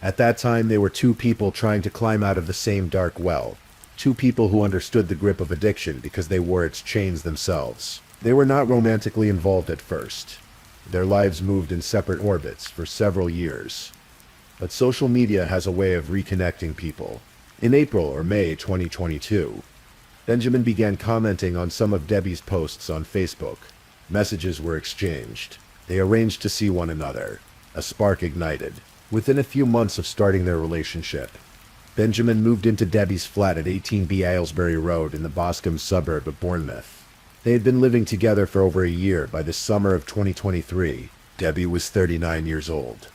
At that time, they were 2 people trying to climb out of the same dark well. 2 people who understood the grip of addiction because they wore its chains themselves. They were not romantically involved at first. Their lives moved in separate orbits for several years. But social media has a way of reconnecting people. In April or May 2022, Benjamin began commenting on some of Debbie's posts on Facebook. Messages were exchanged. They arranged to see one another. A spark ignited. Within a few months of starting their relationship, Benjamin moved into Debbie's flat at 18B Aylesbury Road in the Boscombe suburb of Bournemouth. They had been living together for over a year. By the summer of 2023, Debbie was 39 years old,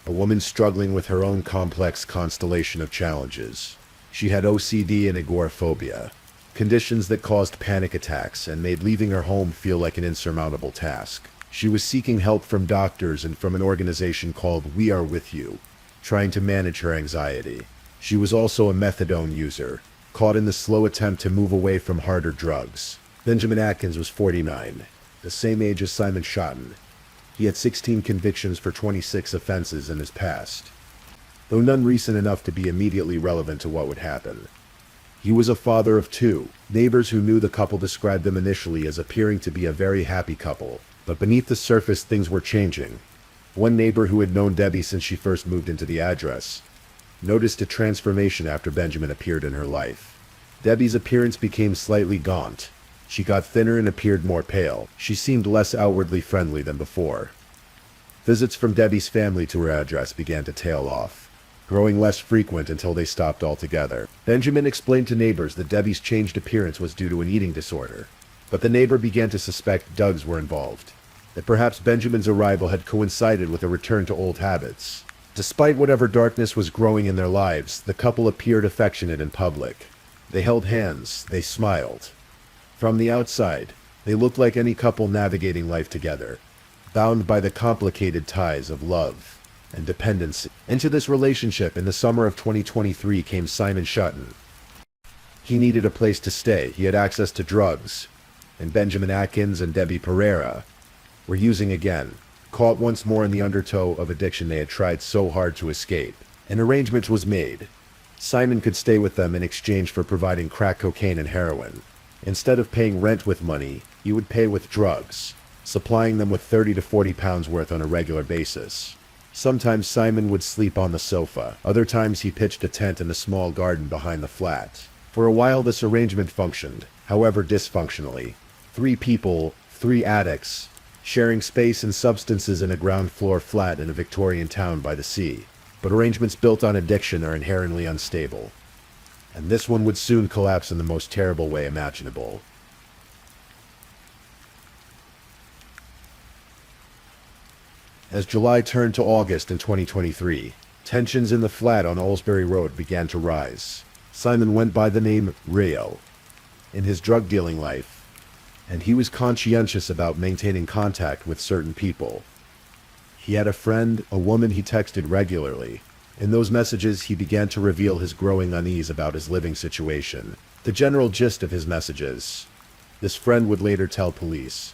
a woman struggling with her own complex constellation of challenges. She had OCD and agoraphobia, conditions that caused panic attacks and made leaving her home feel like an insurmountable task. She was seeking help from doctors and from an organization called We Are With You, trying to manage her anxiety. She was also a methadone user, caught in the slow attempt to move away from harder drugs. Benjamin Atkins was 49, the same age as Simon Shotton. He had 16 convictions for 26 offenses in his past, though none recent enough to be immediately relevant to what would happen. He was a father of 2. Neighbors who knew the couple described them initially as appearing to be a very happy couple, but beneath the surface things were changing. One neighbor who had known Debbie since she first moved into the address noticed a transformation after Benjamin appeared in her life. Debbie's appearance became slightly gaunt. She got thinner and appeared more pale. She seemed less outwardly friendly than before. Visits from Debbie's family to her address began to tail off, growing less frequent until they stopped altogether. Benjamin explained to neighbors that Debbie's changed appearance was due to an eating disorder, but the neighbor began to suspect drugs were involved, that perhaps Benjamin's arrival had coincided with a return to old habits. Despite whatever darkness was growing in their lives, the couple appeared affectionate in public. They held hands, they smiled. From the outside, they looked like any couple navigating life together, bound by the complicated ties of love and dependency. Into this relationship in the summer of 2023 came Simon Shotton. He needed a place to stay. He had access to drugs. and Benjamin Atkins and Debbie Pereira were using again, caught once more in the undertow of addiction they had tried so hard to escape. An arrangement was made. Simon could stay with them in exchange for providing crack cocaine and heroin. Instead of paying rent with money, he would pay with drugs, supplying them with 30 to 40 pounds worth on a regular basis. Sometimes Simon would sleep on the sofa. Other times he pitched a tent in a small garden behind the flat. For a while this arrangement functioned, however dysfunctionally. 3 people, 3 addicts, sharing space and substances in a ground floor flat in a Victorian town by the sea. But arrangements built on addiction are inherently unstable. And this one would soon collapse in the most terrible way imaginable. As July turned to August in 2023, tensions in the flat on Aylesbury Road began to rise. Simon went by the name Rio in his drug dealing life, and he was conscientious about maintaining contact with certain people. He had a friend, a woman he texted regularly. In those messages, he began to reveal his growing unease about his living situation. The general gist of his messages, this friend would later tell police,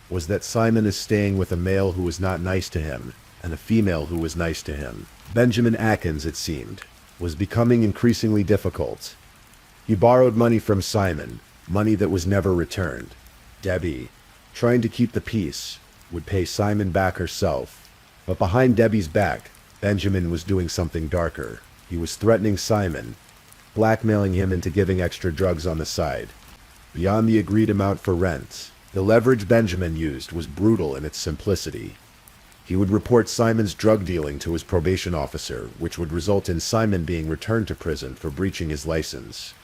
was that Simon is staying with a male who was not nice to him, and a female who was nice to him. Benjamin Atkins, it seemed, was becoming increasingly difficult. He borrowed money from Simon, money that was never returned. Debbie, trying to keep the peace, would pay Simon back herself. But behind Debbie's back, Benjamin was doing something darker. He was threatening Simon, blackmailing him into giving extra drugs on the side, beyond the agreed amount for rent. The leverage Benjamin used was brutal in its simplicity. He would report Simon's drug dealing to his probation officer, which would result in Simon being returned to prison for breaching his license.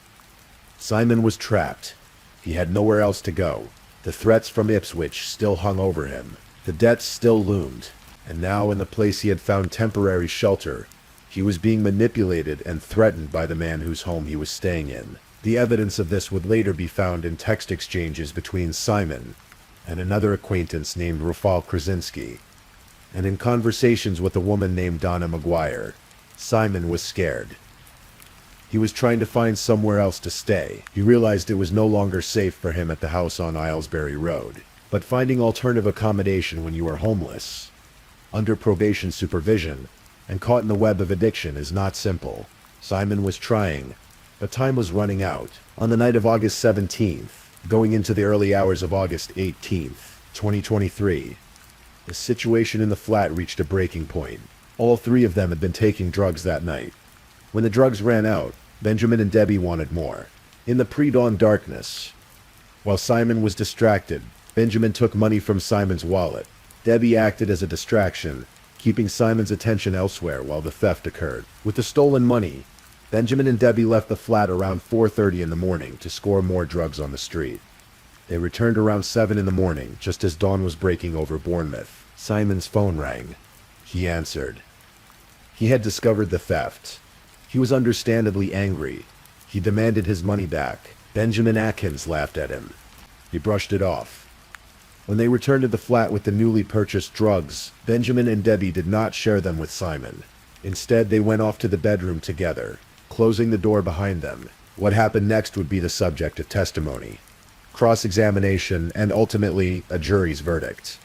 Simon was trapped. He had nowhere else to go. The threats from Ipswich still hung over him. The debts still loomed. And now, in the place he had found temporary shelter, he was being manipulated and threatened by the man whose home he was staying in. The evidence of this would later be found in text exchanges between Simon and another acquaintance named Rafal Krasinski, and in conversations with a woman named Donna McGuire. Simon was scared. He was trying to find somewhere else to stay. He realized it was no longer safe for him at the house on Aylesbury Road. But finding alternative accommodation when you are homeless, under probation supervision, and caught in the web of addiction is not simple. Simon was trying, but time was running out. On the night of August 17th, going into the early hours of August 18th, 2023, the situation in the flat reached a breaking point. All 3 of them had been taking drugs that night. When the drugs ran out, Benjamin and Debbie wanted more. In the pre-dawn darkness, while Simon was distracted, Benjamin took money from Simon's wallet. Debbie acted as a distraction, keeping Simon's attention elsewhere while the theft occurred. With the stolen money, Benjamin and Debbie left the flat around 4:30 in the morning to score more drugs on the street. They returned around 7 in the morning, just as dawn was breaking over Bournemouth. Simon's phone rang. He answered. He had discovered the theft. He was understandably angry. He demanded his money back. Benjamin Atkins laughed at him. He brushed it off. When they returned to the flat with the newly purchased drugs, Benjamin and Debbie did not share them with Simon. Instead, they went off to the bedroom together, closing the door behind them. What happened next would be the subject of testimony, cross-examination, and ultimately a jury's verdict.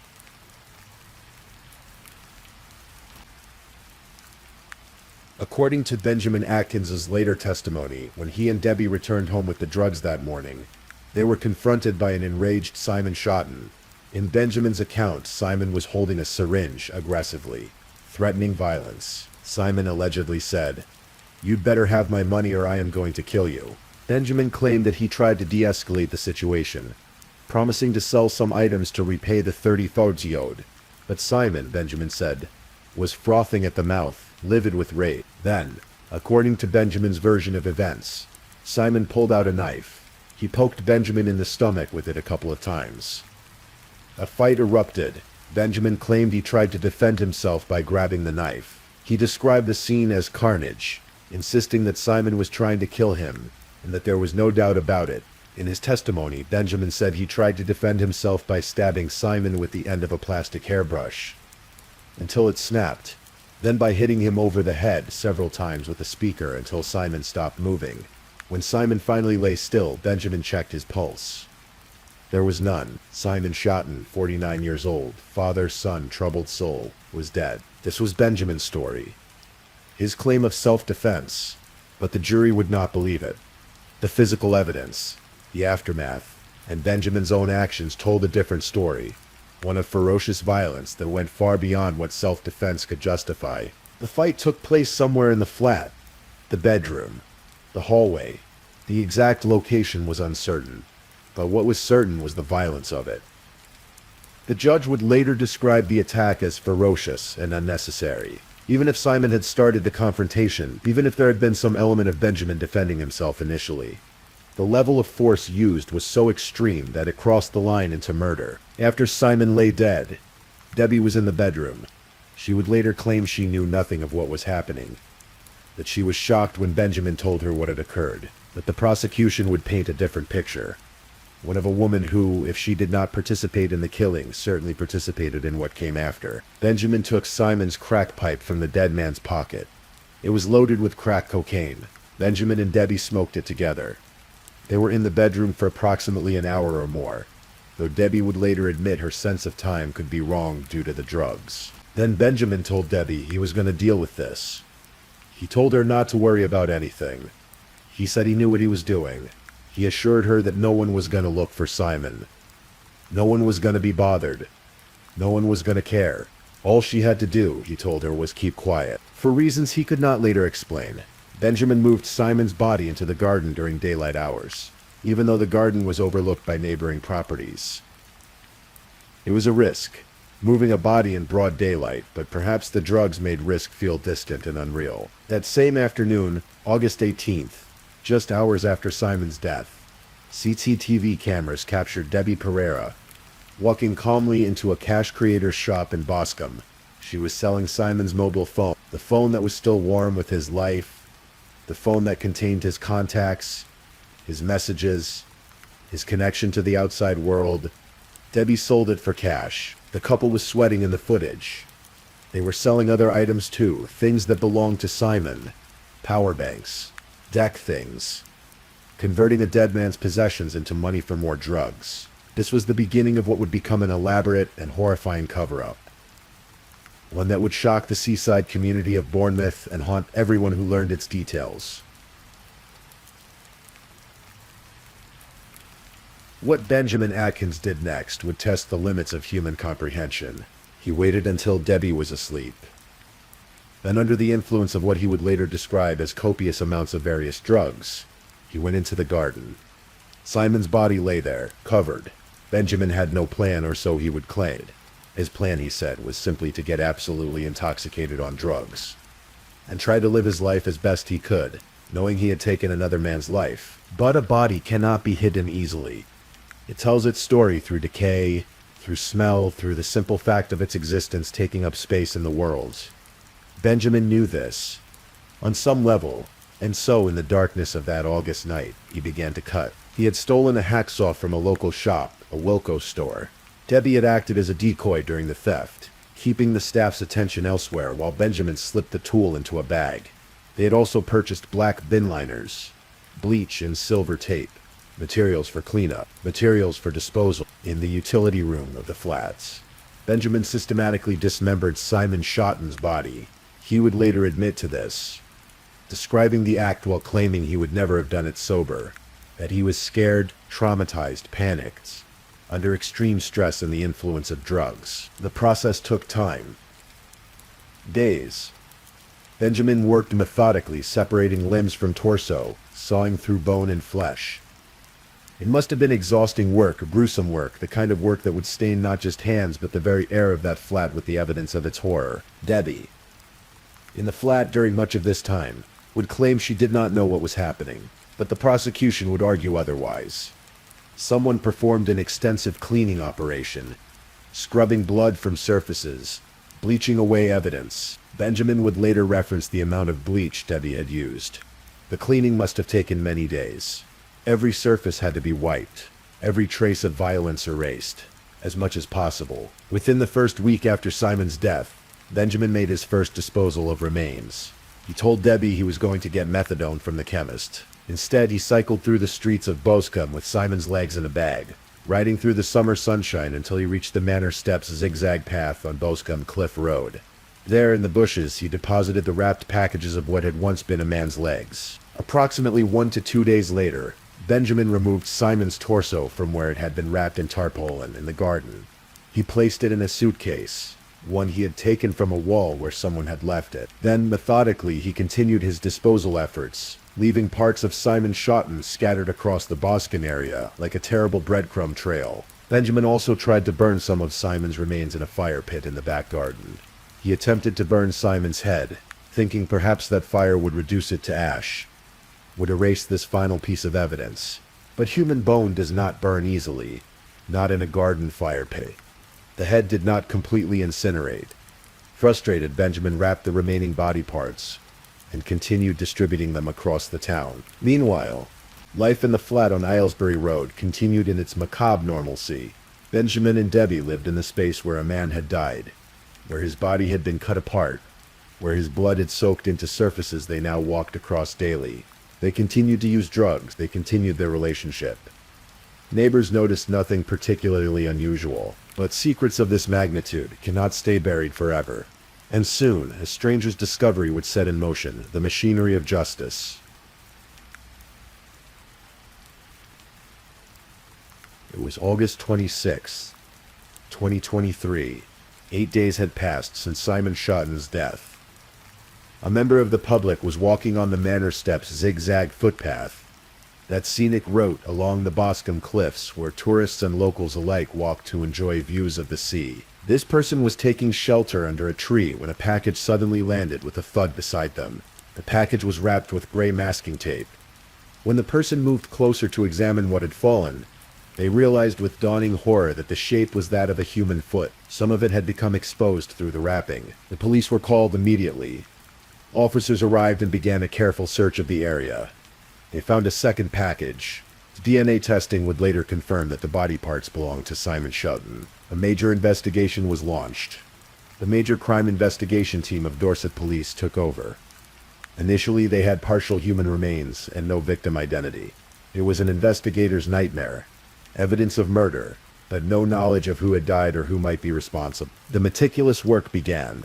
According to Benjamin Atkins's later testimony, when he and Debbie returned home with the drugs that morning, they were confronted by an enraged Simon Schotten. In Benjamin's account, Simon was holding a syringe aggressively, threatening violence. Simon allegedly said, "You'd better have my money or I am going to kill you." Benjamin claimed that he tried to de-escalate the situation, promising to sell some items to repay the 30,000 he owed. But Simon, Benjamin said, was frothing at the mouth, livid with rage. Then, according to Benjamin's version of events, Simon pulled out a knife. He poked Benjamin in the stomach with it a couple of times. A fight erupted. Benjamin claimed he tried to defend himself by grabbing the knife. He described the scene as carnage, insisting that Simon was trying to kill him, and that there was no doubt about it. In his testimony, Benjamin said he tried to defend himself by stabbing Simon with the end of a plastic hairbrush, until it snapped, then by hitting him over the head several times with a speaker until Simon stopped moving. When Simon finally lay still, Benjamin checked his pulse. There was none. Simon Schotten, 49 years old, father, son, troubled soul, was dead. This was Benjamin's story. His claim of self-defense, but the jury would not believe it. The physical evidence, the aftermath, and Benjamin's own actions told a different story. One of ferocious violence that went far beyond what self-defense could justify. The fight took place somewhere in the flat, the bedroom, the hallway. The exact location was uncertain, but what was certain was the violence of it. The judge would later describe the attack as ferocious and unnecessary. Even if Simon had started the confrontation, even if there had been some element of Benjamin defending himself initially, the level of force used was so extreme that it crossed the line into murder. After Simon lay dead, Debbie was in the bedroom. She would later claim she knew nothing of what was happening, that she was shocked when Benjamin told her what had occurred, that the prosecution would paint a different picture. One of a woman who, if she did not participate in the killing, certainly participated in what came after. Benjamin took Simon's crack pipe from the dead man's pocket. It was loaded with crack cocaine. Benjamin and Debbie smoked it together. They were in the bedroom for approximately an hour or more, though Debbie would later admit her sense of time could be wrong due to the drugs. Then Benjamin told Debbie he was going to deal with this. He told her not to worry about anything. He said he knew what he was doing. He assured her that no one was going to look for Simon. No one was going to be bothered. No one was going to care. All she had to do, he told her, was keep quiet. For reasons he could not later explain, Benjamin moved Simon's body into the garden during daylight hours, even though the garden was overlooked by neighboring properties. It was a risk, moving a body in broad daylight, but perhaps the drugs made risk feel distant and unreal. That same afternoon, August 18th, just hours after Simon's death, CCTV cameras captured Debbie Pereira walking calmly into a cash creator's shop in Boscombe. She was selling Simon's mobile phone, the phone that was still warm with his life, the phone that contained his contacts, his messages, his connection to the outside world. Debbie sold it for cash. The couple was sweating in the footage. They were selling other items too, things that belonged to Simon. Power banks, deck things, converting a dead man's possessions into money for more drugs. This was the beginning of what would become an elaborate and horrifying cover-up. One that would shock the seaside community of Bournemouth and haunt everyone who learned its details. What Benjamin Atkins did next would test the limits of human comprehension. He waited until Debbie was asleep. Then, under the influence of what he would later describe as copious amounts of various drugs, he went into the garden. Simon's body lay there, covered. Benjamin had no plan, or so he would claim. His plan, he said, was simply to get absolutely intoxicated on drugs and try to live his life as best he could, knowing he had taken another man's life. But a body cannot be hidden easily. It tells its story through decay, through smell, through the simple fact of its existence taking up space in the world. Benjamin knew this, on some level, and so in the darkness of that August night, he began to cut. He had stolen a hacksaw from a local shop, a Wilco store. Debbie had acted as a decoy during the theft, keeping the staff's attention elsewhere while Benjamin slipped the tool into a bag. They had also purchased black bin liners, bleach and silver tape, materials for cleanup, materials for disposal, in the utility room of the flats. Benjamin systematically dismembered Simon Schotten's body. He would later admit to this, describing the act while claiming he would never have done it sober, that he was scared, traumatized, panicked, under extreme stress and the influence of drugs. The process took time. Days. Benjamin worked methodically, separating limbs from torso, sawing through bone and flesh. It must have been exhausting work, gruesome work, the kind of work that would stain not just hands but the very air of that flat with the evidence of its horror. Debbie, in the flat during much of this time, would claim she did not know what was happening, but the prosecution would argue otherwise. Someone performed an extensive cleaning operation, scrubbing blood from surfaces, bleaching away evidence. Benjamin would later reference the amount of bleach Debbie had used. The cleaning must have taken many days. Every surface had to be wiped, every trace of violence erased, as much as possible. Within the first week after Simon's death, Benjamin made his first disposal of remains. He told Debbie he was going to get methadone from the chemist. Instead, he cycled through the streets of Boscombe with Simon's legs in a bag. riding through the summer sunshine until he reached the manor steps zigzag path on Boscombe Cliff Road. There, in the bushes, he deposited the wrapped packages of what had once been a man's legs. Approximately 1 to 2 days later, Benjamin removed Simon's torso from where it had been wrapped in tarpaulin in the garden. He placed it in a suitcase, one he had taken from a wall where someone had left it. Then, methodically, he continued his disposal efforts, leaving parts of Simon Shotton scattered across the Boscombe area like a terrible breadcrumb trail. Benjamin also tried to burn some of Simon's remains in a fire pit in the back garden. He attempted to burn Simon's head, thinking perhaps that fire would reduce it to ash, would erase this final piece of evidence. But human bone does not burn easily, not in a garden fire pit. The head did not completely incinerate. Frustrated, Benjamin wrapped the remaining body parts and continued distributing them across the town. Meanwhile, life in the flat on Aylesbury Road continued in its macabre normalcy. Benjamin and Debbie lived in the space where a man had died, where his body had been cut apart, where his blood had soaked into surfaces they now walked across daily. They continued to use drugs. They continued their relationship. Neighbors noticed nothing particularly unusual, but secrets of this magnitude cannot stay buried forever. And soon, a stranger's discovery would set in motion the machinery of justice. It was August 26, 2023. 8 days had passed since Simon Shotton's death. A member of the public was walking on the manor steps zigzag footpath, that scenic route along the Boscombe Cliffs where tourists and locals alike walk to enjoy views of the sea. This person was taking shelter under a tree when a package suddenly landed with a thud beside them. The package was wrapped with gray masking tape. When the person moved closer to examine what had fallen, they realized with dawning horror that the shape was that of a human foot. Some of it had become exposed through the wrapping. The police were called immediately. Officers arrived and began a careful search of the area. They found a second package. DNA testing would later confirm that the body parts belonged to Simon Shotton. A major investigation was launched. The Major Crime Investigation Team of Dorset Police took over. Initially, they had partial human remains and no victim identity. It was an investigator's nightmare. Evidence of murder, but no knowledge of who had died or who might be responsible. The meticulous work began.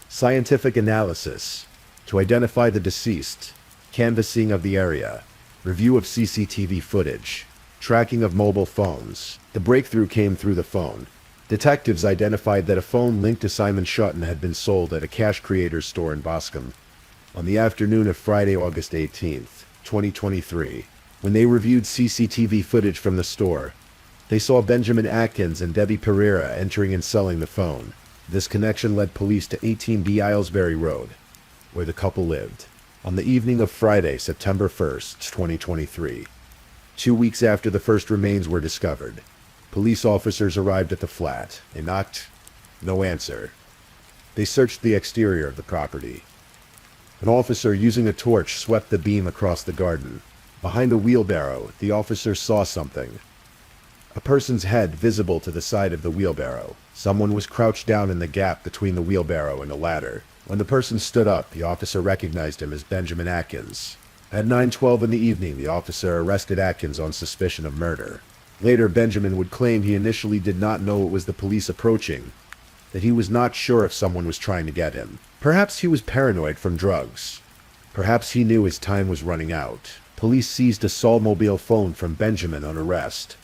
Scientific analysis to identify the deceased, canvassing of the area, review of CCTV footage, tracking of mobile phones. The breakthrough came through the phone. Detectives identified that a phone linked to Simon Shotton had been sold at a cash creator's store in Boscombe on the afternoon of Friday, August 18th, 2023. When they reviewed CCTV footage from the store, they saw Benjamin Atkins and Debbie Pereira entering and selling the phone. This connection led police to 18B Aylesbury Road, where the couple lived. On the evening of Friday, September 1st, 2023, 2 weeks after the first remains were discovered, police officers arrived at the flat. They knocked. No answer. They searched the exterior of the property. An officer using a torch swept the beam across the garden. Behind a wheelbarrow, the officer saw something. A person's head visible to the side of the wheelbarrow. Someone was crouched down in the gap between the wheelbarrow and a ladder. When the person stood up, the officer recognized him as Benjamin Atkins. At 9:12 in the evening, the officer arrested Atkins on suspicion of murder. Later, Benjamin would claim he initially did not know it was the police approaching, that he was not sure if someone was trying to get him. Perhaps he was paranoid from drugs. Perhaps he knew his time was running out. Police seized a Solmobile phone from Benjamin on arrest.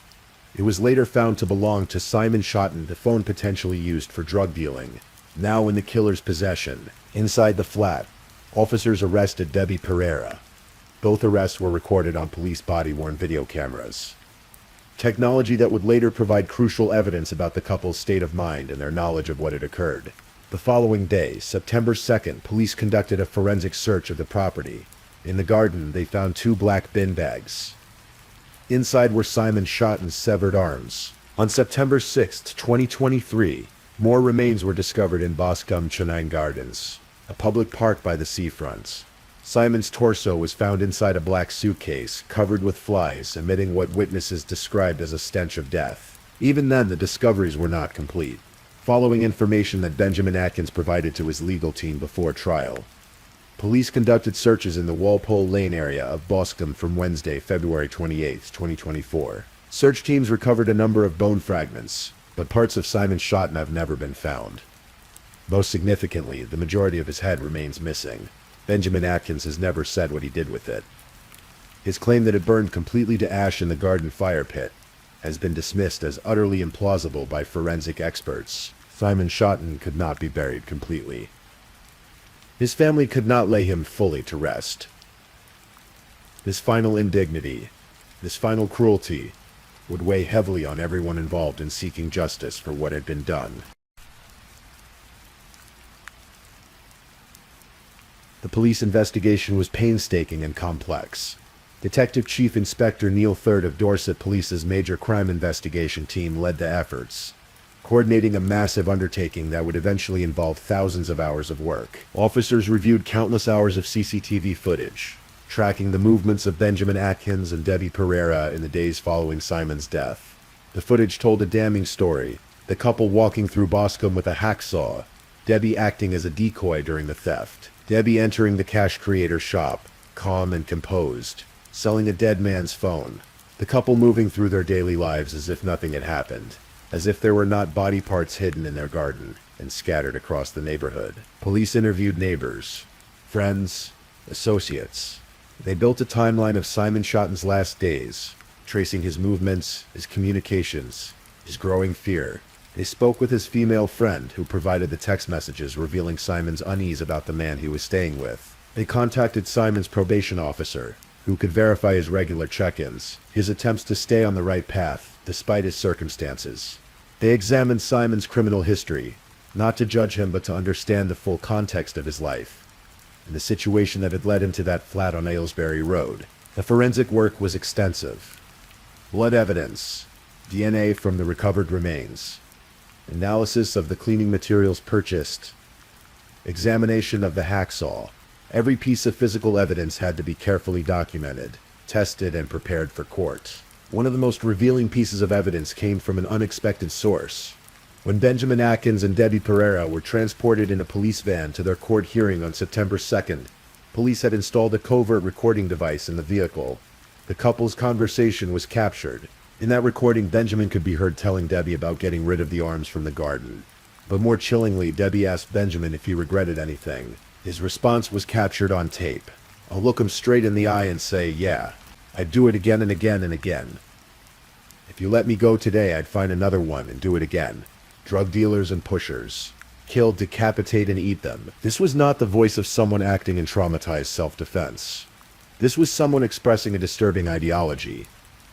It was later found to belong to Simon Shotton, the phone potentially used for drug dealing. Now in the killer's possession. Inside the flat, officers arrested Debbie Pereira. Both arrests were recorded on police body-worn video cameras. Technology that would later provide crucial evidence about the couple's state of mind and their knowledge of what had occurred. The following day, September 2nd, police conducted a forensic search of the property. In the garden, they found 2 black bin bags. Inside were Simon Shotton's severed arms. On September 6th, 2023, more remains were discovered in Boscombe Chennine Gardens, a public park by the seafront. Simon's torso was found inside a black suitcase, covered with flies, emitting what witnesses described as a stench of death. Even then, the discoveries were not complete. Following information that Benjamin Atkins provided to his legal team before trial, police conducted searches in the Walpole Lane area of Boscombe from Wednesday, February 28, 2024. Search teams recovered a number of bone fragments, but parts of Simon Schotten have never been found. Most significantly, the majority of his head remains missing. Benjamin Atkins has never said what he did with it. His claim that it burned completely to ash in the garden fire pit has been dismissed as utterly implausible by forensic experts. Simon Schotten could not be buried completely. His family could not lay him fully to rest. This final indignity, this final cruelty, would weigh heavily on everyone involved in seeking justice for what had been done. The police investigation was painstaking and complex. Detective Chief Inspector Neil Third of Dorset Police's Major Crime Investigation Team led the efforts, coordinating a massive undertaking that would eventually involve thousands of hours of work. Officers reviewed countless hours of CCTV footage, tracking the movements of Benjamin Atkins and Debbie Pereira in the days following Simon's death. The footage told a damning story, the couple walking through Boscombe with a hacksaw, Debbie acting as a decoy during the theft, Debbie entering the cash creator's shop, calm and composed, selling a dead man's phone, the couple moving through their daily lives as if nothing had happened, as if there were not body parts hidden in their garden and scattered across the neighborhood. Police interviewed neighbors, friends, associates. They built a timeline of Simon Schotten's last days, tracing his movements, his communications, his growing fear. They spoke with his female friend, who provided the text messages revealing Simon's unease about the man he was staying with. They contacted Simon's probation officer, who could verify his regular check-ins, his attempts to stay on the right path, despite his circumstances. They examined Simon's criminal history, not to judge him but to understand the full context of his life, and the situation that had led him to that flat on Aylesbury Road. The forensic work was extensive. Blood evidence, DNA from the recovered remains, analysis of the cleaning materials purchased, examination of the hacksaw. Every piece of physical evidence had to be carefully documented, tested, and prepared for court. One of the most revealing pieces of evidence came from an unexpected source. When Benjamin Atkins and Debbie Pereira were transported in a police van to their court hearing on September 2nd, police had installed a covert recording device in the vehicle. The couple's conversation was captured. In that recording, Benjamin could be heard telling Debbie about getting rid of the arms from the garden. But more chillingly, Debbie asked Benjamin if he regretted anything. His response was captured on tape. "I'll look him straight in the eye and say, yeah, I'd do it again and again and again. If you let me go today, I'd find another one and do it again. Drug dealers and pushers. Kill, decapitate, and eat them." This was not the voice of someone acting in traumatized self-defense. This was someone expressing a disturbing ideology,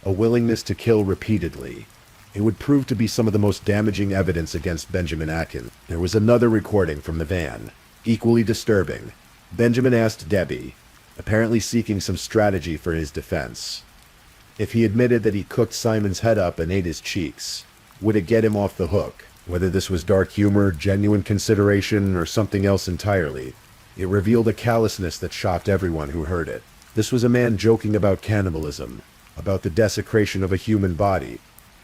a willingness to kill repeatedly. It would prove to be some of the most damaging evidence against Benjamin Atkins. There was another recording from the van, equally disturbing. Benjamin asked Debbie, apparently seeking some strategy for his defense, if he admitted that he cooked Simon's head up and ate his cheeks, would it get him off the hook? Whether this was dark humor, genuine consideration, or something else entirely, it revealed a callousness that shocked everyone who heard it. This was a man joking about cannibalism, about the desecration of a human body,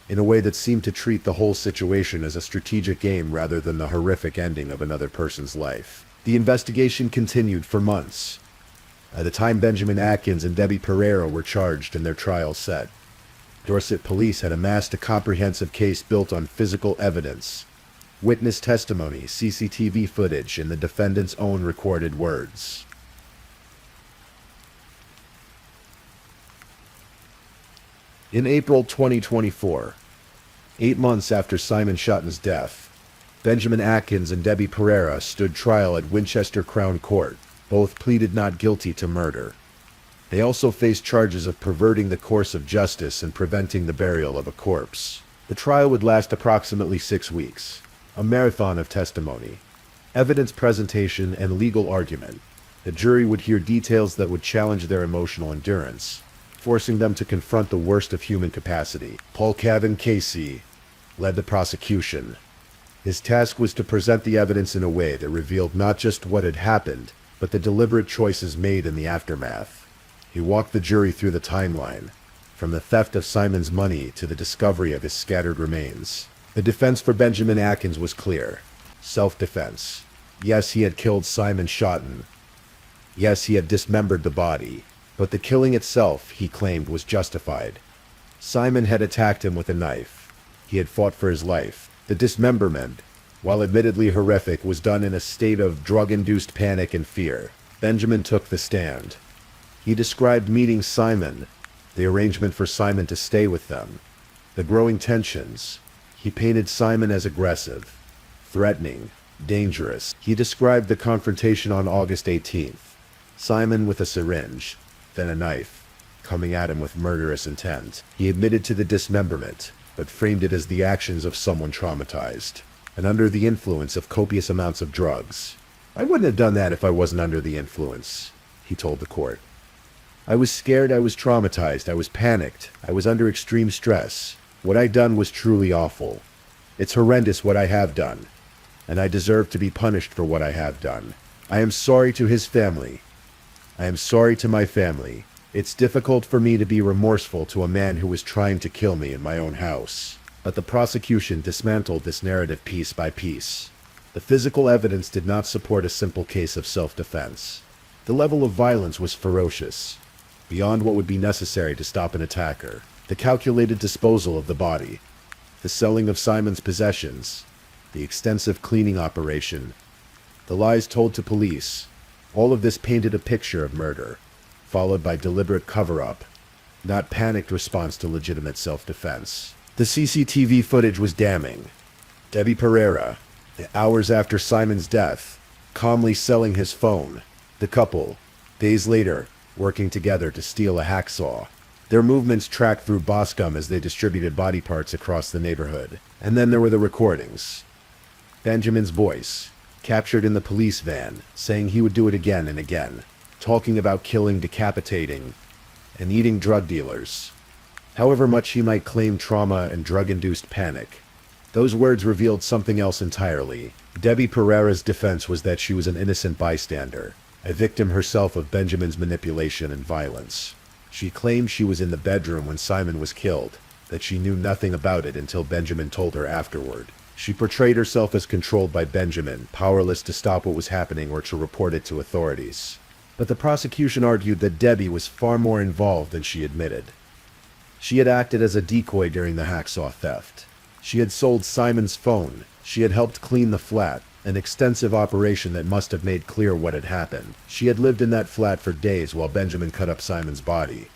in a way that seemed to treat the whole situation as a strategic game rather than the horrific ending of another person's life. The investigation continued for months. By the time Benjamin Atkins and Debbie Pereira were charged and their trial set, Dorset Police had amassed a comprehensive case built on physical evidence, witness testimony, CCTV footage, and the defendant's own recorded words. In April 2024, 8 months after Simon Schotten's death, Benjamin Atkins and Debbie Pereira stood trial at Winchester Crown Court. Both pleaded not guilty to murder. They also faced charges of perverting the course of justice and preventing the burial of a corpse. The trial would last approximately 6 weeks, a marathon of testimony, evidence presentation, and legal argument. The jury would hear details that would challenge their emotional endurance, forcing them to confront the worst of human capacity. Paul Cavan Casey led the prosecution. His task was to present the evidence in a way that revealed not just what had happened, but the deliberate choices made in the aftermath. He walked the jury through the timeline, from the theft of Simon's money to the discovery of his scattered remains. The defense for Benjamin Atkins was clear. Self-defense. Yes, he had killed Simon Schotten. Yes, he had dismembered the body. But the killing itself, he claimed, was justified. Simon had attacked him with a knife. He had fought for his life. The dismemberment, while admittedly horrific, was done in a state of drug-induced panic and fear. Benjamin took the stand. He described meeting Simon, the arrangement for Simon to stay with them, the growing tensions. He painted Simon as aggressive, threatening, dangerous. He described the confrontation on August 18th. Simon with a syringe, then a knife, coming at him with murderous intent. He admitted to the dismemberment, but framed it as the actions of someone traumatized, and under the influence of copious amounts of drugs. "I wouldn't have done that if I wasn't under the influence," he told the court. "I was scared, I was traumatized, I was panicked, I was under extreme stress. What I done was truly awful. It's horrendous what I have done, and I deserve to be punished for what I have done. I am sorry to his family. I am sorry to my family. It's difficult for me to be remorseful to a man who was trying to kill me in my own house." But the prosecution dismantled this narrative piece by piece. The physical evidence did not support a simple case of self-defense. The level of violence was ferocious, beyond what would be necessary to stop an attacker. The calculated disposal of the body, the selling of Simon's possessions, the extensive cleaning operation, the lies told to police, all of this painted a picture of murder, followed by deliberate cover-up, not panicked response to legitimate self-defense. The CCTV footage was damning. Debbie Pereira, the hours after Simon's death, calmly selling his phone. The couple, days later, working together to steal a hacksaw. Their movements tracked through Boscombe as they distributed body parts across the neighborhood. And then there were the recordings. Benjamin's voice, captured in the police van, saying he would do it again and again, talking about killing, decapitating, and eating drug dealers. However much he might claim trauma and drug-induced panic, those words revealed something else entirely. Debbie Pereira's defense was that she was an innocent bystander, a victim herself of Benjamin's manipulation and violence. She claimed she was in the bedroom when Simon was killed, that she knew nothing about it until Benjamin told her afterward. She portrayed herself as controlled by Benjamin, powerless to stop what was happening or to report it to authorities. But the prosecution argued that Debbie was far more involved than she admitted. She had acted as a decoy during the hacksaw theft. She had sold Simon's phone. She had helped clean the flat, an extensive operation that must have made clear what had happened. She had lived in that flat for days while Benjamin cut up Simon's body,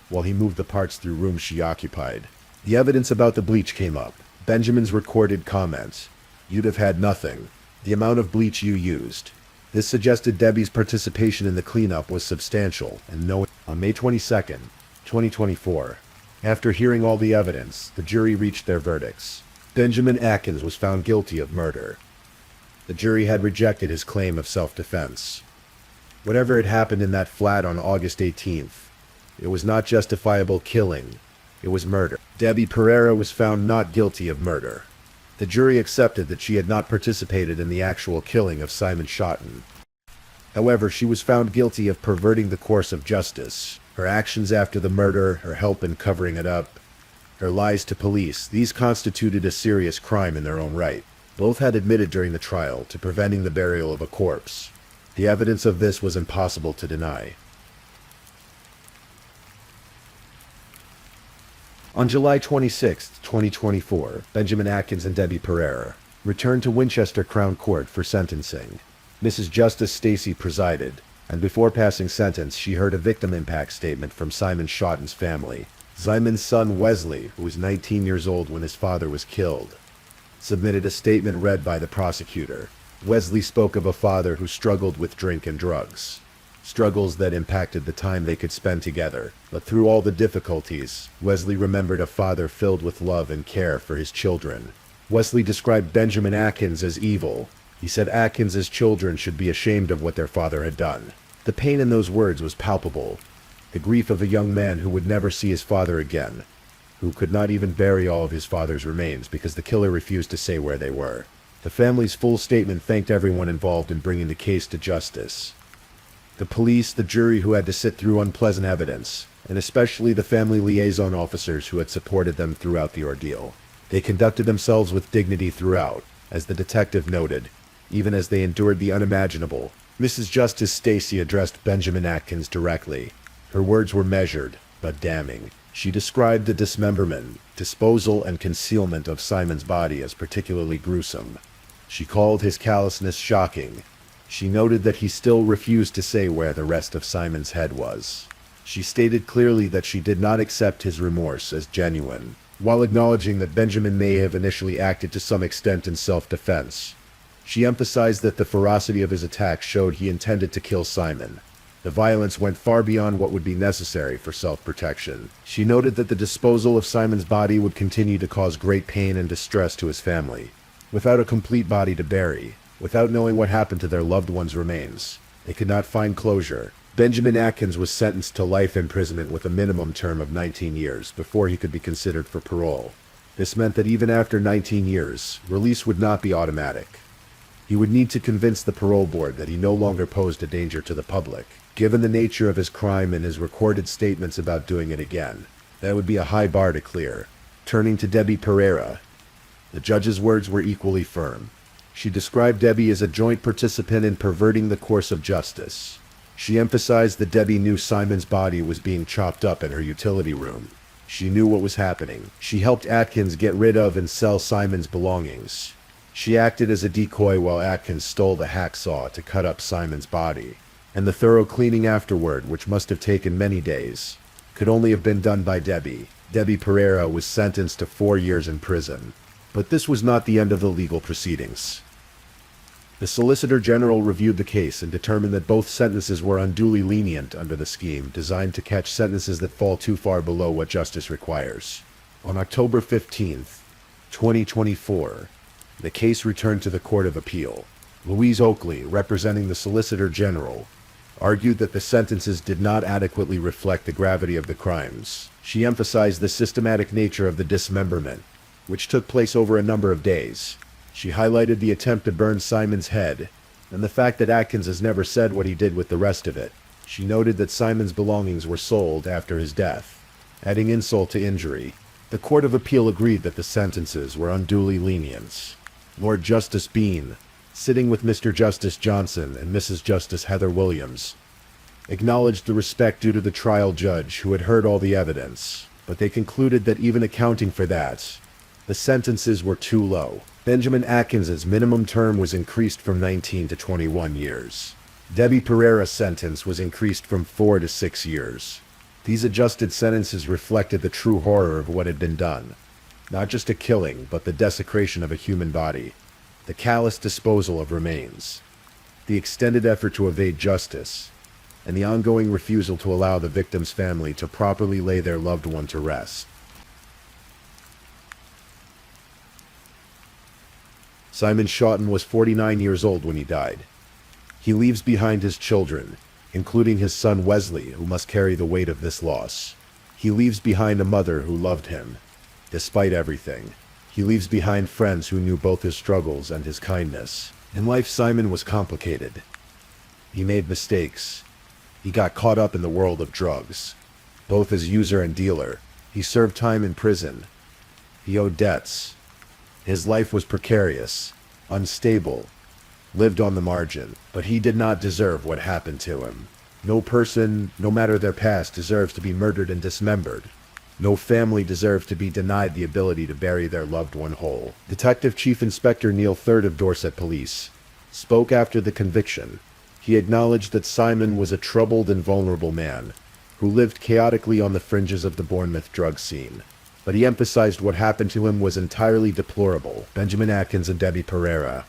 while he moved the parts through rooms she occupied. The evidence about the bleach came up. Benjamin's recorded comments. "You'd have had nothing. The amount of bleach you used." This suggested Debbie's participation in the cleanup was substantial, and no. On May 22nd, 2024, after hearing all the evidence, the jury reached their verdicts. Benjamin Atkins was found guilty of murder. The jury had rejected his claim of self-defense. Whatever had happened in that flat on August 18th, it was not justifiable killing. It was murder. Debbie Pereira was found not guilty of murder. The jury accepted that she had not participated in the actual killing of Simon Schotten. However, she was found guilty of perverting the course of justice. Her actions after the murder, her help in covering it up, her lies to police, these constituted a serious crime in their own right. Both had admitted during the trial to preventing the burial of a corpse. The evidence of this was impossible to deny. On July 26, 2024, Benjamin Atkins and Debbie Pereira returned to Winchester Crown Court for sentencing. Mrs. Justice Stacy presided, and before passing sentence, she heard a victim impact statement from Simon Schotten's family. Simon's son Wesley, who was 19 years old when his father was killed, submitted a statement read by the prosecutor. Wesley spoke of a father who struggled with drink and drugs. Struggles that impacted the time they could spend together. But through all the difficulties, Wesley remembered a father filled with love and care for his children. Wesley described Benjamin Atkins as evil. He said Atkins' children should be ashamed of what their father had done. The pain in those words was palpable. The grief of a young man who would never see his father again, who could not even bury all of his father's remains because the killer refused to say where they were. The family's full statement thanked everyone involved in bringing the case to justice. The police, the jury who had to sit through unpleasant evidence, and especially the family liaison officers who had supported them throughout the ordeal. They conducted themselves with dignity throughout, as the detective noted, even as they endured the unimaginable. Mrs. Justice Stacy addressed Benjamin Atkins directly. Her words were measured, but damning. She described the dismemberment, disposal, and concealment of Simon's body as particularly gruesome. She called his callousness shocking. She noted that he still refused to say where the rest of Simon's head was. She stated clearly that she did not accept his remorse as genuine, while acknowledging that Benjamin may have initially acted to some extent in self-defense. She emphasized that the ferocity of his attack showed he intended to kill Simon. The violence went far beyond what would be necessary for self-protection. She noted that the disposal of Simon's body would continue to cause great pain and distress to his family. Without a complete body to bury, without knowing what happened to their loved one's remains, they could not find closure. Benjamin Atkins was sentenced to life imprisonment with a minimum term of 19 years before he could be considered for parole. This meant that even after 19 years, release would not be automatic. He would need to convince the parole board that he no longer posed a danger to the public. Given the nature of his crime and his recorded statements about doing it again, that would be a high bar to clear. Turning to Debbie Pereira, the judge's words were equally firm. She described Debbie as a joint participant in perverting the course of justice. She emphasized that Debbie knew Simon's body was being chopped up in her utility room. She knew what was happening. She helped Atkins get rid of and sell Simon's belongings. She acted as a decoy while Atkins stole the hacksaw to cut up Simon's body. And the thorough cleaning afterward, which must have taken many days, could only have been done by Debbie. Debbie Pereira was sentenced to 4 years in prison. But this was not the end of the legal proceedings. The Solicitor General reviewed the case and determined that both sentences were unduly lenient under the scheme designed to catch sentences that fall too far below what justice requires. On October 15, 2024, the case returned to the Court of Appeal. Louise Oakley, representing the Solicitor General, argued that the sentences did not adequately reflect the gravity of the crimes. She emphasized the systematic nature of the dismemberment, which took place over a number of days. She highlighted the attempt to burn Simon's head, and the fact that Atkins has never said what he did with the rest of it. She noted that Simon's belongings were sold after his death. Adding insult to injury, the Court of Appeal agreed that the sentences were unduly lenient. Lord Justice Bean, sitting with Mr. Justice Johnson and Mrs. Justice Heather Williams, acknowledged the respect due to the trial judge who had heard all the evidence, but they concluded that even accounting for that, the sentences were too low. Benjamin Atkins's minimum term was increased from 19 to 21 years. Debbie Pereira's sentence was increased from 4 to 6 years. These adjusted sentences reflected the true horror of what had been done. Not just a killing, but the desecration of a human body, the callous disposal of remains, the extended effort to evade justice, and the ongoing refusal to allow the victim's family to properly lay their loved one to rest. Simon Shawton was 49 years old when he died. He leaves behind his children, including his son Wesley, who must carry the weight of this loss. He leaves behind a mother who loved him, despite everything. He leaves behind friends who knew both his struggles and his kindness. In life, Simon was complicated. He made mistakes. He got caught up in the world of drugs, both as user and dealer. He served time in prison. He owed debts. His life was precarious, unstable, lived on the margin, but he did not deserve what happened to him. No person, no matter their past, deserves to be murdered and dismembered. No family deserves to be denied the ability to bury their loved one whole. Detective Chief Inspector Neil Third of Dorset Police spoke after the conviction. He acknowledged that Simon was a troubled and vulnerable man who lived chaotically on the fringes of the Bournemouth drug scene. But he emphasized what happened to him was entirely deplorable. Benjamin Atkins and Debbie Pereira,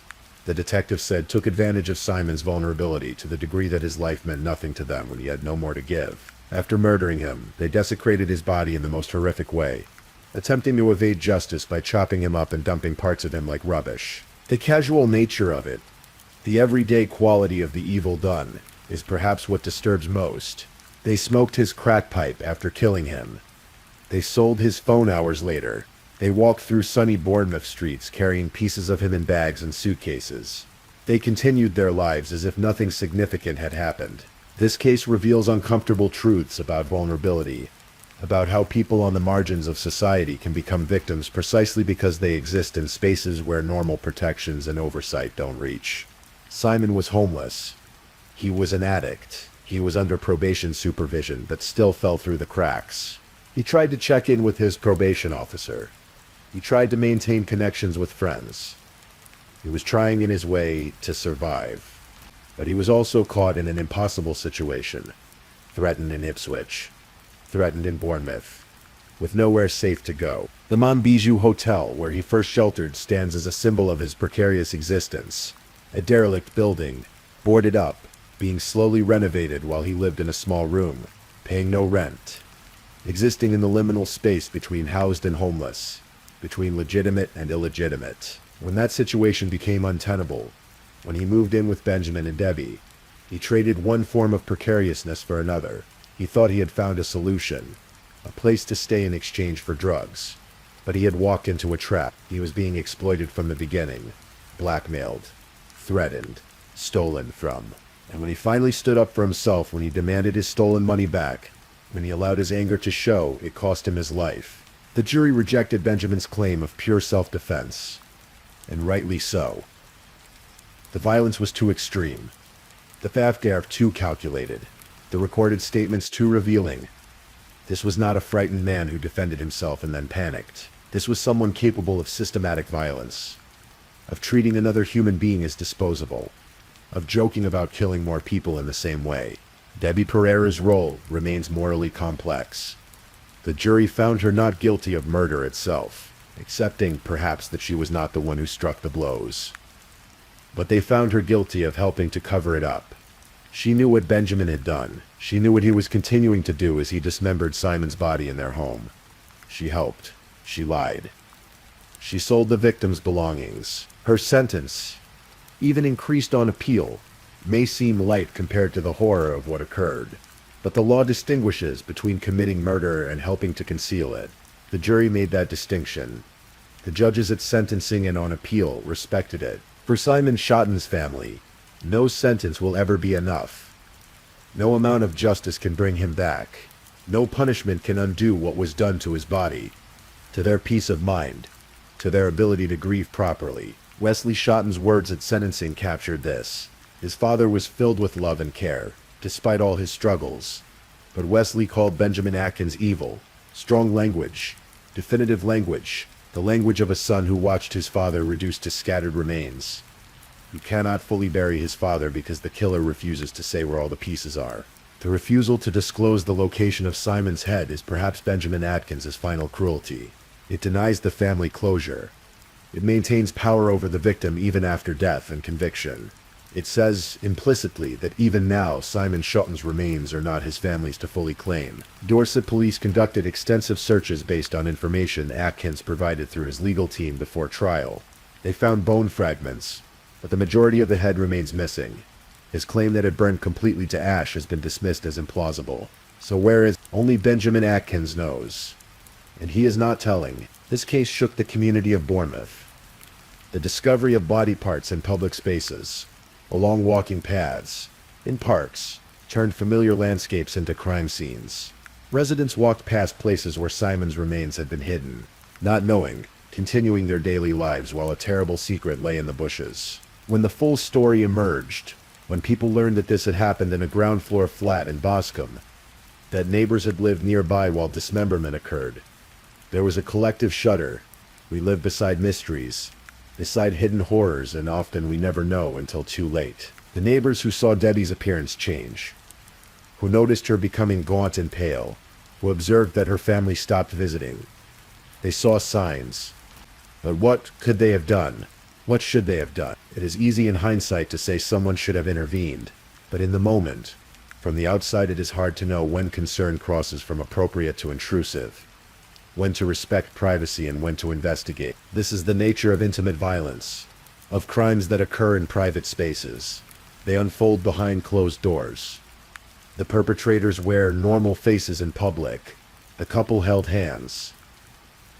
the detective said, took advantage of Simon's vulnerability to the degree that his life meant nothing to them when he had no more to give. After murdering him, they desecrated his body in the most horrific way, attempting to evade justice by chopping him up and dumping parts of him like rubbish. The casual nature of it, the everyday quality of the evil done, is perhaps what disturbs most. They smoked his crack pipe after killing him. They sold his phone hours later. They walked through sunny Bournemouth streets carrying pieces of him in bags and suitcases. They continued their lives as if nothing significant had happened. This case reveals uncomfortable truths about vulnerability, about how people on the margins of society can become victims precisely because they exist in spaces where normal protections and oversight don't reach. Simon was homeless. He was an addict. He was under probation supervision, but still fell through the cracks. He tried to check in with his probation officer. He tried to maintain connections with friends. He was trying in his way to survive. But he was also caught in an impossible situation. Threatened in Ipswich. Threatened in Bournemouth. With nowhere safe to go. The Monbijou Hotel, where he first sheltered, stands as a symbol of his precarious existence. A derelict building, boarded up, being slowly renovated while he lived in a small room, paying no rent. Existing in the liminal space between housed and homeless, between legitimate and illegitimate. When that situation became untenable, when he moved in with Benjamin and Debbie, he traded one form of precariousness for another. He thought he had found a solution, a place to stay in exchange for drugs. But he had walked into a trap. He was being exploited from the beginning, blackmailed, threatened, stolen from. And when he finally stood up for himself, when he demanded his stolen money back, when he allowed his anger to show, it cost him his life. The jury rejected Benjamin's claim of pure self-defense, and rightly so. The violence was too extreme. The Fafgare too calculated. The recorded statements too revealing. This was not a frightened man who defended himself and then panicked. This was someone capable of systematic violence, of treating another human being as disposable, of joking about killing more people in the same way. Debbie Pereira's role remains morally complex. The jury found her not guilty of murder itself, accepting perhaps that she was not the one who struck the blows. But they found her guilty of helping to cover it up. She knew what Benjamin had done. She knew what he was continuing to do as he dismembered Simon's body in their home. She helped. She lied. She sold the victim's belongings. Her sentence, even increased on appeal, may seem light compared to the horror of what occurred. But the law distinguishes between committing murder and helping to conceal it. The jury made that distinction. The judges at sentencing and on appeal respected it. For Simon Schotten's family, no sentence will ever be enough. No amount of justice can bring him back. No punishment can undo what was done to his body, to their peace of mind, to their ability to grieve properly. Wesley Schotten's words at sentencing captured this. His father was filled with love and care, despite all his struggles. But Wesley called Benjamin Atkins evil. Strong language, definitive language, the language of a son who watched his father reduced to scattered remains, who cannot fully bury his father because the killer refuses to say where all the pieces are. The refusal to disclose the location of Simon's head is perhaps Benjamin Atkins' final cruelty. It denies the family closure. It maintains power over the victim even after death and conviction. It says, implicitly, that even now Simon Schotten's remains are not his family's to fully claim. Dorset police conducted extensive searches based on information Atkins provided through his legal team before trial. They found bone fragments, but the majority of the head remains missing. His claim that it burned completely to ash has been dismissed as implausible. So whereas only Benjamin Atkins knows, and he is not telling, this case shook the community of Bournemouth. The discovery of body parts in public spaces, along walking paths, in parks, turned familiar landscapes into crime scenes. Residents walked past places where Simon's remains had been hidden, not knowing, continuing their daily lives while a terrible secret lay in the bushes. When the full story emerged, when people learned that this had happened in a ground floor flat in Boscombe, that neighbors had lived nearby while dismemberment occurred, there was a collective shudder. We live beside mysteries, beside hidden horrors, and often we never know until too late. The neighbors who saw Debbie's appearance change, who noticed her becoming gaunt and pale, who observed that her family stopped visiting, they saw signs. But what could they have done? What should they have done? It is easy in hindsight to say someone should have intervened, but in the moment, from the outside it is hard to know when concern crosses from appropriate to intrusive, when to respect privacy and when to investigate. This is the nature of intimate violence, of crimes that occur in private spaces. They unfold behind closed doors. The perpetrators wear normal faces in public. The couple held hands.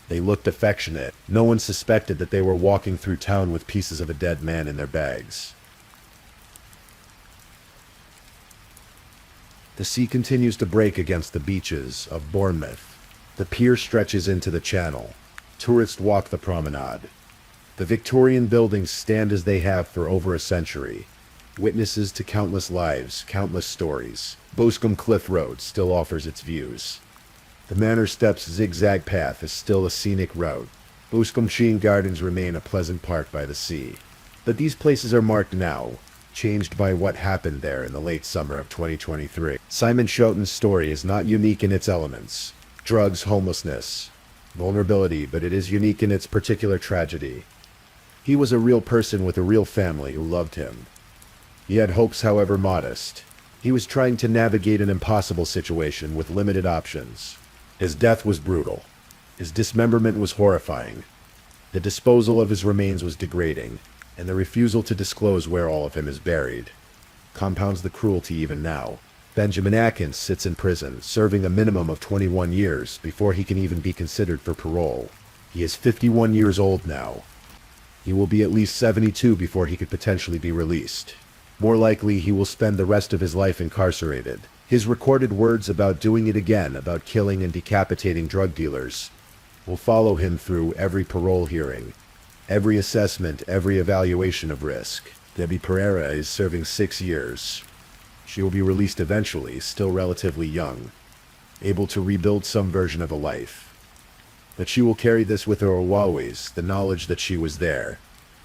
They looked affectionate. No one suspected that they were walking through town with pieces of a dead man in their bags. The sea continues to break against the beaches of Bournemouth. The pier stretches into the channel. Tourists walk the promenade. The Victorian buildings stand as they have for over a century, witnesses to countless lives, countless stories. Boscombe Cliff Road still offers its views. The manor steps zigzag path is still a scenic route. Buscomchine Gardens remain a pleasant park by the sea. But these places are marked now, changed by what happened there in the late summer of 2023. Simon Schoten's story is not unique in its elements. Drugs, homelessness, vulnerability, but it is unique in its particular tragedy. He was a real person with a real family who loved him. He had hopes, however modest. He was trying to navigate an impossible situation with limited options. His death was brutal. His dismemberment was horrifying. The disposal of his remains was degrading, and the refusal to disclose where all of him is buried compounds the cruelty even now. Benjamin Atkins sits in prison, serving a minimum of 21 years before he can even be considered for parole. He is 51 years old now. He will be at least 72 before he could potentially be released. More likely, he will spend the rest of his life incarcerated. His recorded words about doing it again, about killing and decapitating drug dealers, will follow him through every parole hearing, every assessment, every evaluation of risk. Debbie Pereira is serving 6 years. She will be released eventually, still relatively young, able to rebuild some version of a life. But she will carry this with her always, the knowledge that she was there,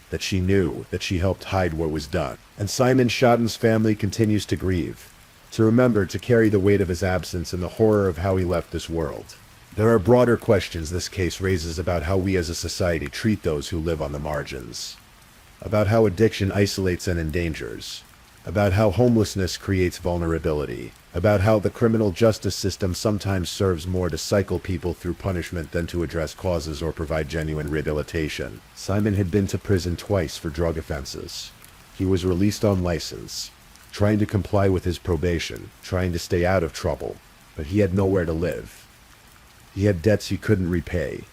that she knew, that she helped hide what was done. And Simon Schoten's family continues to grieve, to remember, to carry the weight of his absence and the horror of how he left this world. There are broader questions this case raises about how we as a society treat those who live on the margins, about how addiction isolates and endangers, about how homelessness creates vulnerability, about how the criminal justice system sometimes serves more to cycle people through punishment than to address causes or provide genuine rehabilitation. Simon had been to prison twice for drug offenses. He was released on license, trying to comply with his probation, trying to stay out of trouble, but he had nowhere to live. He had debts he couldn't repay.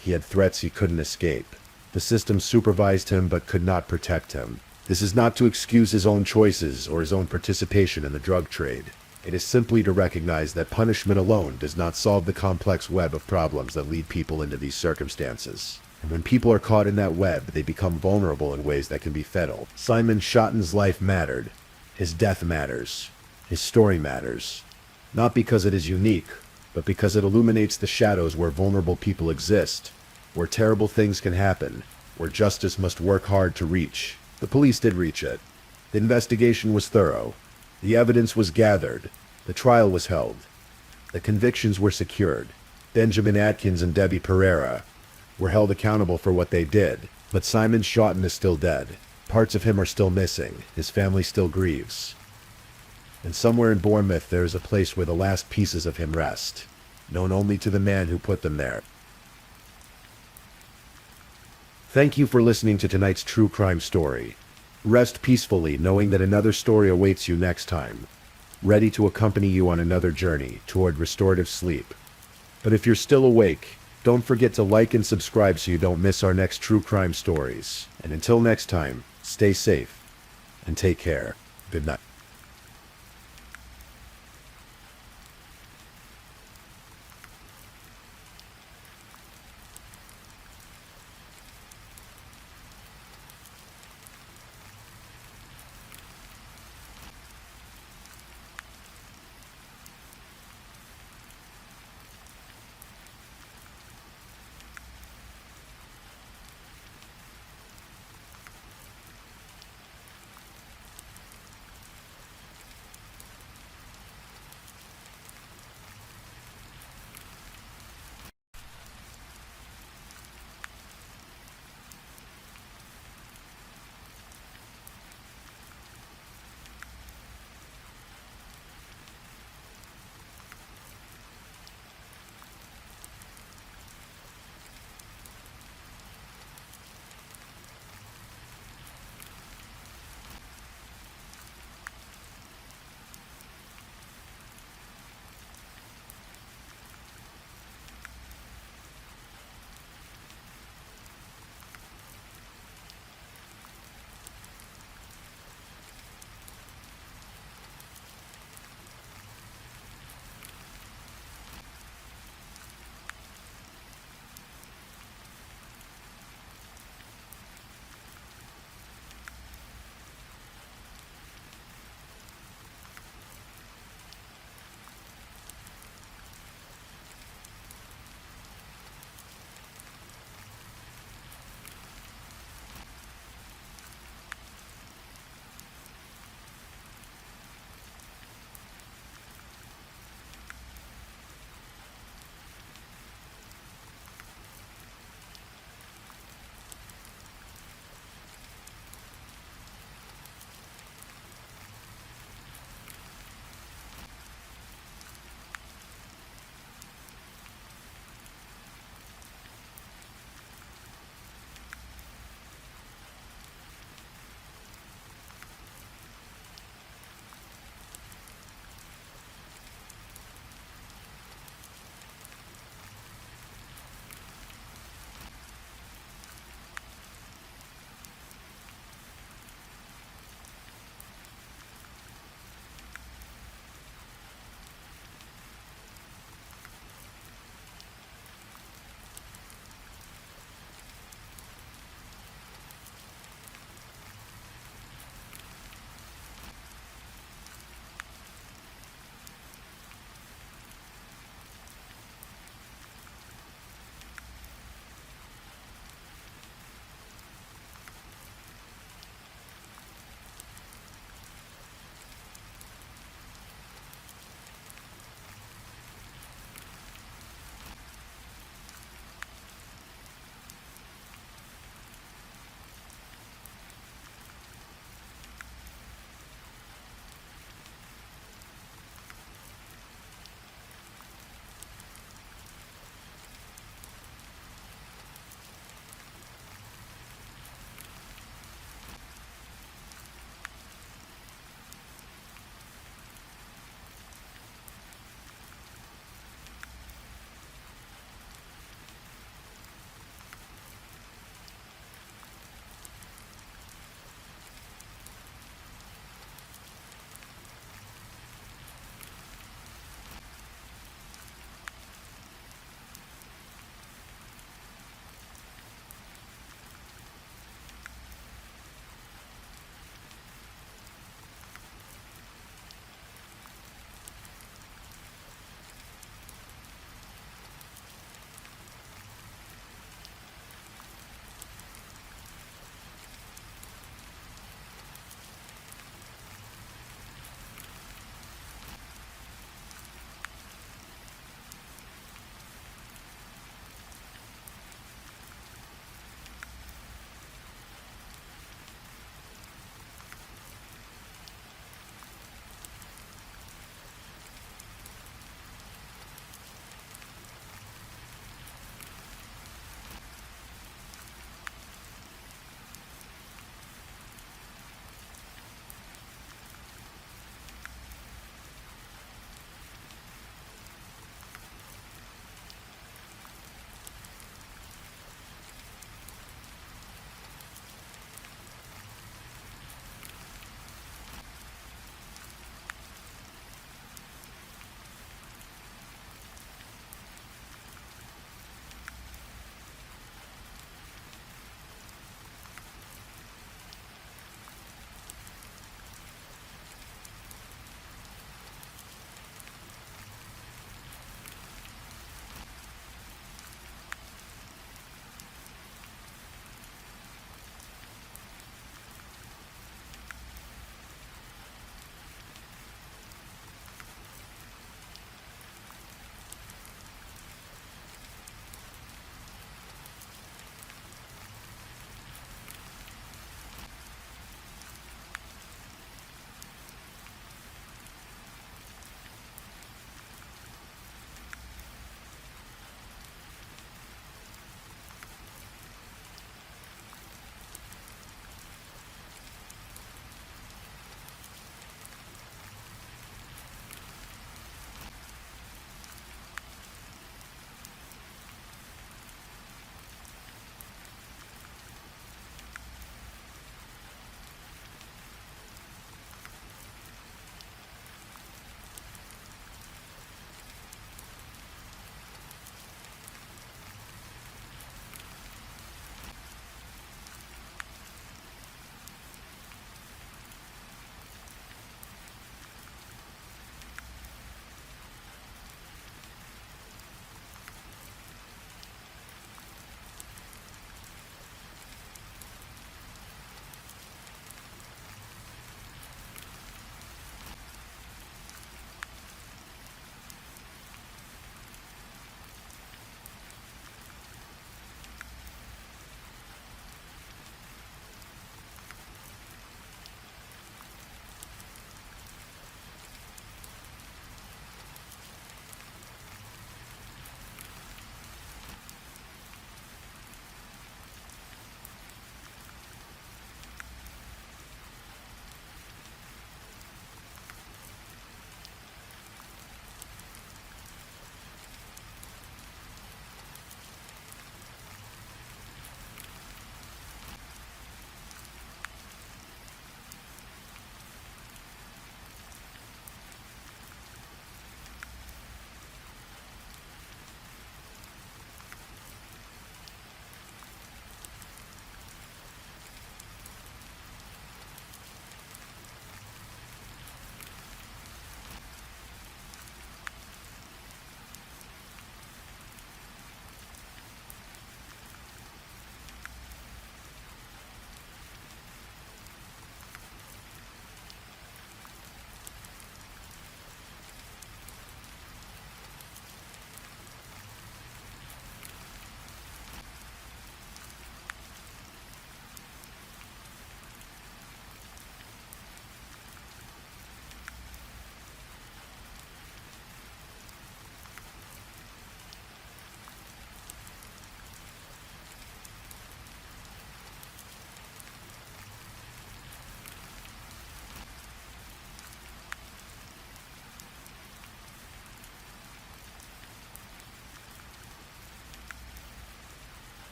He had threats he couldn't escape. The system supervised him but could not protect him. This is not to excuse his own choices or his own participation in the drug trade. It is simply to recognize that punishment alone does not solve the complex web of problems that lead people into these circumstances. And when people are caught in that web, they become vulnerable in ways that can be fatal. Simon Schoten's life mattered. His death matters. His story matters. Not because it is unique, but because it illuminates the shadows where vulnerable people exist, where terrible things can happen, where justice must work hard to reach. The police did reach it. The investigation was thorough. The evidence was gathered. The trial was held. The convictions were secured. Benjamin Atkins and Debbie Pereira were held accountable for what they did. But Simon Schoten is still dead. Parts of him are still missing. His family still grieves. And somewhere in Bournemouth there is a place where the last pieces of him rest, known only to the man who put them there. Thank you for listening to tonight's true crime story. Rest peacefully knowing that another story awaits you next time, ready to accompany you on another journey toward restorative sleep. But if you're still awake, don't forget to like and subscribe so you don't miss our next true crime stories. And until next time, stay safe and take care. Good night.